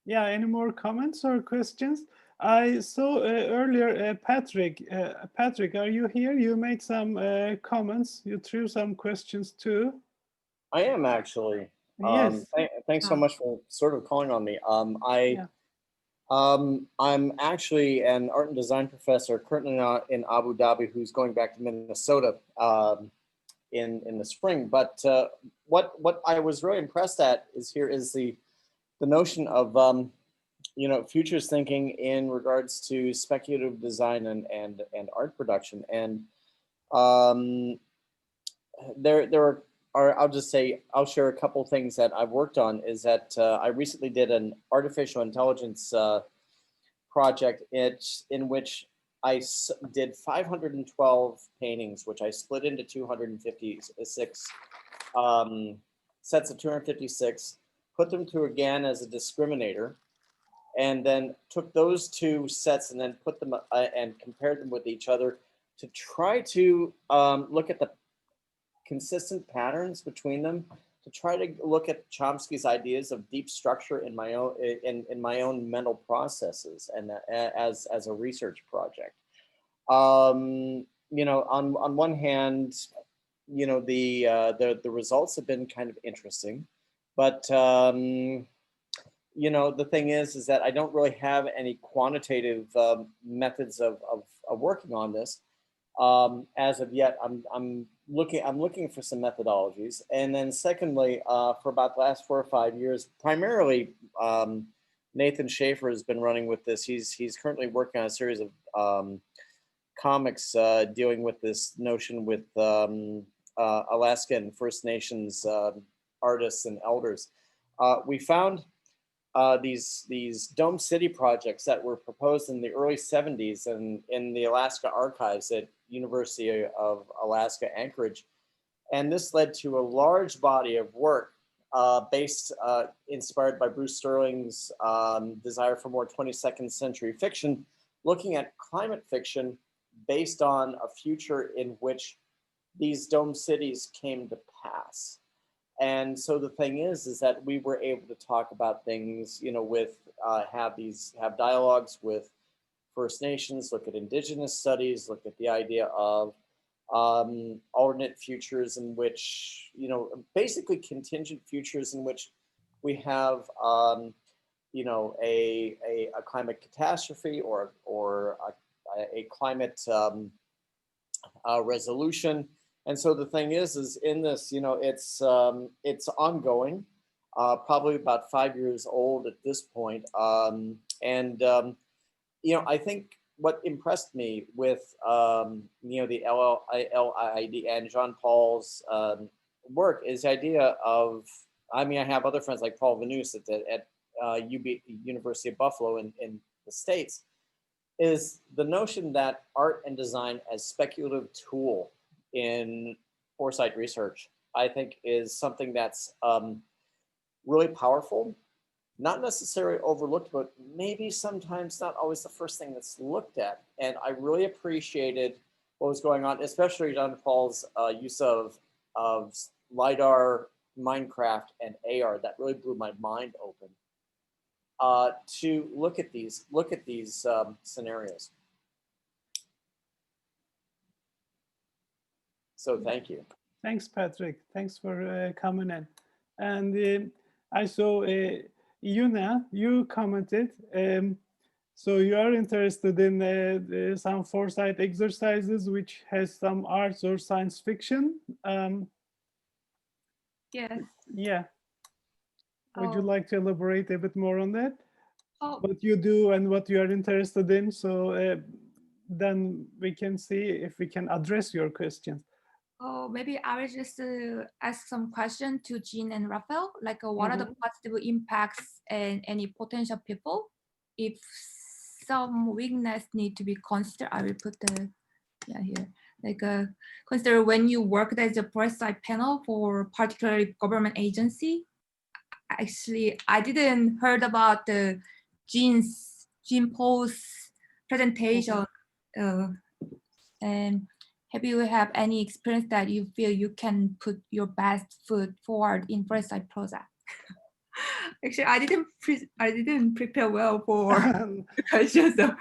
A: Yeah, any more comments or questions? I saw earlier, Patrick. Patrick, are you here? You made some comments. You threw some questions too.
I: I am actually.
A: Yes.
I: Thanks so much for sort of calling on me. I'm actually an art and design professor currently not in Abu Dhabi, who's going back to Minnesota in the spring. But what I was really impressed at is the notion of futures thinking in regards to speculative design and art production. And there are, I'll share a couple things that I've worked on. Is that I recently did an artificial intelligence project in which I did 512 paintings, which I split into 256 sets of 256, put them through again as a discriminator, and then took those two sets and then put them and compared them with each other to try to look at the consistent patterns between them, to try to look at Chomsky's ideas of deep structure in my own in my own mental processes, and as a research project. On one hand, the results have been kind of interesting, but the thing is that I don't really have any quantitative methods of working on this as of yet. I'm looking for some methodologies, and then secondly, for about the last 4 or 5 years, primarily Nathan Schaefer has been running with this. He's currently working on a series of comics dealing with this notion with Alaska and First Nations artists and elders. We found these Dome City projects that were proposed in the early 70s and in the Alaska archives at University of Alaska Anchorage. And this led to a large body of work inspired by Bruce Sterling's desire for more 22nd century fiction, looking at climate fiction based on a future in which these dome cities came to pass. And so the thing is that we were able to talk about things, have dialogues with First Nations, look at indigenous studies, look at the idea of alternate futures in which, basically contingent futures in which we have, a climate catastrophe or a climate resolution. And so the thing is in this, it's ongoing, probably about 5 years old at this point. I think what impressed me with, the LIID and Jean Paul's work is the idea of, I have other friends like Paul Venus at University of Buffalo in the States, is the notion that art and design as speculative tool in foresight research, I think, is something that's really powerful, not necessarily overlooked, but maybe sometimes not always the first thing that's looked at. And I really appreciated what was going on, especially John Paul's use of LIDAR, Minecraft, and AR. That really blew my mind open to look at these scenarios. So thank you.
A: Thanks, Patrick. Thanks for coming in. And I saw Yuna, you commented. So you are interested in some foresight exercises which has some arts or science fiction.
F: Yes.
A: Yeah. Would you like to elaborate a bit more on that?
F: Oh.
A: What you do and what you are interested in? So then we can see if we can address your questions.
J: Oh, maybe I will just ask some question to Jean and Raphael, like what are the positive impacts and any potential people? If some weakness need to be considered, I will put the, here. Like consider when you worked as a Foresight panel for particularly government agency. Actually, I didn't heard about the Jean Paul's presentation. And have you have any experience that you feel you can put your best foot forward in Foresight project? Actually, I didn't prepare well for the question. So.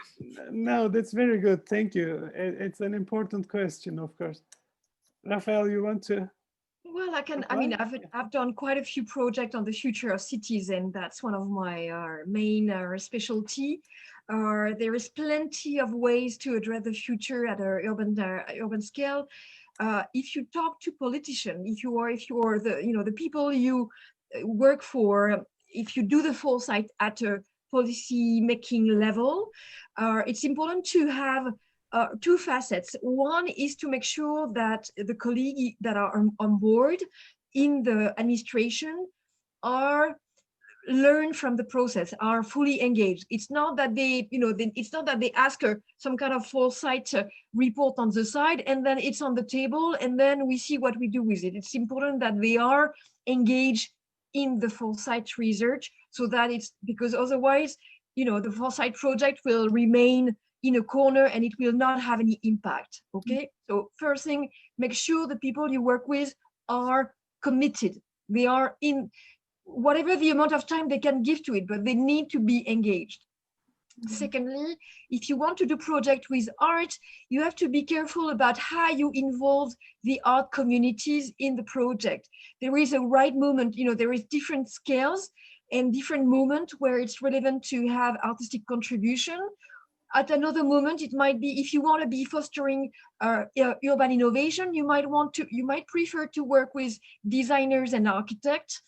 A: No, that's very good. Thank you. It's an important question, of course. Raphael, you want to?
F: Well, I mean, I've done quite a few projects on the future of cities, and that's one of my main specialty. There is plenty of ways to address the future at an urban scale. If you talk to politicians, if you are the people you work for, if you do the foresight at a policy making level, it's important to have two facets. One is to make sure that the colleagues that are on board in the administration are learn from the process, are fully engaged. It's not that they, it's not that they ask some kind of foresight report on the side and then it's on the table and then we see what we do with it. It's important that they are engaged in the foresight research, so that it's, because otherwise, the foresight project will remain in a corner and it will not have any impact. Okay, so first thing, make sure the people you work with are committed. They are in whatever the amount of time they can give to it, but they need to be engaged. Secondly, if you want to do project with art, you have to be careful about how you involve the art communities in the project. There is a right moment, there is different scales and different moment where it's relevant to have artistic contribution. At another moment, it might be, if you want to be fostering urban innovation, you might prefer to work with designers and architects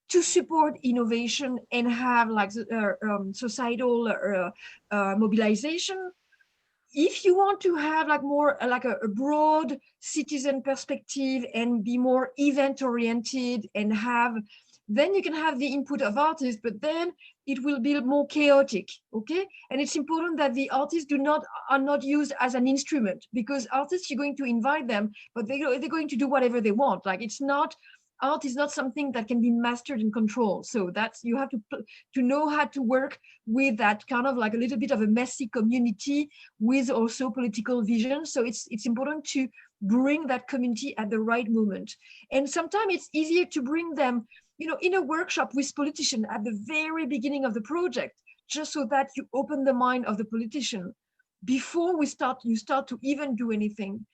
F: to support innovation and have like societal mobilization. If you want to have like more like a broad citizen perspective and be more event oriented and then you can have the input of artists, but then it will be more chaotic, okay? And it's important that the artists are not used as an instrument, because artists, you're going to invite them, but they're going to do whatever they want. Like art is not something that can be mastered and controlled. So you have to know how to work with that kind of like a little bit of a messy community with also political vision. So it's important to bring that community at the right moment. And sometimes it's easier to bring them, in a workshop with politicians at the very beginning of the project, just so that you open the mind of the politician before you start to even do anything.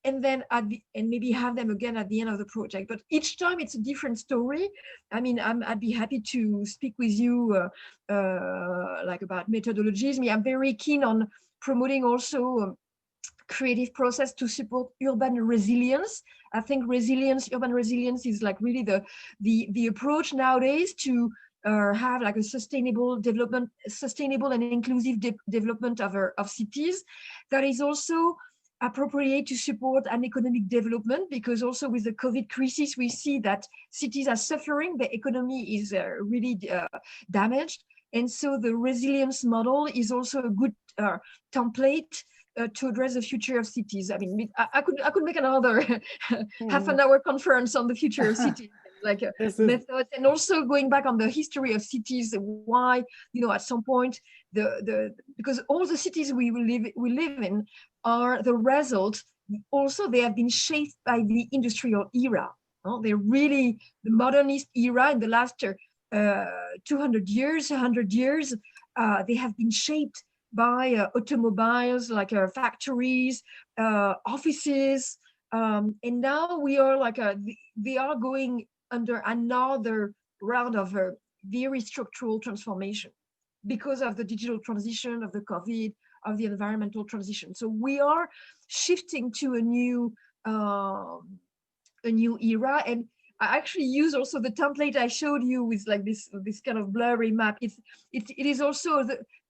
F: And then and maybe have them again at the end of the project. But each time it's a different story. I mean, I'd be happy to speak with you like about methodologies. I'm very keen on promoting also creative process to support urban resilience. I think urban resilience is like really the approach nowadays to have like a sustainable and inclusive development of cities. That is also appropriate to support an economic development, because also with the COVID crisis, we see that cities are suffering, the economy is really damaged. And so the resilience model is also a good template to address the future of cities. I mean, I could make another half an hour conference on the future of cities, like methods, and also going back on the history of cities, why, at some point, because all the cities we live in are the result, also they have been shaped by the industrial era. They're really the modernist era in the last 200 years, 100 years, they have been shaped by automobiles, like factories, offices, and now we are like they are going under another round of a very structural transformation because of the digital transition, of the COVID, of the environmental transition. So we are shifting to a new era. And I actually use also the template I showed you with like this kind of blurry map. It is also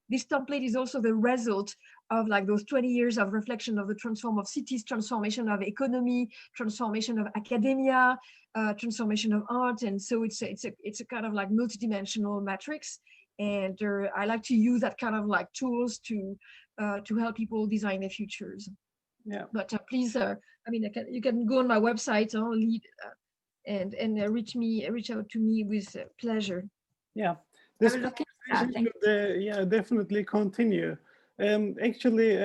F: this template is also the result of like those 20 years of reflection of the transform of cities, transformation of economy, transformation of academia, transformation of art. And so it's a kind of like multidimensional matrix. And I like to use that kind of like tools to help people design their futures.
A: Yeah.
F: But please, I mean, you can go on my website, LIID, and reach out to me with pleasure.
A: Yeah. This
J: I will look into that.
A: conversation
J: Thank you.
A: should, yeah, definitely continue. Actually,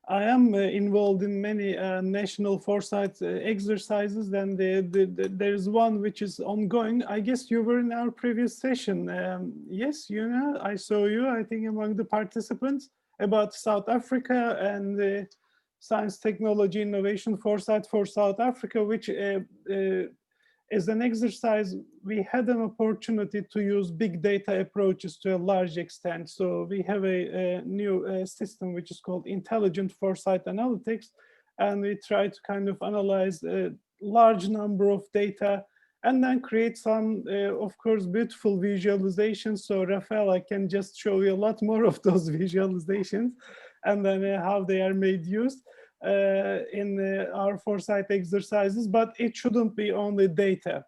A: I am involved in many national foresight exercises, and there's one which is ongoing. I guess you were in our previous session. Yes, Una, I saw you, I think, among the participants, about South Africa and science, technology, innovation foresight for South Africa, which as an exercise, we had an opportunity to use big data approaches to a large extent. So we have a new system which is called Intelligent Foresight Analytics, and we try to kind of analyze a large number of data and then create some, of course, beautiful visualizations. So Raphael, I can just show you a lot more of those visualizations and then how they are made use in our foresight exercises, but it shouldn't be only data.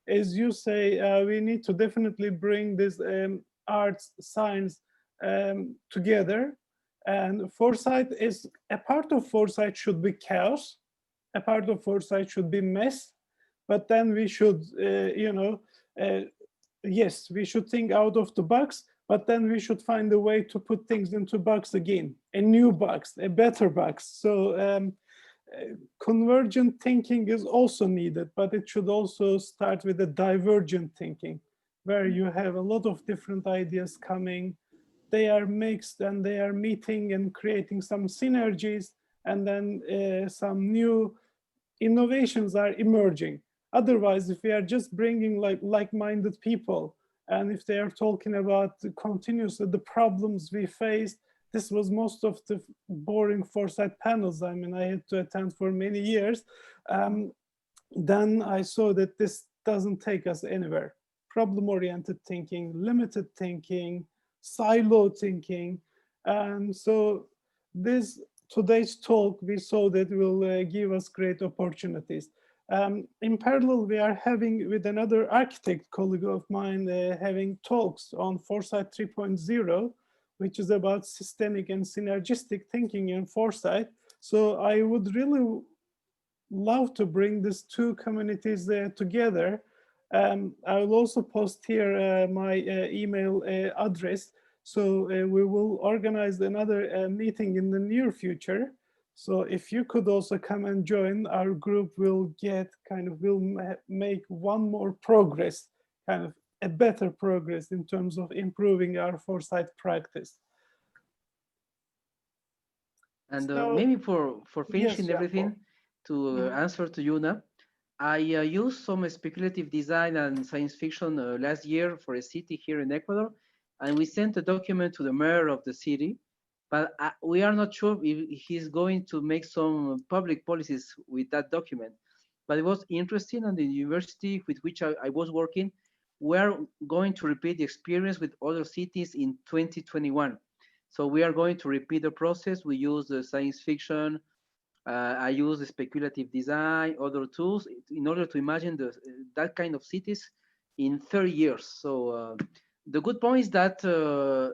A: As you say, we need to definitely bring this arts, science together. And foresight is, a part of foresight should be chaos, a part of foresight should be mess, but then we should, yes, we should think out of the box, but then we should find a way to put things into box again, a new box, a better box. So convergent thinking is also needed, but it should also start with a divergent thinking, where you have a lot of different ideas coming. They are mixed and they are meeting and creating some synergies, and then some new innovations are emerging. Otherwise, if we are just bringing like-minded people, and if they are talking about continuously the problems we faced, this was most of the boring foresight panels. I mean, I had to attend for many years. Then I saw that this doesn't take us anywhere. Problem-oriented thinking, limited thinking, silo thinking. And so today's talk, we saw that will give us great opportunities. In parallel, we are having, with another architect colleague of mine, having talks on Foresight 3.0, which is about systemic and synergistic thinking in foresight. So I would really love to bring these two communities together. I will also post here my email address. So we will organize another meeting in the near future. So if you could also come and join, our group will make one more progress, kind of a better progress in terms of improving our foresight practice.
E: And
A: So,
E: maybe for finishing
A: yes,
E: everything, to answer to Yuna, I used some speculative design and science fiction last year for a city here in Ecuador, and we sent a document to the mayor of the city, but we are not sure if he's going to make some public policies with that document. But it was interesting, and the university with which I was working, we're going to repeat the experience with other cities in 2021. So we are going to repeat the process. We use the science fiction, I use the speculative design, other tools in order to imagine that kind of cities in 30 years. So the good point is that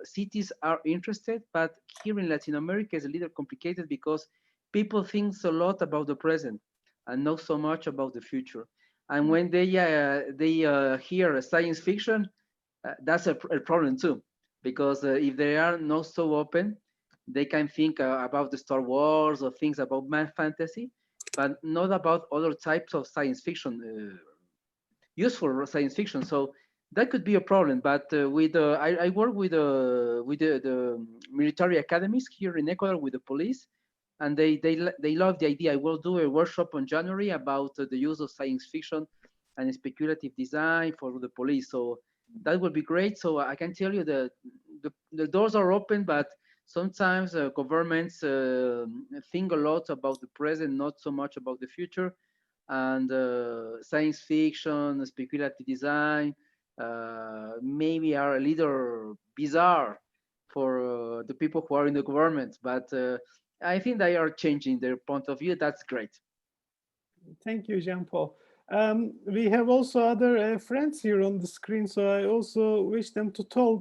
E: cities are interested, but here in Latin America is a little complicated because people think a lot about the present and not so much about the future. And when they hear science fiction, that's a problem too, because if they are not so open, they can think about the Star Wars or things about mad fantasy, but not about other types of science fiction, useful science fiction. So that could be a problem. But I work with the military academies here in Ecuador with the police, and they love the idea. I will do a workshop on January about the use of science fiction and speculative design for the police. So that would be great. So I can tell you that the doors are open, but sometimes governments think a lot about the present, not so much about the future. And science fiction, speculative design, maybe are a little bizarre for the people who are in the government. But I think they are changing their point of view. That's great.
A: Thank you, Jean-Paul. We have also other friends here on the screen, so I also wish them to talk,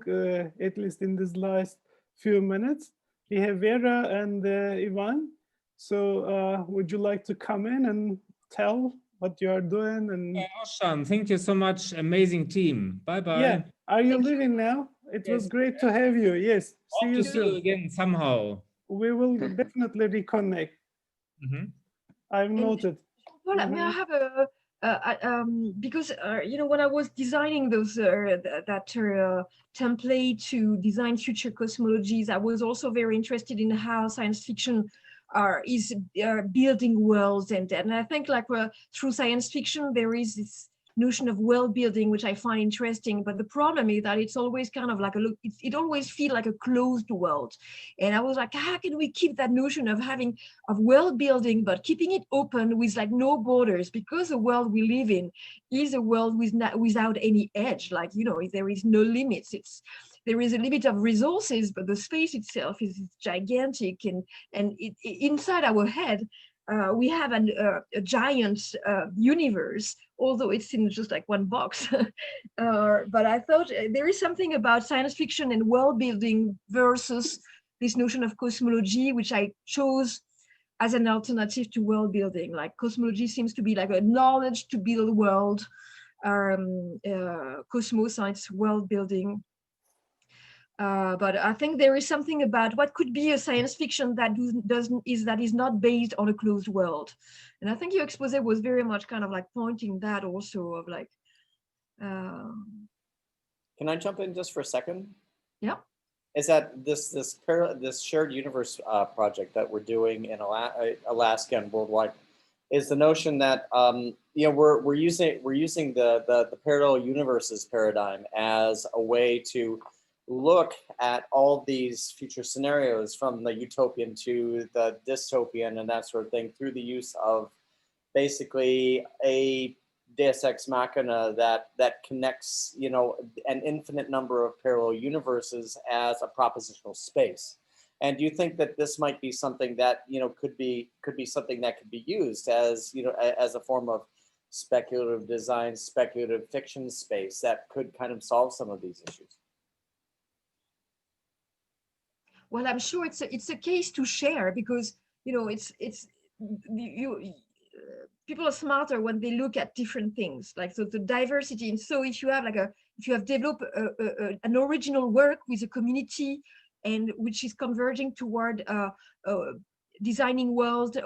A: at least in this last few minutes. We have Vera and Ivan. So would you like to come in and tell what you are doing? And
H: awesome. Thank you so much. Amazing team. Bye-bye.
A: yeah, are you leaving now? It was great to have you. Yes, see you soon.
H: See you again somehow.
A: We will definitely reconnect. I've noted.
F: Well, may I have a because you know, when I was designing those template to design future cosmologies, I was also very interested in how science fiction is building worlds, and I think like through science fiction there is this notion of world building, which I find interesting. But the problem is that it's always kind of like it always feels like a closed world. And I was like, how can we keep that notion of world building, but keeping it open with like no borders? Because the world we live in is a world without any edge. Like, you know, there is no limits. There is a limit of resources, but the space itself is gigantic. And inside our head, we have a giant universe, although it's in just like one box. But I thought there is something about science fiction and world building versus this notion of cosmology, which I chose as an alternative to world building. Like cosmology seems to be like a knowledge to build a world. Cosmoscience, world building. But I think there is something about what could be a science fiction that is not based on a closed world. And I think your expose was very much kind of like pointing that also of like.
I: Can I jump in just for a second?
F: Yeah.
I: Is that this shared universe project that we're doing in Alaska and worldwide is the notion that you know, we're using the parallel universes paradigm as a way to look at all these future scenarios from the utopian to the dystopian and that sort of thing through the use of basically a Deus Ex Machina that connects, you know, an infinite number of parallel universes as a propositional space. And do you think that this might be something that, you know, could be something that could be used as, you know, as a form of speculative design, speculative fiction space that could kind of solve some of these issues?
F: Well, I'm sure it's a case to share, because, you know, people are smarter when they look at different things, like, so the diversity. And so if you have developed an original work with a community and which is converging toward designing world,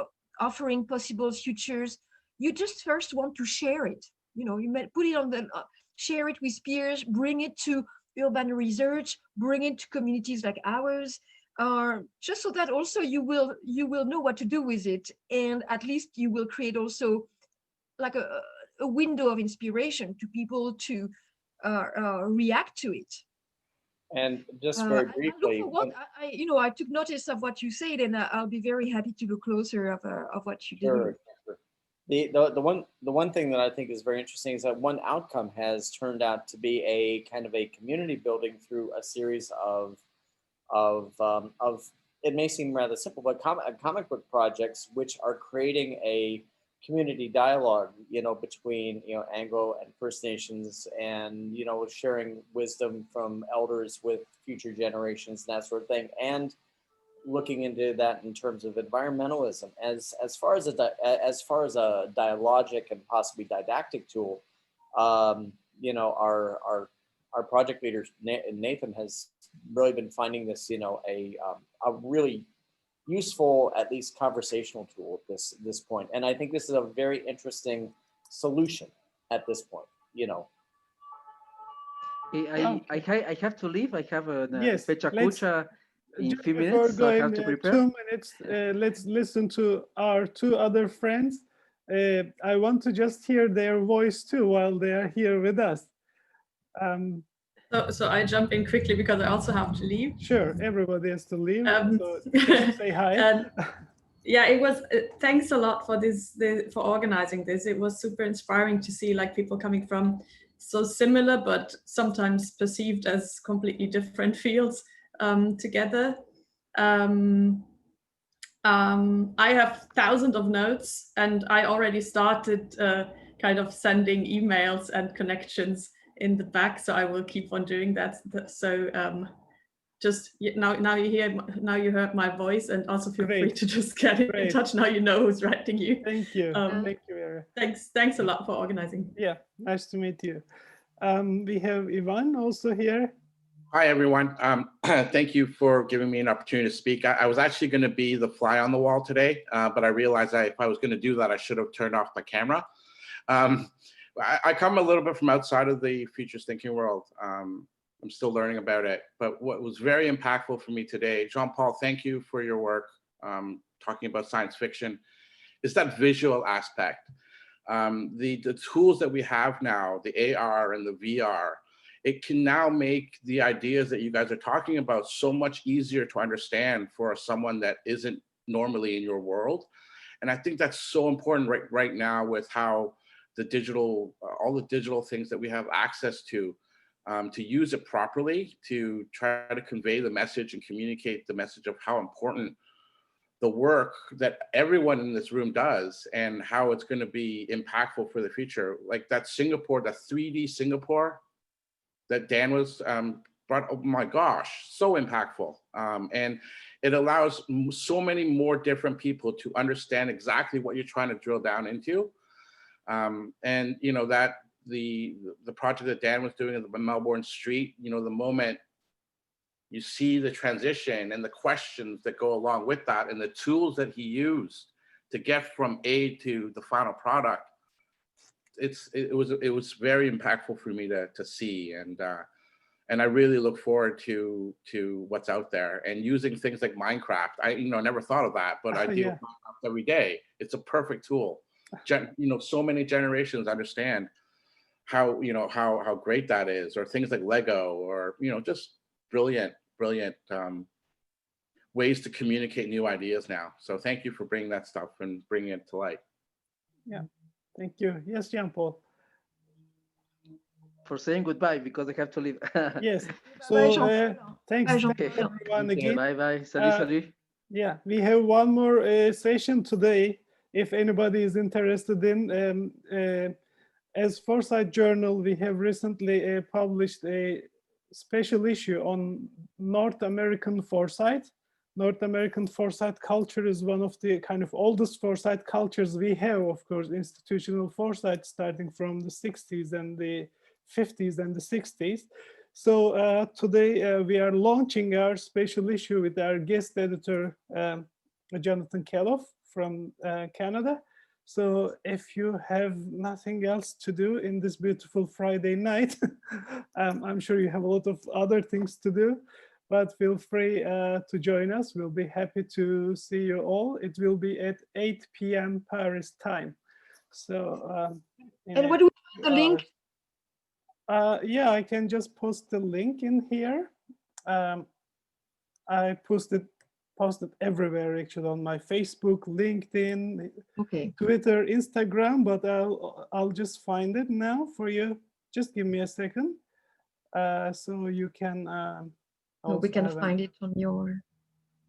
F: offering possible futures, you just first want to share it. You know, you might put it on share it with peers, bring it to urban research, bring it to communities like ours, just so that also you will know what to do with it, and at least you will create also like a window of inspiration to people to react to it.
I: And just very briefly,
F: I took notice of what you said, and I'll be very happy to look closer of what you did.
I: Sure. The one thing that I think is very interesting is that one outcome has turned out to be a kind of a community building through a series of it may seem rather simple, but comic book projects which are creating a community dialogue, you know, between, you know, Anglo and First Nations, and, you know, sharing wisdom from elders with future generations and that sort of thing, and looking into that in terms of environmentalism as far as a dialogic and possibly didactic tool. You know, our project leader Nathan has really been finding this, you know, a really useful, at least conversational tool at this point. And I think this is a very interesting solution at this point, you know.
E: I have to leave. I have a fecha kucha in
A: just
E: 2
A: before
E: minutes, so I
A: going,
E: have to prepare.
A: 2 minutes, let's listen to our two other friends. I want to just hear their voice too while they are here with us.
K: So I jump in quickly because I also have to leave.
A: Sure, everybody has to leave. So just say hi.
K: Yeah, it was. Thanks a lot for for organizing this. It was super inspiring to see like people coming from so similar but sometimes perceived as completely different fields together. I have thousands of notes, and I already started kind of sending emails and connections in the back, so I will keep on doing that. So just now you heard my voice, and also feel free to just get in touch. Now you know who's writing you.
A: Thank you. Thank you, Vera.
K: Thanks a lot for organizing.
A: Yeah, nice to meet you. We have Ivan also here.
L: Hi, everyone. Thank you for giving me an opportunity to speak. I was actually going to be the fly on the wall today, but I realized that if I was going to do that, I should have turned off my camera. I come a little bit from outside of the futurist thinking world. I'm still learning about it. But what was very impactful for me today, Jean-Paul, thank you for your work talking about science fiction, is that visual aspect. The tools that we have now, the AR and the VR, it can now make the ideas that you guys are talking about so much easier to understand for someone that isn't normally in your world. And I think that's so important right now with how the digital, all the digital things that we have access to use it properly, to try to convey the message and communicate the message of how important the work that everyone in this room does and how it's going to be impactful for the future. Like that Singapore, that 3D Singapore that Dan was brought, oh my gosh, so impactful. And it allows so many more different people to understand exactly what you're trying to drill down into. And you know, that the project that Dan was doing in the Melbourne Street, you know, the moment you see the transition and the questions that go along with that and the tools that he used to get from A to the final product, it was very impactful for me to see, and I really look forward to what's out there and using things like Minecraft. I never thought of that, but I deal with Minecraft every day. It's a perfect tool. So many generations understand how how great that is, or things like Lego, or just brilliant ways to communicate new ideas now. So thank you for bringing that stuff and bringing it to light.
A: Yeah. Thank you. Yes, Jean-Paul.
E: For saying goodbye, because I have to leave.
A: Yes. So thanks
E: Okay.
A: everyone again.
E: Bye. Salut.
A: Yeah, we have one more session today. If anybody is interested in, as Foresight Journal, we have recently published a special issue on North American foresight. North American foresight culture is one of the kind of oldest foresight cultures we have, of course, institutional foresight starting from the 60s and the 50s and the 60s. So today we are launching our special issue with our guest editor, Jonathan Keloff from Canada. So if you have nothing else to do in this beautiful Friday night, I'm sure you have a lot of other things to do, but feel free to join us. We'll be happy to see you all. It will be at 8 p.m. Paris time. So,
F: and what do we find the link?
A: Yeah, I can just post the link in here. I posted everywhere, actually, on my Facebook, LinkedIn, Twitter, Instagram, but I'll just find it now for you. Just give me a second, so you can.
F: We can find it on your.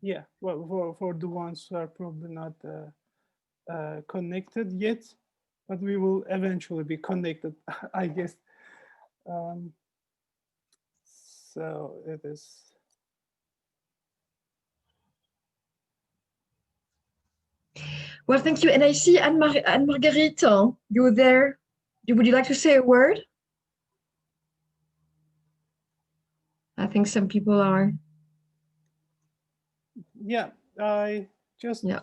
A: Yeah, well, for the ones who are probably not connected yet, but we will eventually be connected, I guess. So it is.
F: Well, thank you. And I see Anne-Marguerite, you're there. Would you like to say a word? I think some people are.
A: Yeah, I just.
F: Yeah.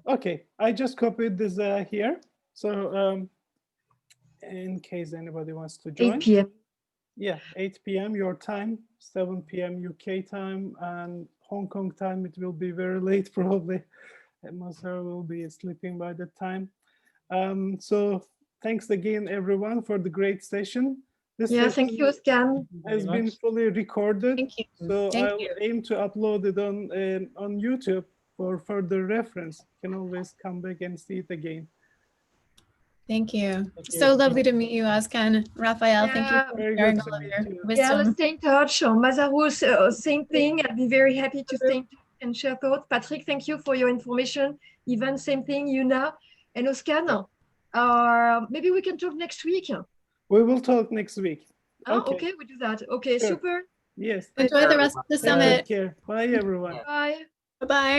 A: Okay, I just copied this here. So in case anybody wants to join.
F: 8 p.m.
A: Yeah, 8 p.m. your time, 7 p.m. UK time, and Hong Kong time. It will be very late probably. Masaru will be sleeping by that time. So thanks again, everyone, for the great session. This session
F: thank you, Ozcan.
A: Has been fully recorded.
B: Thank you.
A: So I'll
B: you.
A: aim to upload it on YouTube for further reference. You can always come back and see it again.
B: Thank you.
A: Thank you.
B: So lovely to meet you, Ozcan. Raphael, thank you
F: Yeah.
B: for
A: Very
B: sharing
A: good to
B: all of
A: meet
B: your
A: you.
F: Yeah, let's
B: wisdom.
F: stay in touch. Masaru, same thing. I'd be very happy to stay in touch and share thoughts. Patrick, thank you for your information. Ivan, same thing. Yuna and Ozcan. Maybe we can talk next week.
A: We will talk next week.
F: Oh, okay, we do that. Okay,
A: Sure.
F: super.
A: Yes.
B: Enjoy the rest of the
A: Take
B: summit.
A: care. Bye, everyone.
F: Bye.
B: Bye-bye.